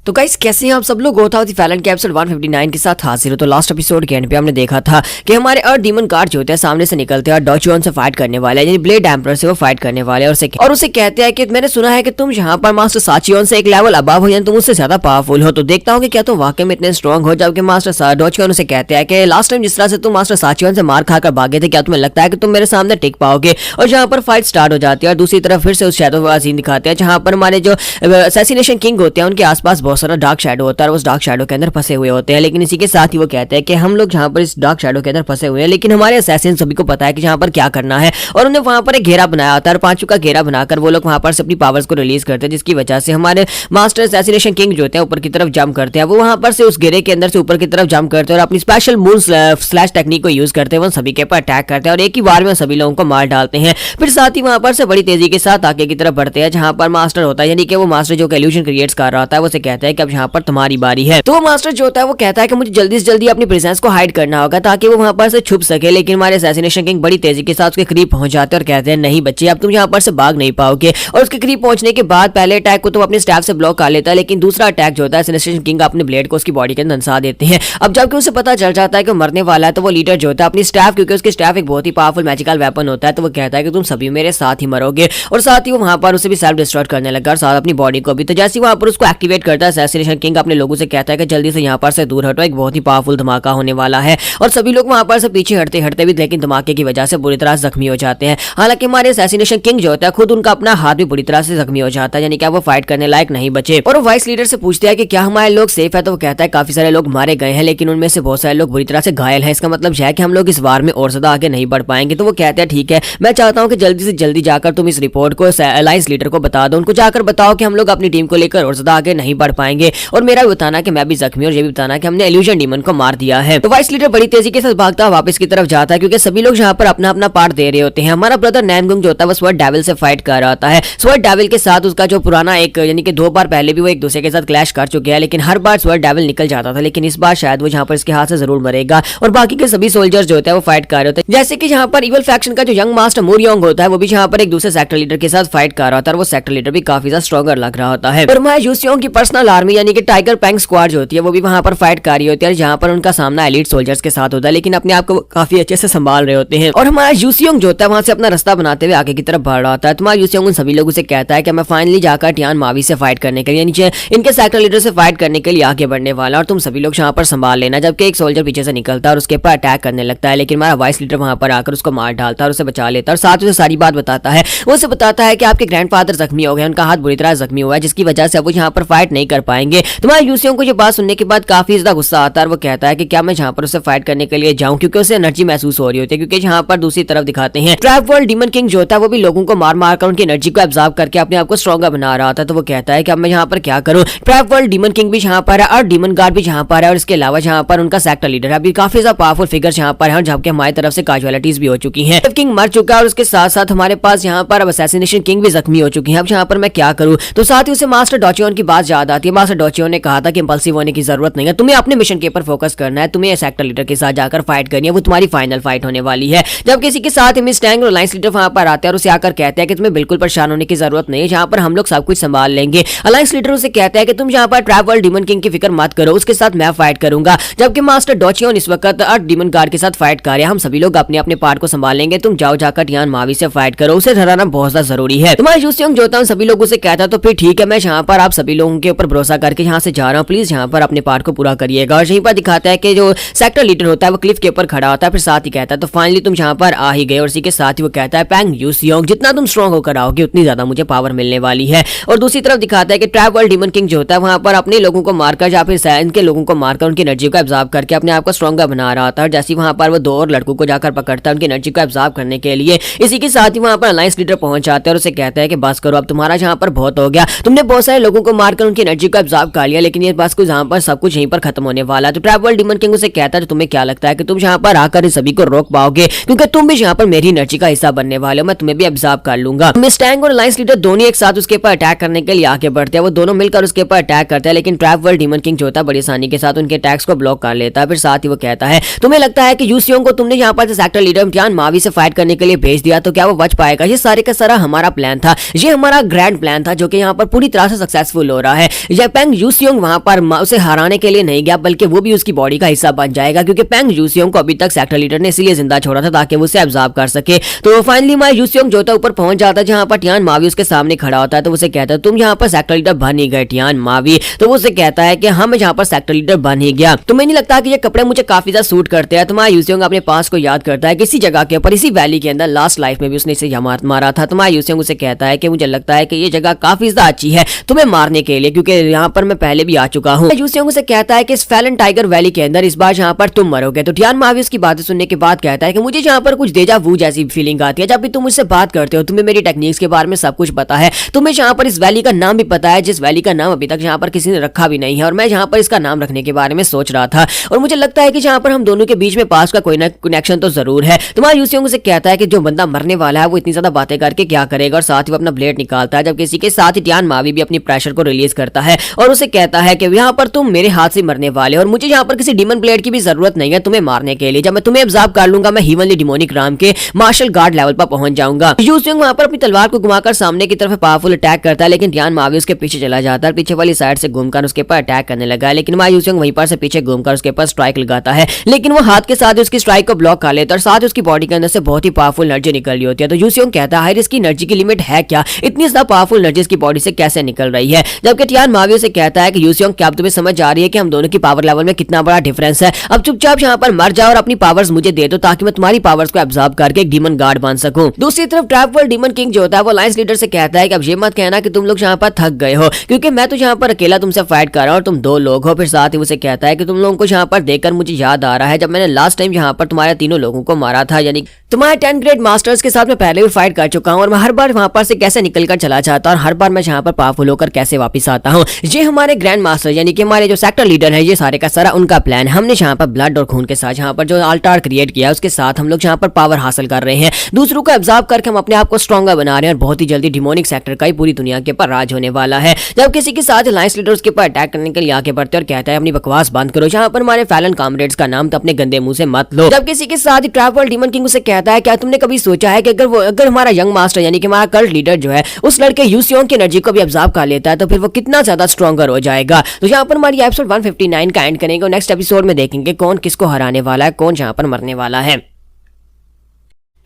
तो गाइस कैसे हैं आप सब लोग, गोथावती फैलन के एपिसोड 159 के साथ हाजिर हो। तो लास्ट एपिसोड के एंड पे हमने देखा था कि हमारे अर्थ डीमन गार्ड जो होते हैं सामने से निकलते हैं और डॉचियन से फाइट करने वाले हैं, यानी ब्लेड एम्परर से वो फाइट करने वाले हैं। और उसे कहते हैं कि मैंने सुना है कि तुम यहाँ पर मास्टर साचियोन से एक लेवल अबव हो, यानी तुम उससे ज्यादा पावरफुल हो, तो देखता हूँ कि क्या तुम वाकई में इतने स्ट्रॉन्ग हो। जबकि मास्टर डॉचियन उसे कहते हैं कि लास्ट टाइम जिस तरह से तुम मास्टर साचियोन से मार खाकर भागे थे, क्या तुम्हें लगता है कि तुम मेरे सामने टिक पाओगे। और यहाँ पर फाइट स्टार्ट हो जाती है। और दूसरी तरफ फिर से उस शैडो वाला सीन दिखाते हैं जहाँ पर हमारे जो असैसिनेशन किंग होते हैं उनके आसपास बहुत सारा डार्क शैडो और उस डार्क शैडो के अंदर फंसे हुए होते हैं। लेकिन इसी के साथ ही वो कहते हैं कि हम लोग जहाँ पर इस डार्क शैडो के अंदर फंसे हुए हैं, लेकिन हमारे असैसिन सभी को पता है कि यहाँ पर क्या करना है। और उन्हें वहां पर एक घेरा बनाया होता है और 5 का घेरा बनाकर वो लोग वहां पर से अपनी पावर्स को रिलीज करते हैं, जिसकी वजह से हमारे मास्टर असैसिनेशन किंग जो होते हैं ऊपर की तरफ जंप करते हैं। वो वहां पर से उस घेरे के अंदर से ऊपर की तरफ जंप करते हैं और अपनी स्पेशल मून स्लैश टेक्निक को यूज करते हैं, वो सभी के ऊपर अटैक करते हैं और एक ही बार में सभी लोगों को मार डालते हैं। फिर साथ ही वहां पर से बड़ी तेजी के साथ आगे की तरफ बढ़ते हैं जहां पर मास्टर होता है, यानी कि वो मास्टर जो इल्यूजन क्रिएट्स कर रहा होता है, वो कहता हैं कि अब यहाँ पर तुम्हारी बारी है। तो मास्टर जो होता है वो कहता है कि मुझे जल्दी से जल्दी अपनी प्रेजेंस को हाइड करना होगा ताकि वो वहाँ पर से छुप सके, लेकिन हमारे असैसिनेशन किंग बड़ी तेजी के साथ उसके करीब पहुंच जाते हैं और कहते हैं नहीं बच्चे अब तुम यहाँ पर से भाग नहीं पाओगे। और उसके करीब पहुंचने के बाद पहले अटैक को तो अपने स्टैफ से ब्लॉक कर लेता है, लेकिन दूसरा अटैक जो होता है असैसिनेशन किंग अपने ब्लेड को उसकी बॉडी के अंदर धंसा देते हैं। अब जबकि उसे पता चल जाता है कि वो मरने वाला है तो वो लीडर जो होता है अपनी स्टैफ, क्योंकि उसके स्टैफ एक बहुत ही पावरफुल मैजिकल वेपन होता है, तो वो कहता है कि तुम सभी मेरे साथ ही मरोगे। और साथ ही वो वहां पर उसे भी सेल्फ डिस्ट्रॉय करने लगा और साथ अपनी बॉडी को भी। तो जैसे वहां पर उसको एक्टिवेट करता है असैसिनेशन किंग अपने लोगों से कहता है कि जल्दी से यहाँ पर से दूर हटो, एक बहुत ही पावरफुल धमाका होने वाला है। और सभी लोग वहां पर से पीछे हटते हटते भी लेकिन धमाके की वजह से बुरी तरह जख्मी हो जाते हैं। हालांकि हमारे असैसिनेशन किंग जो होता है खुद उनका अपना हाथ भी बुरी तरह से जख्मी हो जाता है, यानी कि वो फाइट करने लायक नहीं बचे। और वो वाइस लीडर से पूछते हैं कि क्या हमारे लोग सेफ है, तो वो कहता है काफी सारे लोग मारे गए हैं लेकिन उनमें से बहुत सारे लोग बुरी तरह से घायल हैं, इसका मतलब है कि हम लोग इस वार में और ज्यादा आगे नहीं बढ़ पाएंगे। तो वो कहते हैं ठीक है, मैं चाहता हूं कि जल्दी से जल्दी जाकर तुम इस रिपोर्ट को अलायंस लीडर को बता दो, उनको जाकर बताओ कि हम लोग अपनी टीम को लेकर और ज्यादा आगे नहीं बढ़ पाएंगे, और मेरा भी बताना कि मैं भी जख्मी, और ये भी बताना कि हमने इल्यूजन डीमन को मार दिया है। तो वाइस लीडर बड़ी तेजी के साथ भागता हुआ वापस की तरफ जाता है क्योंकि सभी लोग यहाँ पर अपना अपना पार्ट दे रहे होते हैं। हमारा ब्रदर नैनगुंग जो होता है वो स्वर्ड डेविल से फाइट कर रहा होता है। स्वर्ड डेविल के साथ उसका जो पुराना एक यानी कि 2 बार पहले भी वो एक दूसरे के साथ क्लैश कर चुके हैं, लेकिन हर बार स्वर्ड डेविल निकल जाता था, लेकिन इस बार शायद वो यहाँ पर इसके हाथ से जरूर मरेगा। और बाकी के सभी सोल्जर्स जो होते हैं वो फाइट कर रहे होते हैं, जैसे कि यहाँ पर इवल फैक्शन का जो यंग मास्टर मूरियोंग होता है वो भी यहाँ पर एक दूसरे सेक्टर लीडर के साथ फाइट कर रहा होता है, और वो सेक्टर लीडर भी काफी ज्यादा स्ट्रॉन्गर लग रहा होता है। और हमारे यूसियोंग की पर्सनल आर्मी यानी कि टाइगर पैंग स्क्वाड जो होती है वो भी वहां पर फाइट कर रही होती है, जहाँ पर उनका सामना एलीट सोल्जर्स के साथ होता है, लेकिन अपने आप को काफी अच्छे से संभाल रहे होते हैं। और हमारा यूसियोंग जो होता है वहां से अपना रास्ता बनाते हुए आगे की तरफ बढ़ रहा होता है। तुम्हारा यूसियोंग उन सभी लोगों से कहता है कि मैं फाइनली जाकर टियान मावी से फाइट करने के लिए नीचे इनके सेक्टर लीडर से फाइट करने के लिए आगे बढ़ने वाला, और तुम सभी लोग यहाँ पर संभाल लेना। जबकि एक सोल्जर पीछे से निकलता है और उसके ऊपर अटैक करने लगता है, लेकिन हमारा वाइस लीडर वहां पर आकर उसको मार डालता है और उसे बचा लेता है, और साथ उसे सारी बात बताता है। वो उसे बताता है कि आपके ग्रैंडफादर जख्मी हो गए, उनका हाथ बुरी तरह जख्मी हुआ है, जिसकी वजह से वो यहाँ पर फाइट नहीं कर पाएंगे। तुम्हारे यूसियोंग को ये बात सुनने के बाद काफी ज्यादा गुस्सा आता है, और वो कहता है कि क्या मैं यहाँ पर उसे फाइट करने के लिए जाऊं, क्योंकि उसे एनर्जी महसूस हो रही होती है। क्योंकि यहाँ पर दूसरी तरफ दिखाते हैं ट्रैप वर्ल्ड डीमन किंग जो होता है वो भी लोगों को मार मार कर उनकी एनर्जी को एब्जॉर्ब करके अपने आप को स्ट्रॉन्गर बना रहा था। तो वो कहता है कि अब मैं यहाँ पर क्या करूं, ट्रैप वर्ल्ड डीमन किंग भी यहाँ पर है और डीमन गार्ड भी यहाँ पर है, और इसके अलावा यहाँ पर उनका सेक्टर लीडर है, अभी काफी ज्यादा पावरफुल फिगर्स यहाँ पर है, और जबकि हमारी तरफ से कैजुअलिटीज भी हो चुकी है। किंग मर चुका है और उसके साथ साथ हमारे पास यहाँ पर अब असैसिनेशन किंग भी जख्मी हो चुकी है। अब यहाँ पर मैं क्या करूं, तो साथ ही उसे मास्टर डॉचियोन की बात याद आती है। मास्टर डॉचियोन ने कहा था कि इंपल्सिव होने की जरूरत नहीं है, तुम्हें अपने मिशन के ऊपर फोकस करना है, तुम्हें सेक्टर लीडर के साथ जाकर फाइट करनी है, वो तुम्हारी फाइनल फाइट होने वाली है। जब किसी के साथ मिस टैंग और अलायंस लीडर वहां पर आते हैं और उसे आकर कहते हैं कि तुम्हें बिल्कुल परेशान होने की जरूरत नहीं है, जहां पर हम लोग सब कुछ संभाल लेंगे। अलायंस लीडर उसे कहता है कि तुम यहाँ पर ट्रैप वर्ल्ड डीमन किंग की फिक्र मत करो, उसके साथ मैं फाइट करूंगा। जबकि मास्टर डॉचियोन इस वक्त डीमन गार्ड के साथ फाइट कर रहे हैं, हम सभी लोग अपने अपने पार्ट को संभाल लेंगे, तुम जाओ जाकर टियान मावी से फाइट करो, उसे हराना बहुत ज्यादा जरूरी है। तुम्हारे यूसियोंग जो होता है सभी लोगों से कहता है तो फिर ठीक है, मैं यहाँ पर आप सभी लोगों के ऊपर भरोसा करके यहाँ से जा रहा हूँ, प्लीज यहाँ पर अपने पार्ट को पूरा करिएगा। और यहीं पर दिखाता है कि जो सेक्टर लीडर होता है वो क्लिफ के ऊपर खड़ा होता है, फिर साथ ही कहता है तो फाइनली तुम यहाँ पर आ ही गए। और इसी के साथ ही वो कहता है पैंग यूसियोंग जितना तुम स्ट्रॉन्ग होकर आओगे उतनी ज्यादा मुझे पावर मिलने वाली है। और दूसरी तरफ दिखाता है कि ट्रैप वर्ल्ड डीमन किंग जो होता है वहां पर अपने लोगों को मारकर या फिर इनके लोगों को मारकर उनकी एनर्जी को एब्जॉर्ब करके अपने आप को स्ट्रॉन्गर बना रहा था। और जैसे वहां पर वो 2 और लड़कों को जाकर पकड़ता है उनकी एनर्जी को एब्जॉर्ब करने के लिए, इसी के साथ ही वहां पर अलायंस लीडर पहुंच जाता है और उसे कहता है कि बस करो, अब तुम्हारा यहाँ पर बहुत हो गया, तुमने बहुत सारे लोगों को मारकर उनकी एनर्जी को एब्जॉर्ब कर लिया, लेकिन ये बस कुछ यहाँ पर सब कुछ यहीं पर खत्म होने वाला है। तो ट्रैप वर्ल्ड डीमन किंग उसे कहता है तुम्हें क्या लगता है कि तुम यहाँ पर आकर इस सभी को रोक पाओगे, क्योंकि तुम भी यहाँ पर मेरी एनर्जी का हिस्सा बनने वाले हो, मैं तुम्हें भी एब्जॉर्ब कर लूंगा। मिस टैंग और अलायंस लीडर दोनों एक साथ उसके ऊपर अटैक करने के लिए आगे बढ़ते हैं, वो दोनों मिलकर उसके ऊपर अटैक करते हैं, लेकिन ट्रैप वर्ल्ड डीमन किंग जो होता है बड़ी आसानी के साथ उनके अटैक्स को ब्लॉक कर लेता है। फिर साथ ही वो कहता है तुम्हें लगता है कि यूसियोंग को तुमने यहाँ पर सेक्टर लीडर टियान मावी से फाइट करने के लिए भेज दिया तो क्या वो बच पाएगा? ये सारे का सारा हमारा प्लान था, ये हमारा ग्रैंड प्लान था जो कि यहाँ पर पूरी तरह से सक्सेसफुल हो रहा है। ये पैंग यूसियोंग वहां पर उसे हराने के लिए नहीं गया, बल्कि वो भी उसकी बॉडी का हिस्सा बन जाएगा, क्योंकि पैंग यूसियोंग को अभी तक सेक्टर लीडर ने इसलिए जिंदा छोड़ा था ताकि वो उसे एब्जॉर्ब कर सके। तो फाइनली माय यूसियोंग जो था ऊपर पहुंच जाता है, जहां पर टियान मावी उसके सामने खड़ा होता है। तो उसे कहता है तुम यहाँ पर सेक्टर लीडर बन ही गए टियान मावी। तो वो उसे कहता है कि हाँ मैं यहाँ पर सेक्टर लीडर बन ही गया, तुम्हें नहीं लगता कि ये कपड़े मुझे काफी ज्यादा सूट करते हैं? तुम्हारा यूसियोंग अपने पास को याद करता है किसी जगह के ऊपर, इसी वैली के अंदर लास्ट लाइफ में भी उसने इसे मारा था। तुम्हारा यूसियोंग उसे कहता है कि मुझे लगता है कि ये जगह काफी ज्यादा अच्छी है तुम्हें मारने के लिए, क्योंकि यहाँ पर मैं पहले भी आ चुका हूँ। यूसियोंग उसे कहता है कि इस फैलन टाइगर वैली के अंदर इस बार यहाँ पर तुम मरोगे। तो टियान मावी उसकी बातें सुनने के बाद कहता है कि मुझे यहाँ पर कुछ डेजा वू जैसी फीलिंग आती है, जब भी तुम मुझसे बात करते हो तुम्हें मेरी टेक्निक्स के बारे में सब कुछ पता है, तुम्हें यहाँ पर इस वैली का नाम भी पता है जिस वैली का नाम अभी तक यहाँ पर किसी ने रखा भी नहीं है, और मैं यहाँ पर इसका नाम रखने के बारे में सोच रहा था, और मुझे लगता है कि यहाँ पर हम दोनों के बीच में पास का कोई ना कनेक्शन तो जरूर है। तुम्हारा यूसियोंग उसे कहता है कि जो बंदा मरने वाला है वो इतनी ज्यादा बातें करके क्या करेगा, और साथ ही वो अपना ब्लेड निकालता है, जब किसी के साथ ही टियान मावी भी अपनी प्रेशर को रिलीज करता है और उसे कहता है कि यहाँ पर तुम मेरे हाथ से मरने वाले हो और मुझे यहाँ पर किसी डीमन ब्लेड की भी जरूरत नहीं है तुम्हें मारने के लिए। जब मैं तुम्हें ऑब्जर्व कर लूंगा मैं हीवनली डिमोनिक राम के मार्शल गार्ड लेवल पर पहुंच जाऊंगा। यू सुयोंग वहां पर अपनी तलवार को घुमाकर सामने की तरफ पावरफुल अटैक करता है, लेकिन टियान मावी उसके पीछे चला जाता है, पीछे वाली साइड से घूमकर उसके ऊपर अटैक करने लगा है। लेकिन मा यू सुयोंग वहीं पर से पीछे घूमकर उसके ऊपर स्ट्राइक लगाता है, लेकिन वो हाथ के साथ उसकी स्ट्राइक को ब्लॉक कर लेता है और साथ उसकी बॉडी के अंदर से बहुत ही पावरफुल एनर्जी निकल रही होती है। तो यू सुयोंग कहता है इसकी एनर्जी की लिमिट है क्या, इतनी ज्यादा पावरफुल एनर्जी इसकी बॉडी से कैसे निकल रही है। जबकि टियान मावी से कहता है कि यू सुयोंग क्या अब तुम्हें समझ आ रही है कि हम दोनों की पावर लेवल में कितना बड़ा डिफरेंस है, अब चुपचाप यहाँ पर मर जाओ और अपनी पावर्स मुझे दे दो ताकि मैं तुम्हारी पावर्स को एब्जॉर्ब करके एक डीमन गार्ड बन सकूं। दूसरी तरफ ट्रैप वर्ल्ड डीमन किंग जो होता है वो अलायंस लीडर से कहता है कि अब ये मत कहना कि तुम लोग यहाँ पर थक गए हो, क्योंकि मैं तो यहाँ पर अकेला तुमसे फाइट कर रहा हूँ और तुम 2 लोग हो। फिर साथ ही उसे कहता है कि तुम लोगों को यहाँ पर देखकर मुझे याद आ रहा है जब मैंने लास्ट टाइम यहाँ पर तुम्हारे 3 लोगों को मारा था, यानी तुम्हारे 10 ग्रेड मास्टर्स के साथ मैं पहले भी फाइट कर चुका हूँ और मैं हर बार वहां पर से कैसे निकल कर चला जाता और हर बार मैं यहाँ पर पावरफुल होकर कैसे वापस आता हूँ। ये हमारे ग्रैंड मास्टर यानी कि हमारे जो सेक्टर लीडर है ये सारे का सारा उनका प्लान। हमने यहाँ पर ब्लड और खून के साथ यहाँ पर जो अल्टार क्रिएट किया उसके साथ हम लोग यहाँ पर पावर हासिल कर रहे हैं, दूसरों को एब्जॉर्ब करके हम अपने आप को स्ट्रॉन्गर बना रहे हैं और बहुत ही जल्दी डिमोनिक सेक्टर का ही पूरी दुनिया के ऊपर राज होने वाला है। जब किसी के साथ अलायंस लीडर उसके ऊपर अटैक करने के लिए आगे बढ़ते और कहता है अपनी बकवास बंद करो, यहाँ पर हमारे फैलन कॉमरेड्स का नाम तो अपने गंदे मुंह से मत लो। जब किसी के साथ ट्रैप वर्ल्ड डीमन किंग उसे कहता है क्या तुमने कभी सोचा है कि अगर हमारा यंग मास्टर यानी कि हमारा कल्ट लीडर जो है उस लड़के यू सुयोंग की एनर्जी को भी एब्जॉर्ब कर लेता है तो फिर वो कितना ज्यादा स्ट्रॉन्गर हो जाएगा। तो यहाँ पर हमारी एपिसोड 159 का एंड करेंगे और नेक्स्ट एपिसोड में देखेंगे कौन किसको हराने वाला है, कौन यहाँ पर मरने वाला है।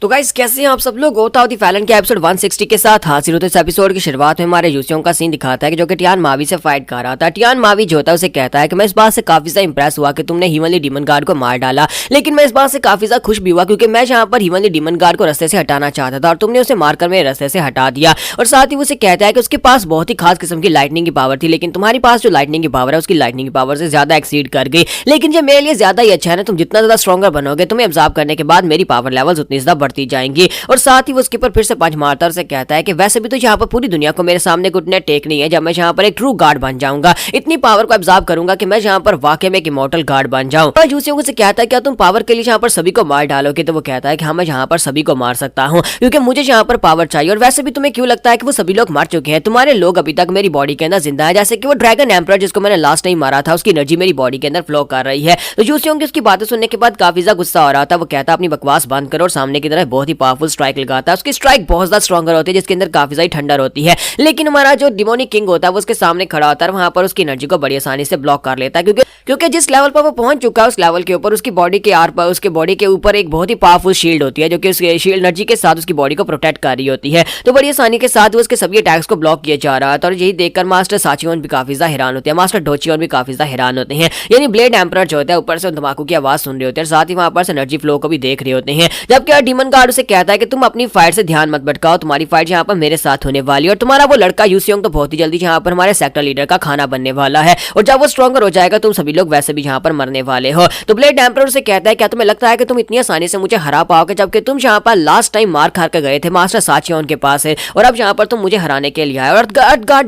तो गाइस कैसे हैं आप सब लोग, होता होती फैलन के एपिसोड 160 के साथ हाजिर होते। इस एपिसोड की शुरुआत में हमारे यू सुयोंग का सीन दिखाता है कि जो कि टियान मावी से फाइट कर रहा था। टियान मावी जो होता है उसे कहता है कि मैं इस बात से काफी ज्यादा इंप्रेस हुआ कि तुमने हीवनली डीमन गार्ड को मार डाला, लेकिन मैं इस बात से काफी ज्यादा खुश भी हुआ क्योंकि मैं यहाँ पर हीवनली डीमन गार्ड को रास्ते से हटाना चाहता था और तुमने उसे मारकर मेरे रास्ते से हटा दिया। और साथ ही उसे कहता है कि उसके पास बहुत ही खास किस्म की लाइटनिंग की पावर थी, लेकिन तुम्हारे पास जो लाइटनिंग की पावर है उसकी लाइटनिंग की पावर से ज्यादा एक्सीड कर गई। लेकिन ये मेरे लिए ज्यादा ही अच्छा है ना, तुम जितना ज्यादा स्ट्रॉन्गर बनोगे तुम्हें एब्जॉर्ब करने के बाद मेरी पावर लेवल्स उतनी ज्यादा बढ़ती जाएंगी। और साथ ही वो उसके ऊपर फिर से पंच मारता और कहता है कि वैसे भी तो यहाँ पर पूरी दुनिया को मेरे सामने घुटने टेकनी है जब मैं यहाँ पर एक ट्रू गार्ड बन जाऊंगा, इतनी पावर को एब्जॉर्ब करूंगा कि मैं यहाँ पर वाकई में एक इमॉर्टल गार्ड बन जाऊं। और यूसियोंग से कहता है क्या तुम पावर के लिए यहाँ पर सभी को मार डालोगे, तो वो कहता है कि हाँ मैं यहाँ पर सभी को मार सकता हूँ क्योंकि मुझे यहाँ पर पावर चाहिए। और वैसे भी तुम्हें क्यों लगता है कि वो सभी लोग मर चुके हैं, तुम्हारे लोग अभी तक मेरी बॉडी के अंदर जिंदा है, जैसे कि वो ड्रैगन एम्परर जिसको मैंने लास्ट टाइम मारा था उसकी एनर्जी मेरी बॉडी के अंदर फ्लो कर रही है। तो यूसियोंग की उसकी बातें सुनने के बाद काफी ज्यादा गुस्सा हो रहा था। वो कहता है अपनी बकवास बंद करो और सामने की तरफ बहुत ही पावरफुल स्ट्राइक लगाता है। उसकी स्ट्राइक बहुत ज्यादा स्ट्रॉन्गर होती है जिसके अंदर काफी ज्यादा ठंडर होती है, लेकिन हमारा जो डिमोनिक किंग होता है वो उसके सामने खड़ा होता है, वहां पर उसकी एनर्जी को बड़ी आसानी से ब्लॉक कर लेता है क्योंकि जिस लेवल पर वो पहुंच चुका है उस लेवल के ऊपर उसकी बॉडी के आर पर उसके बॉडी के ऊपर एक बहुत ही पावरफुल शील्ड होती है जो कि उसके शील्ड एनर्जी के साथ उसकी बॉडी को प्रोटेक्ट कर रही होती है। तो बड़ी आसानी के साथ वो उसके सभी अटैक्स को ब्लॉक किया जा रहा था और यही देखकर मास्टर साचियोन भी काफी ज्यादा हैरान होते हैं, मास्टर डोचियोन भी काफी ज्यादा हैरान होते हैं। यानी ब्लेड एम्परर जो होता है ऊपर से धमाकों की आवाज सुन रहे होते हैं, साथ ही वहां पर से एनर्जी फ्लो को भी देख रहे होते हैं। जबकि डीमन गार्ड उसे कहता है कि तुम अपनी फाइट से ध्यान मत भटकाओ, तुम्हारी फाइट यहाँ पर मेरे साथ होने वाली है और तुम्हारा वो लड़का यू सुयोंग तो बहुत ही जल्दी यहाँ पर हमारे सेक्टर लीडर का खाना बनने वाला है और जब वो स्ट्रॉन्गर हो जाएगा तुम सभी लोग वैसे भी यहाँ पर मरने वाले हो। तो ब्लेड एम्परर से कहता है क्या तुम्हें लगता है कि तुम इतनी आसानी से मुझे हरा पाओगे, जबकि तुम यहाँ पर लास्ट टाइम मार खा कर गए थे मास्टर साचियोन के पास है और अब यहाँ पर तुम मुझे हराने के लिए आए। और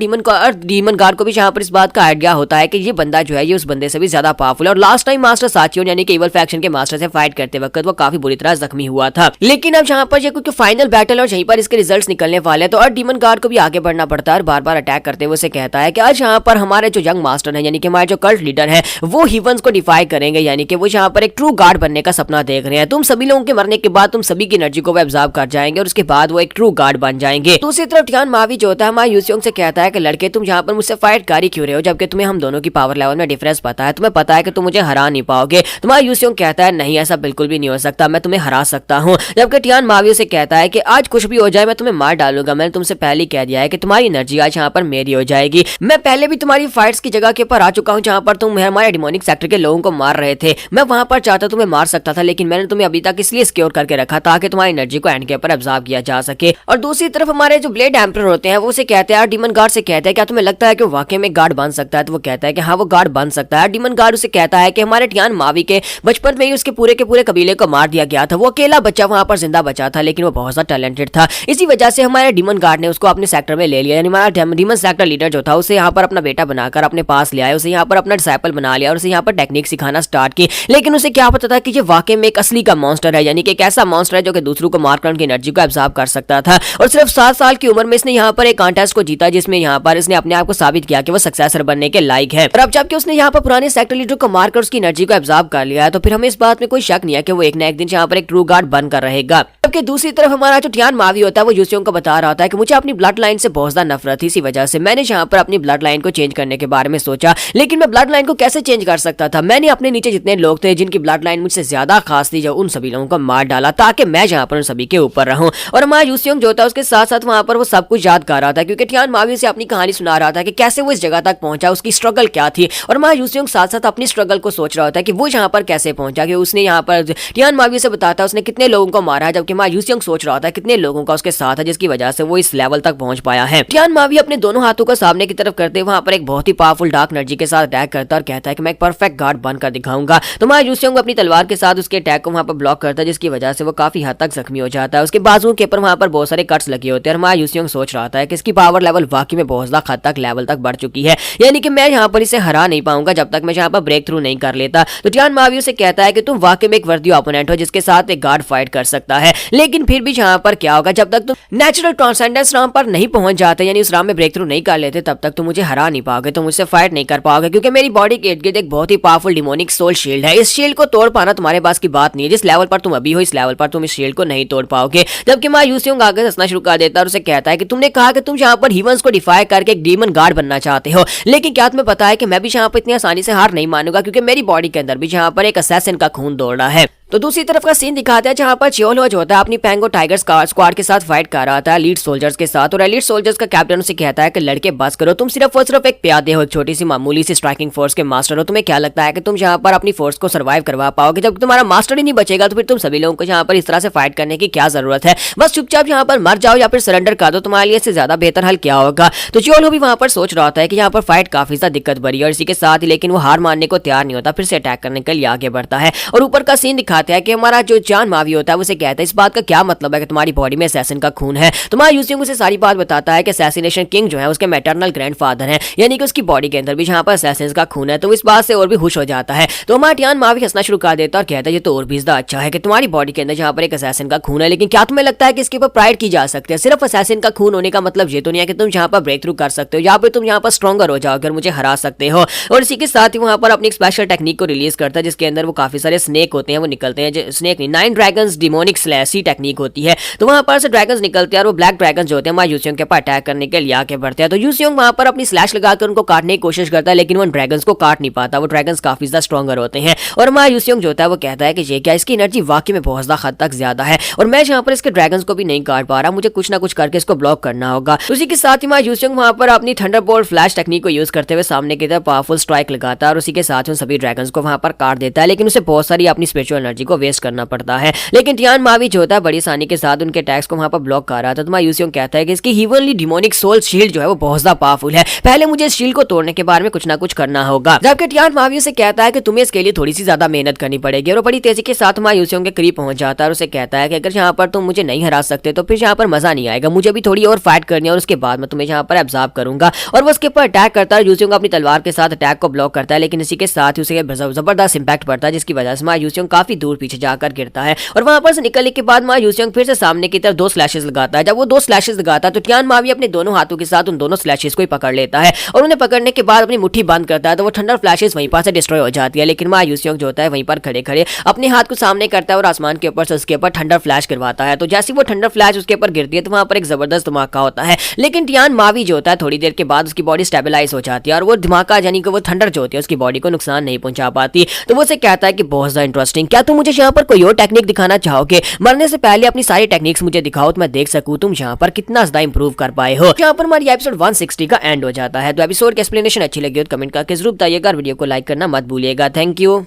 डीमन गार्ड को भी यहाँ पर इस बात का आइडिया होता है कि ये बंदा जो है ये उस बंदे से भी ज्यादा पावरफुल है और लास्ट टाइम मास्टर साचियोन यानी कि इवल फैक्शन के मास्टर से फाइट करते वक्त वो काफी बुरी तरह जख्मी हुआ था। लेकिन अब यहाँ पर ये कुछ फाइनल बैटल और यहीं पर इसके रिजल्ट्स निकलने वाले हैं तो डीमन गार्ड को भी आगे बढ़ना पड़ता है और बार बार अटैक करते हुए उसे कहता है कि आज यहाँ पर हमारे जो यंग मास्टर है यानी कि हमारे जो कल्ट लीडर है वो हीवंस को डिफाई करेंगे, यानी कि वो यहाँ पर एक ट्रू गार्ड बनने का सपना देख रहे हैं। तुम सभी लोगों के मरने के बाद तुम सभी की एनर्जी को वो एब्जॉर्ब कर जाएंगे और उसके बाद वो एक ट्रू गार्ड बन जाएंगे। दूसरी तरफ टियान मावी जो होता है हमारे यूसियोंग से कहता है कि लड़के तुम यहाँ पर मुझसे फाइट कर ही क्यों रहे हो जबकि तुम्हें हम दोनों की पावर लेवल में डिफरेंस पता है, तुम्हें पता है कि तुम मुझे हरा नहीं पाओगे। तुम्हारा यूसियोंग कहता है नहीं ऐसा बिल्कुल भी नहीं हो सकता, मैं तुम्हें हरा सकता हूँ। जबकि टियान मावी से कहता है कि आज कुछ भी हो जाए मैं तुम्हें मार डालूंगा, मैंने तुमसे पहले कह दिया है कि तुम्हारी एनर्जी आज यहाँ पर मेरी हो जाएगी। मैं पहले भी तुम्हारी फाइट्स की जगह के ऊपर आ चुका हूँ जहाँ पर तुम हमारे डिमोनिक सेक्टर के लोगों को मार रहे थे, मैं वहां पर चाहता तुम्हें मार सकता था लेकिन मैंने तुम्हें अभी तक इसलिए सिक्योर करके रखा ताकि तुम्हारी एनर्जी को एंड के ऊपर एब्जॉर्ब किया जा सके। और दूसरी तरफ हमारे जो ब्लेड एम्परर होते हैं वो उसे कहते हैं डीमन गार्ड से कहते हैं क्या तुम्हें लगता है कि वाकई में गार्ड बन सकता है, तो वो कहता है कि हाँ वो गार्ड बन सकता है। डीमन गार्ड उसे कहता है कि हमारे टियान मावी के बचपन में ही उसके पूरे के पूरे कबीले को मार दिया गया था, वो अकेला बच्चा वहां वहाँ पर जिंदा बचा था, लेकिन वो बहुत ज्यादा टैलेंटेड था। इसी वजह से हमारे डीमन गार्ड ने उसको अपने सेक्टर में ले लिया, यानी हमारा डीमन सेक्टर लीडर जो था उसे यहाँ पर अपना बेटा बनाकर अपने पास ले आया, उसे यहाँ पर अपना डिसाइपल बना लिया और उसे यहाँ पर टेक्निक सिखाना स्टार्ट की। लेकिन उसे क्या पता था कि ये वाकई में एक असली का मॉन्स्टर है, यानी कि एक ऐसा मॉन्स्टर है जो कि दूसरों को मारकर उनकी एनर्जी को एब्जॉर्ब कर सकता था। और सिर्फ 7 साल की उम्र में इसने यहाँ पर एक कॉन्टेस्ट को जीता, जिसमें यहाँ पर इसने अपने आप को साबित किया कि वो सक्सेसर बनने के लायक है। और अब जबकि उसने यहाँ पर पुराने सेक्टर लीडर को मारकर उसकी एनर्जी को एब्जॉर्ब कर लिया है, तो फिर हमें इस बात में कोई शक नहीं है कि वो एक ना एक दिन यहाँ पर एक ट्रू गार्ड बनकर रहेगा। जबकि दूसरी तरफ हमारा जो टियान मावी होता है वो यूसियोंग को बता रहा होता है कि मुझे अपनी ब्लड लाइन से बहुत ज्यादा नफरत थी, इसी वजह से मैंने यहाँ पर अपनी ब्लड लाइन को चेंज करने के बारे में सोचा। लेकिन मैं ब्लड लाइन को कैसे चेंज कर सकता था? मैंने अपने नीचे जितने लोग थे जिनकी ब्लड लाइन मुझसे ज्यादा खास थी, जो उन सभी लोगों को मार डाला ताकि मैं यहाँ पर उन सभी के ऊपर रहूं। और हमारा यूसियोंग जो था उसके साथ साथ वहां पर वो सब कुछ याद कर रहा था, क्योंकि टियान मावी से अपनी कहानी सुना रहा था कि कैसे वो इस जगह तक पहुंचा, उसकी स्ट्रगल क्या थी। और हमारा यूसियोंग साथ साथ अपनी स्ट्रगल को सोच रहा होता है कि वो यहाँ पर कैसे पहुंचा, कि उसने यहाँ पर टियान मावी से बताता उसने कितने लोगों को मारा है, जबकि हमारा यूसियोंग सोच रहा होता है कितने लोगों का उसके साथ है जिसकी वजह से वो इस लेवल तक पहुंच पाया है। टियान मावी अपने दोनों हाथों को सामने की तरफ करते वहां पर एक बहुत ही पावरफुल डार्क एनर्जी के साथ अटैक करता है और कहता है कि मैं एक परफेक्ट गार्ड बनकर दिखाऊंगा। तो हमारा यूसियोंग अपनी तलवार के साथ उसके अटैक को वहां पर ब्लॉक करता है, जिसकी वजह से वो काफी हद तक जख्मी हो जाता है। उसके बाजुओं के ऊपर वहां पर बहुत सारे कट्स लगे होते हैं। हमारा यूसियोंग सोच रहा था कि इसकी पावर लेवल वाकई में बहुत ज्यादा हद तक लेवल तक बढ़ चुकी है, यानी कि मैं यहाँ पर इसे हरा नहीं पाऊंगा जब तक मैं यहाँ पर ब्रेक थ्रू नहीं कर लेता। तो टियान मावी से कहता है कि तुम वाकई में एक वर्दी ओपोनेंट हो जिसके साथ एक गार्ड फाइट कर सकता है, लेकिन फिर भी यहाँ पर क्या होगा, जब तक तुम नेचुरल ट्रांसेंडेंस राम पर नहीं पहुंच जाते, यानी उस राम में ब्रेक थ्रू नहीं कर लेते, तब तक तुम मुझे हरा नहीं पाओगे, तुम मुझसे फाइट नहीं कर पाओगे, क्योंकि मेरी बॉडी के इर्द गिर्द एक बहुत ही पावरफुल डिमोनिक सोल शील्ड है। इस शील्ड को तोड़ पाना तुम्हारे पास की बात नहीं है। जिस लेवल पर तुम अभी हो इस लेवल पर तुम इस शील्ड को नहीं तोड़ पाओगे। जबकि मां यूसियोंग आगे हंसना शुरू कर देता है और उसे कहता है कि तुमने कहा कि तुम यहाँ पर ह्यूमंस को डिफाई करके एक डीमन गार्ड बनना चाहते हो, लेकिन क्या तुम्हें पता है कि मैं भी यहाँ पर इतनी आसानी से हार नहीं मानूंगा, क्योंकि मेरी बॉडी के अंदर भी यहाँ पर एक असैसिन का खून दौड़ रहा है। तो दूसरी तरफ का सीन दिखाता है जहां पर चियोलो जो होता है अपनी पैंगो टाइगर स्क्वाड के साथ फाइट कर रहा था लीड सोल्जर्स के साथ। और एलीट सोल्जर्स का कैप्टन उसे कहता है कि लड़के बस करो, तुम सिर्फ और सिर्फ एक प्यादे हो, एक छोटी सी मामूली सी स्ट्राइकिंग फोर्स के मास्टर हो। तुम्हें क्या लगता है कि तुम यहाँ पर अपनी फोर्स को सर्वाइव करवा पाओगे? जब तुम्हारा मास्टर ही नहीं बचेगा तो फिर तुम सभी लोगों को यहाँ पर इस तरह से फाइट करने की क्या जरूरत है? बस चुपचाप यहाँ पर मर जाओ या फिर सरेंडर कर दो, तुम्हारे लिए इससे ज्यादा बेहतर हल क्या होगा? तो चियोलो भी वहां पर सोच रहा होता है कि यहाँ पर फाइट काफी ज्यादा दिक्कत भरी है और इसी के साथ ही लेकिन वो हार मानने को तैयार नहीं होता, फिर से अटैक करने के लिए आगे बढ़ता है। और ऊपर का सीन दिखाते हैं कि हमारा जो टियान मावी होता है उसे कहता है इस बात का क्या मतलब है कि तुम्हारी बॉडी में असैसिन का खून है? तुम्हारा यूसियोंग उसे सारी बात बताता है कि असैसिनेशन किंग जो है उसके मैटरनल ग्रैंडफादर हैं, यानी कि उसकी बॉडी के अंदर भी यहाँ पर असैसिन का खून है। तो इस बात से और भी खुश हो जाता है। तो हमारा टियान मावी हंसना शुरू कर देता है और कहता है ये तो और भी ज्यादा अच्छा है कि तुम्हारी बॉडी के अंदर यहाँ पर एक असैसिन का खून है, लेकिन क्या तुम्हें लगता है कि इसके ऊपर प्राइड की जा सकती है? सिर्फ असैसिन का खून होने का मतलब ये तो नहीं है कि तुम यहाँ पर ब्रेक थ्रू कर सकते हो या फिर तुम यहाँ पर स्ट्रॉन्गर हो जाओ अगर मुझे हरा सकते हो। और इसी के साथ ही वहाँ पर अपनी स्पेशल टेक्निक को रिलीज करता है जिसके अंदर वो काफी सारे स्नेक होते हैं, वो निकलते हैं, स्नेक नहीं 9 ड्रैगन्स डिमोनिक स्लैशी टेक्निक होती है। तो वहां पर से ड्रैगन्स निकलते हैं और वो ब्लैक ड्रैगन्स जो होते हैं हमारे यूसियोंग के ऊपर अटैक करने के लिए आके बढ़ते हैं। तो यूसियोंग वहां पर अपनी स्लैश लगाकर उनको काटने की कोशिश करता है, लेकिन वो ड्रैगन्स को काट नहीं पाता। वो ड्रैगन्स काफी ज्यादा स्ट्रॉन्गर होते हैं और हमारा यूसियोंग जो होता है वो कहता है कि ये क्या, इसकी एनर्जी वाकई में बहुत ज्यादा हद तक ज्यादा है और मैं यहाँ पर इसके ड्रैगन्स को भी नहीं काट पा रहा, मुझे कुछ ना कुछ करके इसको ब्लॉक करना होगा। उसी के साथ ही हमारा यूसियोंग वहां पर अपनी थंडरबोल्ट फ्लैश टेक्निक को यूज करते हुए सामने की तरफ पावरफुल स्ट्राइक लगाता है और उसी के साथ उन सभी ड्रैगन्स को वहां पर काट देता है, लेकिन उसे बहुत सारी अपनी स्पिरिचुअल एनर्जी को वेस्ट करना पड़ता है। लेकिन टियान मावी जो होता है बड़ी आसानी के साथ उनके अटैक्स को वहां पर ब्लॉक कर रहा था। तो हमारा यूसियोंग कहता है कि इसकी हीवनली डिमोनिक सोल शील्ड जो है वो बहुत ज्यादा पावरफुल है, पहले मुझे इस शील्ड को तोड़ने के बारे में कुछ ना कुछ करना होगा। जबकि टियान मावी से कहता है कि तुम्हें इसके लिए थोड़ी सी ज्यादा मेहनत करनी पड़ेगी और बड़ी तेजी के साथ हमारा यूसियोंग के करीब पहुंच जाता है और उसे कहता है कि अगर यहाँ पर तुम मुझे नहीं हरा सकते तो फिर यहाँ पर मजा नहीं आएगा, मुझे भी थोड़ी और फाइट करनी है और उसके बाद मैं तुम्हें यहाँ पर एब्जॉर्ब करूंगा। और वो उसके ऊपर अटैक करता है, यूसियोंग अपनी तलवार के साथ अटैक को ब्लॉक करता है, लेकिन इसी के साथ ही उसे जबरदस्त इंपैक्ट पड़ता है जिसकी वजह से हमारा यूसियोंग काफी दूर पीछे जाकर गिरता है। और वहां पर से निकलने के बाद हमारा यूसियोंग फिर से सामने की तरफ 2 स्लैशेस लगाता है। जब वो 2 स्लैशेस लगाता है तो टियान मावी अपने दोनों हाथों के साथ उन दोनों स्लैशेस को ही पकड़ लेता है और उन्हें पकड़ने के बाद अपनी मुट्ठी बंद करता है। तो वो थंडर फ्लैशेस वहीं पर से डिस्ट्रॉय हो जाती है, लेकिन हमारा यूसियोंग जो होता है वहीं पर खड़े खड़े अपने हाथ को सामने करता है और आसमान के ऊपर से उसके ऊपर थंडर फ्लैश करवाता है। तो जैसे वो थंडर फ्लैश उसके ऊपर गिरती है तो वहां पर एक जबरदस्त धमाका होता है, लेकिन टियान मावी जो होता है थोड़ी देर के बाद उसकी बॉडी स्टेबलाइज हो जाती है और वो धमाका यानी कि वो थंडर जो होती है उसकी बॉडी को नुकसान नहीं पहुंचा पाती। तो वो उसे कहता है कि बहुत ज्यादा इंटरेस्टिंग, क्या तुम मुझे यहाँ पर कोई और टेक्निक दिखाना चाहोगे? मरने से पहले अपनी सारी टेक्निक्स मुझे दिखाओ तो मैं देख सकूं तुम यहाँ पर कितना ज्यादा इंप्रूव कर पाए हो। यहाँ पर हमारी एपिसोड 160 का एंड हो जाता है। तो एपिसोड की एक्सप्लेनेशन अच्छी लगी हो तो कमेंट करके जरूर बताइएगा, वीडियो को लाइक करना मत भूलिएगा। Thank you.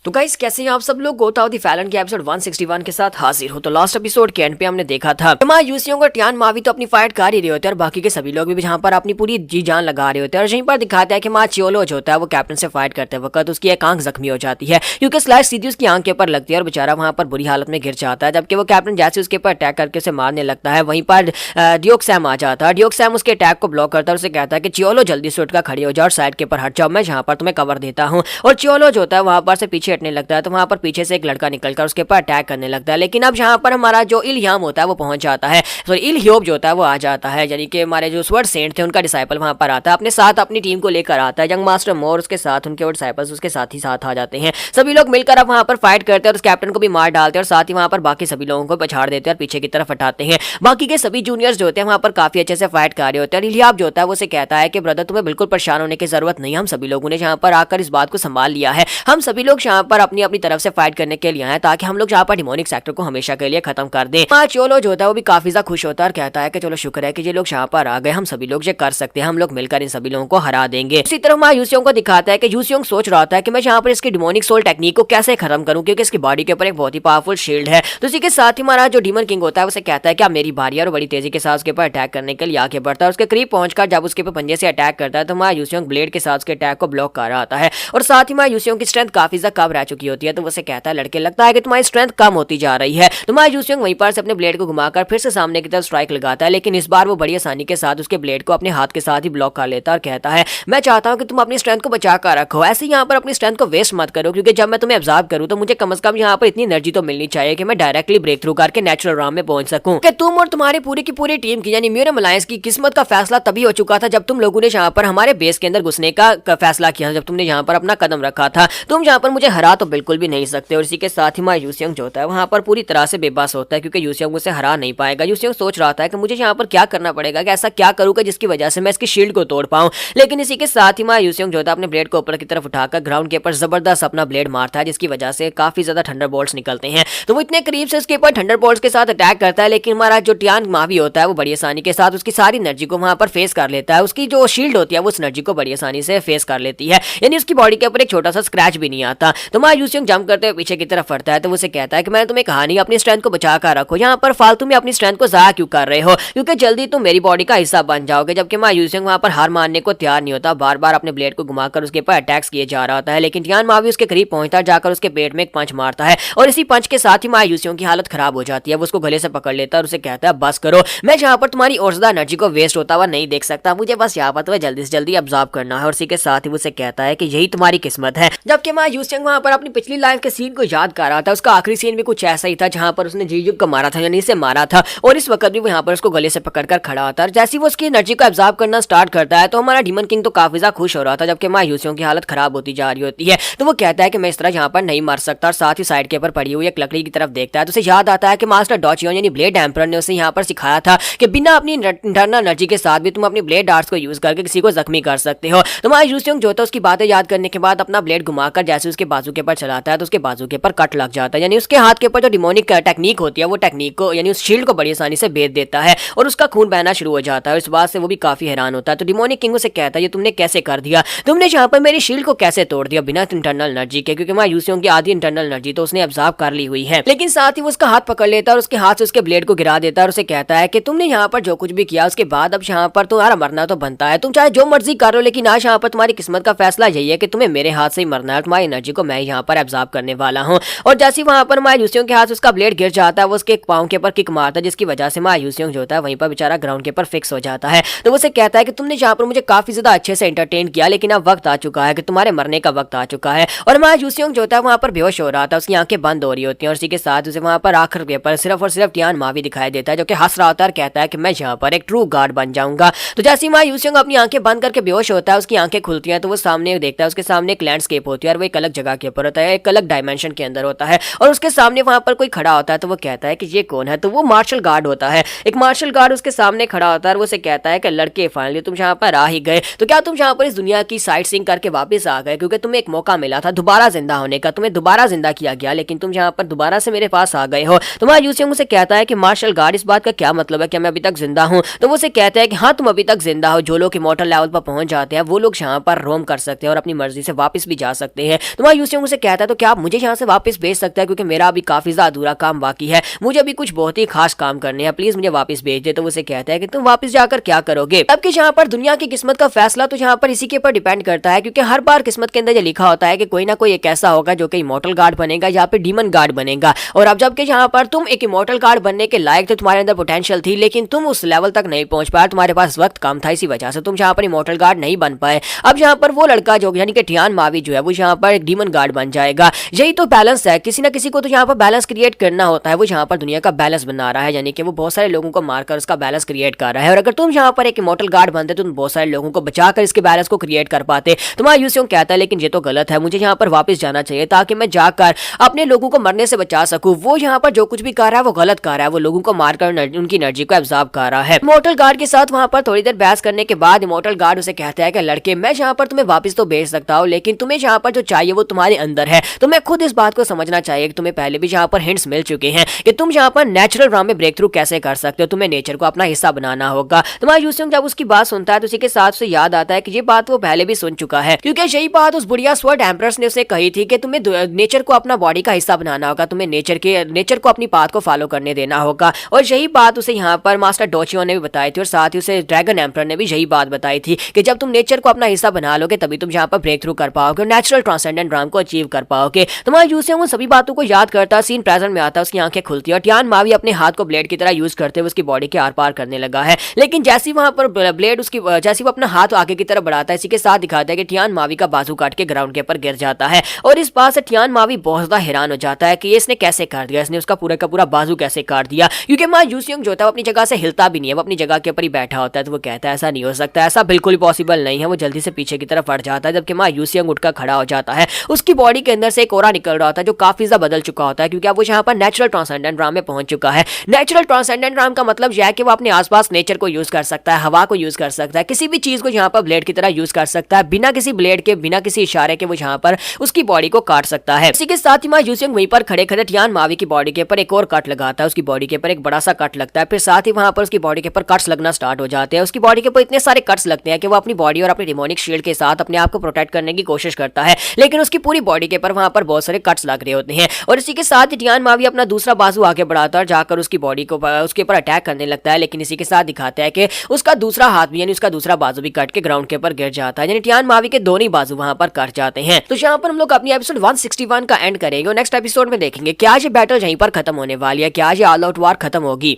तो गाइस कैसे हैं आप सब लोग। गोता ऑफ द फैलन के एपिसोड 161 के साथ हाजिर हो। तो लास्ट एपिसोड के एंड पे हमने देखा था हमारे यूसियों का टियान मावी तो अपनी फाइट कर ही रहे होते हैं और बाकी के सभी लोग भी जहाँ पर अपनी पूरी जी जान लगा रहे होते हैं और यहीं पर दिखाता है कि माँ चियोलो जो होता है वो कैप्टन से फाइट करते वक्त उसकी एक आंख जख्मी हो जाती है क्योंकि स्लैश सीधी उसकी आंख के ऊपर लगती है और बेचारा वहाँ पर बुरी हालत में गिर जाता है। जबकि वो कैप्टन जैसे उसके ऊपर अटैक करके उसे मारने लगता है वहीं पर डियोक सैम आ जाता है। डियोक सैम उसके अटैक को ब्लॉक करता है और उसे कहता है कि चियोलो जल्दी से उठकर खड़ी हो जाओ और साइड के ऊपर हट जाओ, मैं जहाँ पर तुम्हें कवर देता हूँ। और चियोलो जो होता है वहाँ पर से पीछे हटने लगता है तो वहाँ पर पीछे से एक लड़का निकलकर उसके ऊपर अटैक करने लगता है। लेकिन अब यहाँ पर हमारा जो इल्ह्याम होता है वो पहुंच जाता है, सॉरी इल्ह्योब जो होता है वो आ जाता है, यानी कि हमारे जो स्वर्ड सेंट थे उनका डिसाइपल वहाँ पर आता है, अपने साथ अपनी टीम को लेकर आता है। यंग मास्टर मोर उसके साथ उनके डिसाइपल्स उसके साथ ही साथ आ जाते हैं। सभी लोग मिलकर अब वहाँ पर फाइट करते हैं और उस कैप्टन को भी मार डालते हैं और साथ ही वहाँ पर बाकी सभी लोगों को पछाड़ देते हैं और पीछे की तरफ हटाते हैं। बाकी के सभी जूनियर्स जो होते हैं वहाँ पर काफी अच्छे से फाइट कर रहे होते हैं। इल्ह्याब जो होता है वो उसे कहता है कि ब्रदर तुम्हें बिल्कुल परेशान होने की जरूरत नहीं, हम सभी लोगों ने यहाँ पर आकर इस बात को संभाल लिया है, हम सभी लोग यहाँ पर अपनी अपनी तरफ से फाइट करने के लिए आए ताकि हम लोग यहाँ पर डिमोनिक सेक्टर को हमेशा के लिए खत्म कर दें। चियोलो जो होता है वो भी काफी ज्यादा खुश होता है और कहता है कि चलो शुक्र है कि ये लोग यहाँ पर आ गए, हम सभी लोग ये कर सकते हैं, हम लोग मिलकर इन सभी लोगों को हरा देंगे। इसी तरह माँ यूसियोंग को दिखाता है कि यूसियोंग सोच रहा था कि मैं यहाँ पर इसकी डिमोनिक सोल टेक्निक को कैसे खत्म करूँ क्योंकि इसकी बॉडी के ऊपर एक बहुत ही पावरफुल शील्ड है। तो इसी के साथ ही हमारा जो डीमन किंग होता है उसे कहता है कि मेरी बारी है और बड़ी तेजी के साथ उसके ऊपर अटैक करने के लिए आगे बढ़ता है। उसके करीब पहुंचकर जब उसके ऊपर पंजे से अटैक करता है तो माँ यूसियोंग ब्लेड के साथ उसके अटैक को ब्लॉक कर रहा आता है और साथ ही माँ यूसियोंग की स्ट्रेंथ काफी ज्यादा कम रह चुकी होती है। तो उसे कहता है लड़के लगता है कि तुम्हारी स्ट्रेंथ कम होती जा रही है। तो माँ यूसियोंग वहीं पर से अपने ब्लेड को घुमाकर फिर से सामने की तरफ स्ट्राइक लगाता है, लेकिन इस बार वो बड़ी आसानी के साथ उसके ब्लेड को अपने हाथ के साथ ही ब्लॉक कर लेता है और कहता है मैं चाहता हूँ कि तुम अपनी स्ट्रेंथ को बचा कर रखो, ऐसे यहाँ पर अपनी स्ट्रेंथ को वेस्ट मत करो क्योंकि जब मैं तुम्हें ऑब्जर्व करूँ तो मुझे कम से कम यहाँ पर इतनी एनर्जी तो मिलनी चाहिए कि मैं डायरेक्टली ब्रेक थ्रू करके नेचुरल राम में पहुंच सकूं। कि तुम और तुम्हारी पूरी की पूरी टीम की यानी म्यूरम अलायंस की किस्मत का फैसला तभी हो चुका था जब तुम लोगों ने यहाँ पर हमारे बेस के अंदर घुसने का फैसला किया था, जब तुमने यहाँ पर अपना कदम रखा था। तुम यहाँ पर मुझे हरा तो बिल्कुल भी नहीं सकते। और इसी के साथ ही माँ यूसियोंग जो होता है वहाँ पर पूरी तरह से बेबस होता है क्योंकि यूसियोंग उसे हरा नहीं पाएगा। यूसियोंग सोच रहा था कि मुझे यहाँ पर क्या करना पड़ेगा, कि ऐसा क्या करूँगा जिसकी वजह से मैं इसकी शील्ड को तोड़ पाऊँ। लेकिन इसी के साथ ही माँ यूसियोंग जो होता है अपने ब्लेड को ऊपर की तरफ उठाकर ग्राउंड के ऊपर जबरदस्त अपना ब्लेड मारता है जिसकी वजह से काफी ज्यादा थंडर बोल्ट्स निकलते हैं। तो वो इतने करीब से उसके ऊपर थंडर बोल्ट्स के साथ अटैक करता है, लेकिन हमारा जो टियान मावी होता है वो बड़ी आसानी के साथ उसकी सारी एनर्जी को वहां पर फेस कर लेता है। उसकी जो शील्ड होती है वो उस एनर्जी को बड़ी आसानी से फेस कर लेती है, यानी उसकी बॉडी के ऊपर एक छोटा सा स्क्रैच भी नहीं आता। तो माँ यूसियोंग जंप करते हुए पीछे की तरफ फटता है तो वो उसे कहता है कि मैंने तुम्हें कहा नहीं अपनी स्ट्रेंथ को बचा कर रखो, यहाँ पर फालतू में अपनी स्ट्रेंथ को जाया क्यों कर रहे हो क्योंकि जल्दी तुम मेरी बॉडी का हिस्सा बन जाओगे। जबकि माँ यूसियोंग वहां पर हार मानने को तैयार नहीं होता, बार बार अपने ब्लेड को घुमाकर उसके ऊपर अटैक्स किए जा रहा होता है। लेकिन टियान मावी उसके करीब पहुंचता है, जाकर उसके पेट में एक पंच मारता है और इसी पंच के साथ ही माँ यूसियोंग की हालत खराब हो जाती है। वो उसको गले से पकड़ लेता है और उसे कहता है बस करो, मैं यहाँ पर तुम्हारी और ज्यादा एनर्जी को वेस्ट होता हुआ नहीं देख सकता, मुझे बस यहाँ पर तुम्हें जल्दी से जल्दी ऑब्जर्व करना है। और इसी के साथ ही उसे कहता है कि यही तुम्हारी किस्मत है। जबकि माँ यूसियोंग वहाँ पर अपनी पिछली लाइफ के सीन को याद कर रहा था, उसका आखिरी सीन भी कुछ ऐसा ही था जहाँ पर उसने जीजुक को मारा था, यानी इसे मारा था और इस वक्त भी वो यहाँ पर उसको गले से पकड़कर खड़ा होता है। जैसे वो उसकी एनर्जी को ऑब्जर्व करना स्टार्ट करता है तो हमारा डीमन किंग तो काफी ज्यादा खुश हो रहा था, जबकि माँ यूसियोंग की हालत खराब होती जा रही होती है। तो वो कहता है कि मैं इस तरह यहाँ पर नहीं मर सकता और साथ ही साइड के ऊपर पड़ी हुई एक लकड़ी की तरफ देखता है तो उसे याद आता है कि मास्टर डॉचियोन यानी ब्लेड एम्परर ने उसे यहाँ पर सिखाया था कि बिना अपनी इंटरनल एनर्जी के साथ भी तुम अपनी ब्लेड आर्ट्स को यूज करके किसी को जख्मी कर सकते हो। तो माँ यूसियोंग जो था उसकी बातें याद करने के बाद अपना ब्लेड घुमाकर जैसे उसके बाजू के ऊपर चलाता है तो उसके बाजू के ऊपर कट लग जाता है, यानी उसके हाथ के ऊपर जो डिमोनिक टेक्निक होती है वो टेक्निक को यानी उस शील्ड को बड़ी आसानी से बेच देता है और उसका खून बहना शुरू हो जाता है। इस बात से वो भी काफी हैरान होता है। तो डिमोनिक किंग उसे कहता है ये तुमने कैसे कर दिया, तुमने यहाँ पर मेरी शील्ड को कैसे तोड़ दिया बिना इंटरनल एनर्जी के, क्योंकि माँ यूसियोंग की आधी इंटरनल एनर्जी तो उसने ऑब्जर्व कर ली हुई है। लेकिन साथ ही वो उसका हाथ पकड़ लेता है और उसके हाथ से उसके ब्लेड को गिरा देता है और उसे कहता है कि तुमने यहाँ पर जो कुछ भी किया उसके बाद अब यहाँ पर तुम्हारा मरना तो बनता है, तुम चाहे जो मर्जी करो लेकिन आज यहाँ पर तुम्हारी किस्मत का फैसला यही है कि तुम्हें मेरे हाथ से ही मरना है, तुम्हारी एनर्जी को मैं यहाँ पर ऑब्जर्व करने वाला हूँ। और जैसे वहां पर माँ यूसियोंग के हाथ उसका ब्लेड गिर जाता है वो उसके पाँव के ऊपर किक मारता है जिसकी वजह से माँ यूसियोंग जो होता है वहीं पर बेचारा ग्राउंड के ऊपर फिक्स हो जाता है। तो वो उसे कहता है कि तुमने यहाँ पर मुझे काफी ज्यादा अच्छे से एंटरटेन किया लेकिन अब वक्त आ चुका है कि तुम्हारे मरने का वक्त आ चुका है। और माँ यूसियोंग जो होता है वहां पर बेहोश हो रहा था, उसकी आंखें बंद हो रही होती हैं और इसी के साथ उसे वहां पर आखिर के पर सिर्फ और सिर्फ टियान मावी दिखाई देता है जो कि हंस रहा होता है और कहता है कि मैं यहाँ पर एक ट्रू गार्ड बन जाऊंगा। तो जैसे माँ यूसियोंग अपनी आंखें बंद करके बेहोश होता है उसकी आंखें खुलती हैं तो वो सामने देखता है, उसके सामने एक लैंडस्केप होती है और वो एक अलग जगह के ऊपर होता है, एक अलग डायमेंशन के अंदर होता है और उसके सामने वहां पर कोई खड़ा होता है। तो वो कहता है कि ये कौन है, तो वो मार्शल गार्ड होता है। एक मार्शल गार्ड उसके सामने खड़ा होता है और वो उसे कहता है कि लड़के फाइनली तुम यहाँ पर आ ही गए, तो क्या तुम यहाँ पर इस दुनिया की साइट सीइंग करके वापस आ गए, क्योंकि तुम्हें एक मौका मिला था दोबारा जिंदा होने का, तुम्हें दोबारा जिंदा किया गया लेकिन तुम यहाँ पर दोबारा से मेरे पास आ गए हो। तो माँ यूसियोंग उसे कहता है कि मार्शल गार्ड इस बात का क्या मतलब है कि मैं अभी तक जिंदा हूँ। तो वो उसे कहता है कि हाँ तुम अभी तक जिंदा हो, जो लोग इमॉर्टल लेवल पर पहुंच जाते हैं वो लोग यहाँ पर रोम कर सकते हैं और अपनी मर्जी से वापस भी जा सकते हैं। तो माँ यूसियोंग यूसिंग उसे कहता है तो क्या आप मुझे यहाँ से वापस भेज सकते हैं, क्योंकि मेरा अभी काफी ज्यादा अधूरा काम बाकी है, मुझे अभी कुछ बहुत ही खास काम करने हैं, प्लीज मुझे वापस भेज दे। तो उसे कहता है कि तुम वापस जाकर क्या करोगे। जबकि यहाँ पर दुनिया की किस्मत का फैसला तो यहाँ पर इसी के ऊपर डिपेंड करता है, क्योंकि हर बार किस्मत के अंदर ये लिखा होता है कि कोई ना कोई एक ऐसा होगा जो कि इमॉर्टल गार्ड बनेगा या फिर डीमन गार्ड बनेगा। और अब जबकि यहाँ पर तुम एक इमॉर्टल गार्ड बनने के लायक थे, तुम्हारे अंदर पोटेंशियल थी, लेकिन तुम उस लेवल तक नहीं पहुंच पाए, तुम्हारे पास वक्त कम था, इसी वजह से तुम यहाँ पर इमॉर्टल गार्ड नहीं बन पाए। अब यहाँ पर वो लड़का जो यानी कि टियान मावी जो है वो यहाँ पर एक डीमन गार्ड बन जाएगा। यही तो बैलेंस है, किसी ना किसी को तो यहाँ पर बैलेंस क्रिएट करना होता है। वो यहाँ पर दुनिया का बैलेंस बना रहा है, यानी कि वो बहुत सारे लोगों को मारकर उसका बैलेंस क्रिएट कर रहा है। और अगर तुम यहाँ पर एक इमॉर्टल गार्ड बनते तो तुम बहुत सारे लोगों को बचाकर इसके बैलेंस को क्रिएट कर पाते। तुम्हारा यूसियोंग कहता है लेकिन ये तो गलत है, मुझे यहाँ पर वापस जाना चाहिए ताकि मैं जाकर अपने लोगों को मरने से बचा सकूं। वो यहाँ पर जो कुछ भी कर रहा है वो गलत कर रहा है, वो लोगों को मारकर उनकी एनर्जी को एब्जॉर्ब कर रहा है। इमॉर्टल गार्ड के साथ वहां पर थोड़ी देर बहस करने के बाद इमॉर्टल गार्ड उसे कहता है कि लड़के मैं यहाँ पर तुम्हें वापस तो भेज सकता हूँ, लेकिन तुम्हें यहाँ पर जो चाहिए वो तुम्हारे अंदर है। तुम्हें खुद इस बात को समझना चाहिए कि तुम्हें पहले भी यहाँ पर हिंट्स मिल चुके हैं कि तुम यहाँ पर नेचुरल ड्रामा में ब्रेक थ्रू कैसे कर सकते हो, तुम्हें नेचर को अपना हिस्सा बनाना होगा। तुम्हारा यूसियोंग जब उसकी बात सुनता है तो उसी के साथ से याद आता है कि ये बात वो पहले भी सुन चुका है, क्योंकि यही बात उस बुढ़िया स्वर्ड एम्प्रेस ने उसे कही थी कि तुम्हें नेचर को अपना बॉडी का हिस्सा बनाना होगा, तुम्हें नेचर को अपनी बात को फॉलो करने देना होगा। और यही बात उसे यहाँ पर मास्टर डोचियो ने भी बताई थी, और साथ ही उसे ड्रैगन एम्पर ने भी यही बात बताई थी कि जब तुम नेचर को अपना हिस्सा बना लोगे तभी तुम यहाँ पर ब्रेक थ्रू कर पाओगे और नेचुरल ट्रांसेंडेंट ड्राम को अचीव कर पाओगे। तुम्हारा यूसियोंग उन सभी बातों को याद करता, सीन प्रेजेंट में आता, उसकी आंखें खुलती है और टियान मावी अपने हाथ को ब्लेड की तरह यूज करते हुए उसकी बॉडी के आर पार करने लगा है। लेकिन जैसी वहां पर ब्लेड उसकी जैसी वो अपना हाथ आगे की तरफ बढ़ाता है, इसी के साथ दिखाता है कि टियान मावी का बाजू काट के ग्राउंड के ऊपर गिर जाता है। और इस बात से टियान मावी बहुत ज्यादा हैरान हो जाता है कि ये इसने कैसे कर दिया, इसने उसका पूरा का पूरा बाजू कैसे काट दिया, क्योंकि मां यूसियोंग जो था वो अपनी जगह से हिलता भी नहीं है, वो अपनी जगह के ऊपर ही बैठा होता है। तो वो कहता है ऐसा नहीं हो सकता, ऐसा बिल्कुल ही पॉसिबल नहीं है। वो जल्दी से पीछे की तरफ हट जाता है, जबकि मां यूसियोंग उठकर खड़ा हो जाता है। उसकी बॉडी के अंदर से एक ओरा निकल रहा होता है जो काफी ज्यादा बदल चुका होता है, क्योंकि अब वो यहाँ पर नेचुरल ट्रांसेंडेंट ड्राम में पहुंच चुका है। नेचुरल ट्रांसेंडेंट ड्राम का मतलब यह है कि वो अपने आसपास नेचर को यूज कर सकता है, हवा को यूज कर सकता है, किसी भी चीज को यहाँ पर ब्लेड की तरह यूज कर सकता है, बिना किसी ब्लेड के, बिना किसी इशारे के वो यहाँ पर उसकी बॉडी को काट सकता है। इसी के साथ ही मां यूसियोंग वहीं पर खड़े खड़े टियान मावी की बॉडी के ऊपर एक और कट लगाता है, उसकी बॉडी के ऊपर एक बड़ा सा कट लगता है। फिर साथ ही वहां पर उसकी बॉडी के ऊपर कट्स लगना स्टार्ट हो जाते हैं। उसकी बॉडी के ऊपर इतने सारे कट्स लगते हैं कि वो अपनी बॉडी और अपनी डिमोनिक शील्ड के साथ अपने आप को प्रोटेक्ट करने की कोशिश करता है, लेकिन उसकी पूरी बॉडी के ऊपर वहां पर बहुत सारे कट्स लग रहे होते हैं। और इसी के साथ ही टियान मावी अपना दूसरा बाजू आगे बढ़ाता है, जाकर उसकी बॉडी को उसके ऊपर अटैक करने लगता है, लेकिन इसी के साथ दिखाता है कि उसका दूसरा हाथ भी यानी उसका दूसरा बाजू भी कट के ग्राउंड के ऊपर गिर जाता है, यानी टियान मावी के दोनों ही बाजू वहां पर कट जाते हैं। तो यहाँ पर हम लोग अपनी एपिसोड 161 का एंड करेंगे और नेक्स्ट एपिसोड में देखेंगे क्या ये बैटल यहीं पर खत्म होने वाली है, क्या ये ऑल आउट वार खत्म होगी।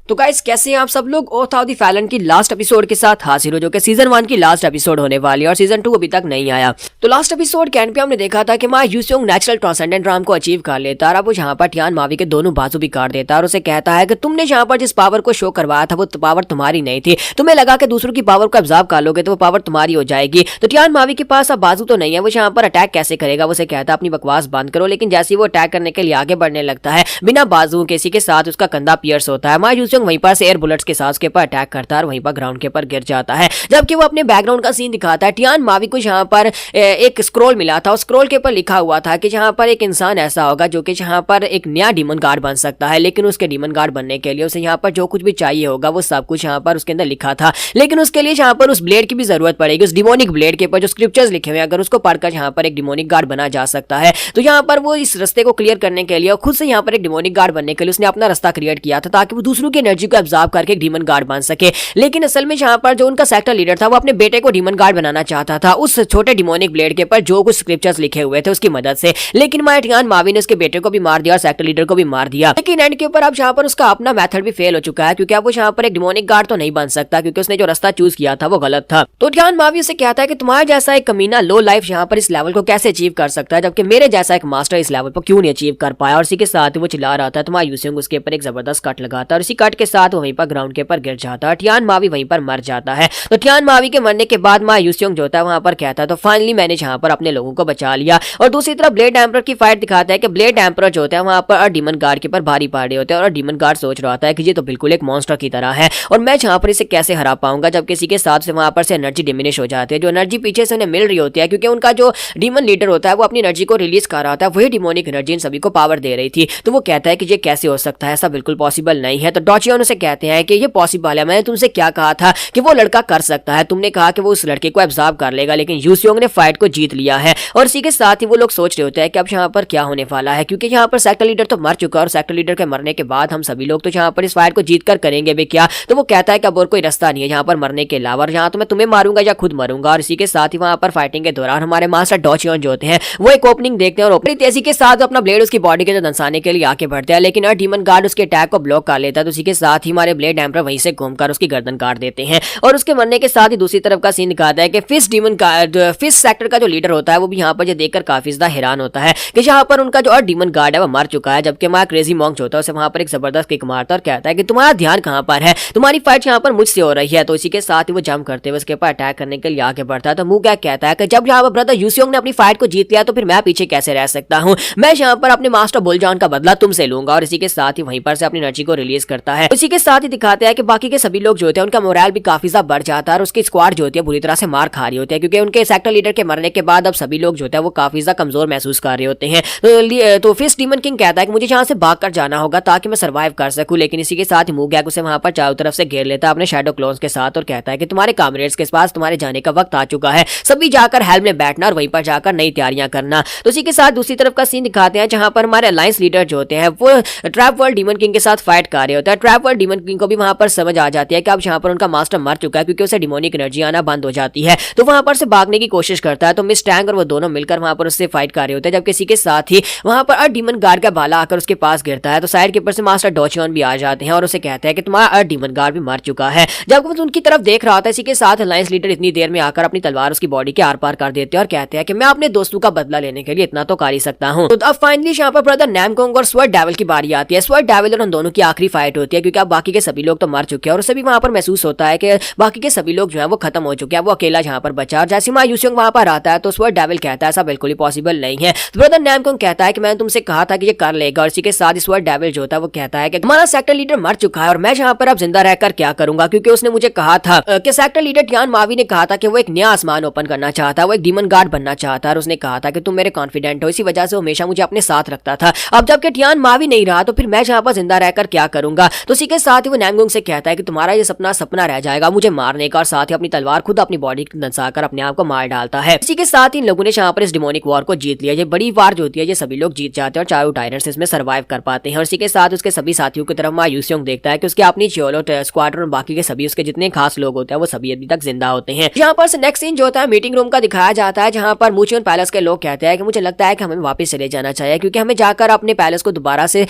तो गाइस कैसे हैं आप सब लोग, ओथ ऑफ द फैलन की लास्ट एपिसोड के साथ हाजिर हो, जो कि सीजन 1 की लास्ट एपिसोड होने वाली है और सीजन 2 अभी तक नहीं आया। तो लास्ट एपिसोड के एंड पे हमने देखा था कि मां यूसियोंग नेचुरल ट्रांसेंडेंट ड्राम को अचीव कर लेता है और अब वो यहाँ पर टियान मावी के दोनों बाजू भी काट देता है और उसे कहता है कि तुमने यहाँ पर जिस पावर को शो करवाया था वो पावर तुम्हारी नहीं थी, तुम्हें लगा कि दूसरों की पावर को एब्जॉर्ब कर लोगे तो वो पावर तुम्हारी हो जाएगी। तो टियान मावी के पास अब बाजू तो नहीं है, वो यहाँ पर अटैक कैसे करेगा। वो उसे कहता है अपनी बकवास बंद करो, लेकिन जैसे वो अटैक करने के लिए आगे बढ़ने लगता है बिना बाजू के, इसी के साथ उसका कंधा पियर्स होता है। मां यूसियोंग वहीं पर से एयर के साथ उसके ऊपर अटैक करता है और वहीं पर ग्राउंड के ऊपर गिर जाता है। जबकि वो अपने बैकग्राउंड का सीन दिखाता है, टियान मावी को यहाँ पर एक स्क्रॉल मिला था, उस स्क्रॉल के ऊपर लिखा हुआ था कि यहाँ पर एक इंसान ऐसा होगा जो कि यहाँ पर एक नया डीमन गार्ड बन सकता है, लेकिन उसके डीमन गार्ड बनने के लिए उसे यहाँ पर जो कुछ भी चाहिए होगा वो सब कुछ यहाँ पर उसके अंदर लिखा था, लेकिन उसके लिए यहाँ पर उस ब्लेड की भी जरूरत पड़ेगी, उस डिमोनिक ब्लेड के ऊपर जो स्क्रिप्चर्स लिखे हुए हैं अगर उसको पढ़कर यहाँ पर एक डिमोनिक गार्ड बना जा सकता है। तो यहाँ पर वो इस रास्ते को क्लियर करने के लिए और खुद से यहाँ पर एक डिमोनिक गार्ड बनने के लिए उसने अपना रास्ता क्रिएट किया था ताकि वो दूसरों की एनर्जी को एब्जॉर्ब करके एक डीमन गार्ड बन सके। लेकिन असल में यहाँ पर जो उनका सेक्टर लीडर था वो अपने बेटे को डीमन गार्ड बनाना चाहता था उस छोटे डिमोनिक ब्लेड के ऊपर जो कुछ स्क्रिप्चर्स लिखे हुए थे उसकी मदद से, लेकिन टियान मावी ने उसके बेटे को भी मार दिया और सेक्टर लीडर को भी मार दिया। लेकिन एंड के ऊपर अब यहाँ पर उसका अपना मेथड भी फेल हो चुका है, क्योंकि अब वो यहाँ पर एक डिमोनिक गार्ड तो नहीं बन सकता, क्योंकि उसने जो रास्ता चूज किया था वो गलत था। तो टियान मावी उसे कहता है कि तुम्हारे जैसा एक कमीना लो लाइफ यहाँ पर इस लेवल को कैसे अचीव कर सकता है, जबकि मेरे जैसा एक मास्टर इस लेवल पर क्यों नहीं अचीव कर पाया। और इसी के साथ वो चिल्ला रहा था, तुम्हारा यूसियोंग उसके ऊपर एक जबरदस्त कट लगाता है और इसी कट के साथ वहीं पर ग्राउंड के ऊपर गिर जाता है, टियान मावी वहीं पर मर जाता है। तो टियान मावी के मरने के बाद मां यूसियोंग जो था वहां पर कहता है तो फाइनली मैंने यहाँ पर अपने लोगों को बचा लिया। और दूसरी तरफ ब्लेड एम्परर की फाइट दिखाता है कि ब्लेड एम्परर जो होता है वहां पर डीमन गार्ड के ऊपर भारी पड़ रहे होते हैं और डीमन गार्ड सोच रहा होता है कि ये तो बिल्कुल एक मॉन्स्टर की तरह है और मैं यहाँ पर इसे कैसे हरा पाऊंगा, जब किसी के साथ से वहां पर से एनर्जी डिमिनिश हो जाती है, जो एनर्जी पीछे से उन्हें मिल रही होती है, क्योंकि उनका जो डीमन लीडर होता है वो अपनी एनर्जी को रिलीज कर रहा होता है, वही डिमोनिक एनर्जी इन सभी को पावर दे रही थी। तो वो कहता है कि ये कैसे हो सकता है, ऐसा बिल्कुल पॉसिबल नहीं है। तो डोचियन उसे कहते हैं कि ये पॉसिबल है, मैंने तुमसे क्या कहा था कि वो लड़का कर सकता है, तुमने कहा कि वो उस लड़के को एब्जॉर्ब कर लेगा, लेकिन यूसियोंग ने फाइट को जीत लिया है। और इसी के साथ ही वो लोग सोच रहे होते हैं कि अब यहाँ पर क्या होने वाला है, क्योंकि यहाँ पर सेक्टर लीडर तो मर चुका है और सेक्टर लीडर के मरने के बाद हम सभी लोग तो यहाँ पर इस फाइट को जीत कर करेंगे भी क्या। तो वो कहता है कि अब और कोई रास्ता नहीं है यहाँ पर मरने के अलावा, यहाँ तो मैं तुम्हें मारूंगा या खुद मरूंगा। और इसी के साथ ही वहाँ पर फाइटिंग के दौरान हमारे मास्टर डोचियन जो होते हैं वो एक ओपनिंग देखते हैं और ओपनिंग तेजी के साथ अपना ब्लेड उसकी बॉडी के दंसाने के लिए आके बढ़ते हैं, लेकिन डीमन गार्ड उसके अटैक को ब्लॉक कर लेता है। तो उसी के साथ ही हमारे ब्लेड एम्पर वहीं से घूमकर उसकी गर्दन काट देते हैं। और उसके मरने के साथ ही दूसरी तरफ का सीन दिखाता है कि फिश सेक्टर का जो लीडर होता है वो भी यहाँ पर देखकर काफी ज्यादा हैरान होता है कि यहाँ पर उनका जो डीमन गार्ड है वो मर चुका है, जबकि हमारा क्रेजी मॉन्क होता है उसे वहाँ पर एक जबरदस्त किक मारता है और कहता है कि तुम्हारा ध्यान कहाँ पर है, तुम्हारी फाइट यहाँ पर मुझसे हो रही है। तो इसी के साथ ही वो जंप करते हुए उसके ऊपर अटैक करने के लिए आगे बढ़ता है। तो मुंह क्या कहता है कि जब यहाँ पर ब्रदर यूसियोंग ने अपनी फाइट को जीत लिया तो फिर मैं पीछे कैसे रह सकता हूँ, मैं यहाँ पर अपने मास्टर बुलजॉन का बदला तुमसे लूंगा। और इसी के साथ ही वहीं पर से अपनी एनर्जी को रिलीज करता है। इसी के साथ ही दिखाते हैं कि बाकी के सभी लोग जो होते हैं उनका मोरल भी काफी ज्यादा बढ़ जाता है और उसकी स्क्वाड जो होती है बुरी तरह से मार खा रही होती है, क्योंकि उनके सेक्टर लीडर के मरने के बाद अब सभी लोग जो है वो काफी ज्यादा कमजोर महसूस कर रहे होते हैं। तो फिश डीमन किंग कहता है कि मुझे यहाँ से भाग कर जाना होगा ताकि मैं सर्वाइव कर सकूं, लेकिन इसी के साथ ही मूगैक उसे वहां पर चारों तरफ से घेर लेता है अपने शैडो क्लोन्स के साथ और कहता है कि तुम्हारे कामरेड्स के पास तुम्हारे जाने का वक्त आ चुका है, सभी जाकर हेल्म में बैठना और वहीं पर जाकर नई तैयारियां करना। तो इसी के साथ दूसरी तरफ का सीन दिखाते हैं जहां पर हमारे अलायंस लीडर जो होते हैं वो ट्रैप वर्ल्ड डीमन किंग के साथ फाइट कर रहे होते हैं। ट्रैप वर्ल्ड डीमन किंग को भी वहां पर समझ आ जाती है कि अब यहाँ पर उनका मास्टर मर चुका है, क्योंकि उसे डिमोनिक एनर्जी आना बंद हो जाती है। तो वहां पर से भागने की कोशिश करता है। तो मिस टैंग और वो दोनों मिलकर वहां पर उससे फाइट कर रहे होते हैं, जबकि इसी के साथ ही वहां पर डीमन गार्ड का भाला आकर उसके पास गिरता है। तो साइड के ऊपर से मास्टर डोचियन भी आ जाते हैं और उसे कहते हैं कि तुम्हारा डीमन गार्ड भी मर चुका है। जब वो उनकी तरफ देख रहा था, इसी के साथ अलायंस लीडर इतनी देर में आकर अपनी तलवार उसकी बॉडी के आर पार कर देते हैं और कहते हैं कि मैं अपने दोस्तों का बदला लेने के लिए इतना तो कर ही सकता हूं। तो अब फाइनली यहाँ पर ब्रदर नैमकोंग और स्वर्ड डेविल की बारी आती है। स्वर्ड डेविल और उन दोनों की आखिरी फाइट होती है, क्योंकि अब बाकी के सभी लोग तो मर चुके हैं और उसे भी वहां पर महसूस होता है कि बाकी के सभी लोग जो है वो खत्म हो चुके हैं, वो अकेला यहाँ पर बचा। और जैसे ही यूसियोंग वहां पर आता है तो स्वर्ड डेविल कहता है ऐसा बिल्कुल ही पॉसिबल नहीं है। तो ब्रदर नैमकोंग कहता है कि मैंने तुमसे कहा था कि ये कर लेगा। और इसी के साथ स्वर्ड डेविल जो होता है वो कहता है कि हमारा सेक्टर लीडर मर चुका है और मैं यहाँ पर अब जिंदा रहकर क्या करूंगा, क्योंकि उसने मुझे कहा था कि सेक्टर लीडर टियान मावी ने कहा था कि वो एक नया आसमान ओपन करना चाहता है, वो एक डीमन गार्ड बनना चाहता है और उसने कहा था कि तुम मेरे कॉन्फिडेंट हो, इसी वजह से हमेशा मुझे अपने साथ रखता था। अब जबकि टियान मावी नहीं रहा तो फिर मैं यहाँ पर जिंदा रहकर क्या करूंगा। तो इसी के साथ ही वो नैमकोंग से कहता है कि तुम्हारा ये सपना रह जाएगा मुझे मारने का, और साथ ही अपनी तलवार खुद अपनी बॉडी दंसाकर अपने आप को मार डालता है। इसी के साथ ही इन लोगों ने यहाँ पर इस डिमोनिक वॉर को जीत लिया। ये बड़ी वार जो होती है ये सभी लोग जीत जाते हैं और चारों टायरेंट्स इसमें सर्वाइव कर पाते हैं। और इसी के साथ उसके सभी साथियों की तरफ यूसियोंग देखता है कि उसके अपनी चियोलो स्क्वाड्रन और बाकी के सभी उसके जितने खास लोग होते हैं वो सभी अभी तक जिंदा होते हैं। यहाँ पर नेक्स्ट सीन जो होता है मीटिंग रूम का दिखाया जाता है, जहाँ पर मूचियन पैलेस के लोग कहते हैं कि मुझे लगता है कि हमें वापस चले जाना चाहिए, क्योंकि हमें जाकर अपने पैलेस को दोबारा से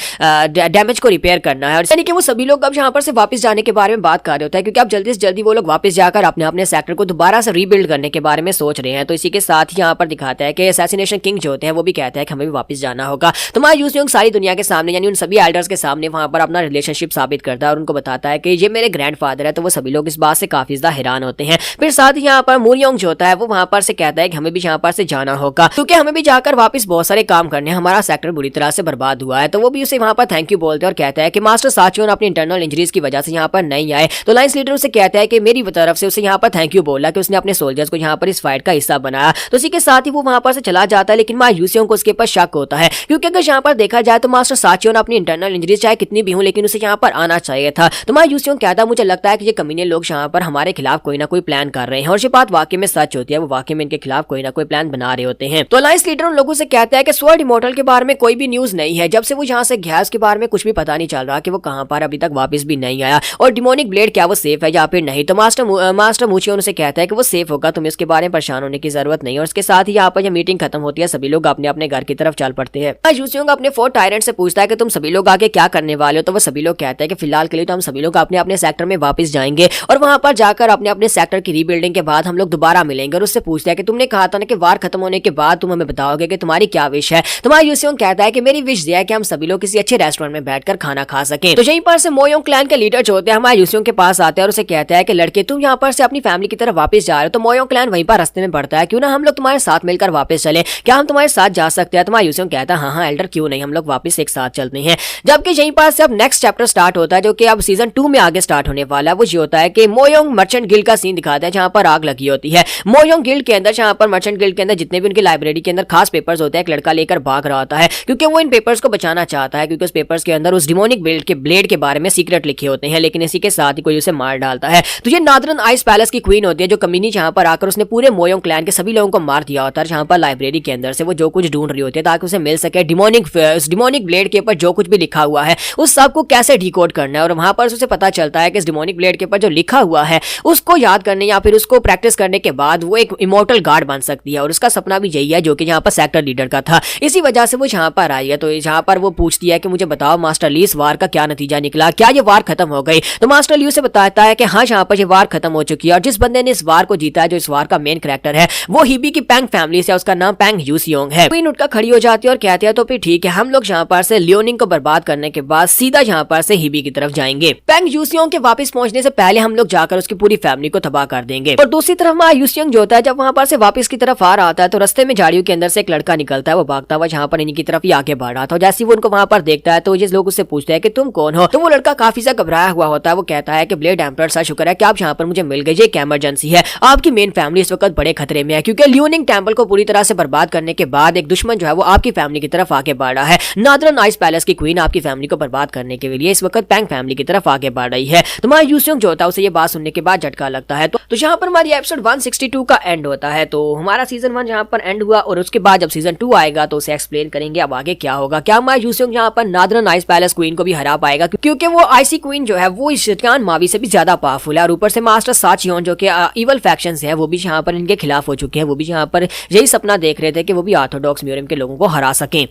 डैमेज को रिपेयर करना है। और यानी कि वो सभी लोग अब यहाँ पर से वापस जाने के बारे में बात कर रहे होते हैं, क्योंकि अब जल्दी से जल्दी वो लोग वापस जाकर अपने अपने सेक्टर को दोबारा से रीबिल्ड करने के बारे में सोच रहे हैं। तो इसी के साथ ही यहाँ पर दिखाता है कि असैसिनेशन किंग जो होते हैं वो भी कहते हैं कि हमें भी वापस जाना होगा। तो हमारा यूसियोंग सारी दुनिया के सामने यानी उन सभी एल्डर्स के सामने वहां पर अपना रिलेशनशिप साबित करता है और उनको बताता है कि ये मेरे ग्रैंडफादर है। तो वो सभी लोग इस बात से काफी ज्यादा हैरान होते हैं। फिर साथ ही यहाँ पर मूरियोंग जो होता है वो वहां पर से कहता है कि हमें भी यहाँ पर से जाना होगा, क्योंकि हमें भी जाकर वापस बहुत सारे काम करने हैं, हमारा सेक्टर बुरी तरह से बर्बाद हुआ है। तो वो भी उसे वहां पर थैंक यू बोलते हैं और कहता है कि मास्टर साचियोन अपनी इंटरनल इंजरीज की वजह से यहाँ पर नहीं आए। तो लाइंस लीडर उसे कहता है कि मेरी तरफ से उसे यहाँ पर थैंक यू बोला कि उसने अपने सोल्जर्स को यहाँ पर इस फाइट का हिस्सा बनाया। तो इसी के साथ ही वो वहां पर से चला जाता है, लेकिन मां यूसियोंग को उसके ऊपर शक होता है, क्योंकि अगर यहाँ पर देखा जाए तो मास्टर साचियोन अपनी इंटरनल इंजरीज चाहे कितनी भी हो लेकिन उसे यहाँ पर आना चाहिए था। तो मां यूसियोंग कहता है मुझे लगता है कि ये कमीने लोग यहाँ पर हमारे खिलाफ कोई ना कोई प्लान कर रहे हैं, और ये बात वाकई में सच होती है, वो वाकई में इनके खिलाफ कोई ना कोई प्लान बना रहे होते हैं। तो अलायंस लीडर उन लोगों से कहता है कि स्वर्ड इमॉर्टल के बारे में कोई भी न्यूज नहीं है, जब से वो यहाँ से गया उसके बारे में कुछ भी पता नहीं चल रहा कि वो कहाँ पर अभी तक वापस भी नहीं आया, और डिमोनिक ब्लेड क्या वो सेफ है या फिर नहीं। तो मास्टर मूचियोन उसे कहता है कि वो सेफ होगा, तुम्हें इसके बारे में परेशान होने की जरूरत नहीं है। और इसके साथ ही यहाँ पर मीटिंग खत्म होती है, सभी लोग अपने अपने घर की तरफ चल पड़ते हैं। यूसियोंग अपने 4 टायरेंट से पूछता है कि तुम सभी लोग आगे क्या करने वाले हो। तो वो सभी लोग कहते हैं कि फिलहाल के लिए तो हम सभी लोग अपने अपने सेक्टर में वापस जाएंगे और वहां पर जाकर अपने अपने सेक्टर की रीबिल्डिंग के बाद हम लोग दोबारा मिलेंगे। और उससे पूछता है कि तुमने कहा था ना कि वार खत्म होने के बाद तुम हमें बताओगे कि तुम्हारी क्या विश है। तुम्हारा यूसियोंग कहता है कि मेरी विश यह है कि हम सभी लोग किसी अच्छे रेस्टोरेंट में बैठकर खाना खा सकें। तो यहीं पर से मोयोंग क्लैन के लीडर जो होते हैं हमारे यूसियोंग के पास आते हैं और उसे कहता है कि लड़के तुम यहाँ पर से अपनी फैमिली की तरफ वापस जा रहे हो। तो मोयोंग क्लैन वहीं पर रास्ते में बढ़ता है, क्यों ना हम लोग तुम्हारे साथ मिलकर वापस चले, क्या हम तुम्हारे साथ जा सकते हैं। तुम्हारा यूसियोंग कहता है हाँ हाँ एल्डर क्यों नहीं, हम लोग वापस एक साथ चलते हैं। जबकि यहीं पर से अब नेक्स्ट चैप्टर स्टार्ट होता है जो कि अब सीजन 2 में आगे स्टार्ट होने वाला है। वो ये होता है कि मोयोंग मर्चेंट गिल्ड का सीन दिखाता है जहां पर आग लगी होती है। मोयोंग गिल्ड के अंदर जहां पर मर्चेंट गिल्ड के अंदर जितने भी उनकी लाइब्रेरी के अंदर खास पेपर्स होते हैं, एक लड़का लेकर भाग रहा होता है क्योंकि वो इन पेपर्स को बचाना चाहता है, क्योंकि उस पेपर्स के अंदर उस डिमोनिक ब्लेड के बारे में सीक्रेट लिखे होते हैं, लेकिन इसी के साथ ही कोई उसे मार डालता है। तो ये नादरन आइस पैलेस की क्वीन होती है, जो कमीनी जहाँ पर आकर उसने पूरे मोयोंग क्लैन के सभी लोगों को मार दिया होता है। जहाँ पर लाइब्रेरी के अंदर से वो जो कुछ ढूंढ रही होती है ताकि उसे मिल सके डिमोनिक ब्लेड के ऊपर जो कुछ भी लिखा हुआ है उस सब को कैसे डिकोड करना है। और वहां पर उसे पता चलता है कि इस डिमोनिक ब्लेड के ऊपर जो लिखा हुआ है उसको याद करने या फिर उसको प्रैक्टिस करने के बाद वो एक इमोर्टल गार्ड बन सकती है। और उसका सपना भी यही है जो कि यहाँ पर सेक्टर लीडर का था। इसी वजह से वो यहाँ पर आई है। तो यहाँ पर वो पूछती है कि मुझे बताओ मास्टर ली, इस वार का क्या नतीजा निकला, क्या ये वार खत्म हो गई। तो मास्टर ली उसे बताता है कि हाँ, यहाँ पर ये वार खत्म हो चुकी है और जिस बंदे ने इस वार को जीता है, जो इस वार का मेन कैरेक्टर है, वो हिबी की पैंग फैमिली से, उसका नाम पैंग यूसियोंग है। क्वीन उठकर खड़ी हो जाती है और कहती है तो फिर ठीक है, हम लोग यहाँ पर से लियोनिंग को बर्बाद करने के बाद सीधा यहाँ पर से हिबी की तरफ जाएंगे। पैंग यूसियोंग के वापस पहुंचने से पहले हम लोग जाकर उसकी पूरी फैमिली को तबाह कर देंगे। और दूसरी तरफ वहाँ यूसियोंग जो होता है, जब वहाँ पर से वापस की तरफ आ रहा था तो रास्ते में झाड़ियों के अंदर से एक लड़का निकलता है। वो भागता हुआ जहाँ पर इन्हीं की तरफ ही आगे बढ़ रहा था। जैसे वो उनको वहाँ पर देखता है तो जिस लोग उससे पूछते हैं कि तुम कौन हो, तो वो लड़का काफी सा घबराया हुआ होता है। वो कहता है कि ब्लेड एम्परर सर, शुक्र है कि आप यहाँ पर मुझे मिल गए, ये एक इमरजेंसी है, आपकी मेन फैमिली इस वक्त बड़े खतरे में है, क्योंकि लियोनिंग टेंपल को पूरी तरह से बर्बाद करने के बाद एक दुश्मन जो है वो आपकी फैमिली की तरफ आगे बढ़ रहा है। नादरन आइस पैलेस की क्वीन आपकी फैमिली को बर्बाद करने के लिए इस वक्त पैंग फैमिली की तरफ आगे बढ़ रही है। तो मां यूसियोंग जो होता है उसे ये बात सुनने के बाद झटका लगता है। तो यहाँ पर हमारी एपिसोड 162 का एंड होता है। तो हमारा सीजन 1 यहाँ पर एंड हुआ और उसके बाद जब सीजन 2 आएगा तो उसे एक्सप्लेन करेंगे अब आगे क्या होगा। क्या मां यूसियोंग यहाँ पर नादरन आइस पैलेस क्वीन को भी हरा पाएगा, क्योंकि वो आईसी क्वीन जो है वो इस शैतान मावी से भी ज्यादा पावरफुल है। और ऊपर से मास्टर साचियोन जो कि इवल फैक्शंस है वो भी यहाँ पर इनके खिलाफ हो चुके हैं। वो भी यहाँ पर यही सपना देख रहे थे कि वो भी ऑर्थोडॉक्स म्यूरियम के लोगों को हरा सकें।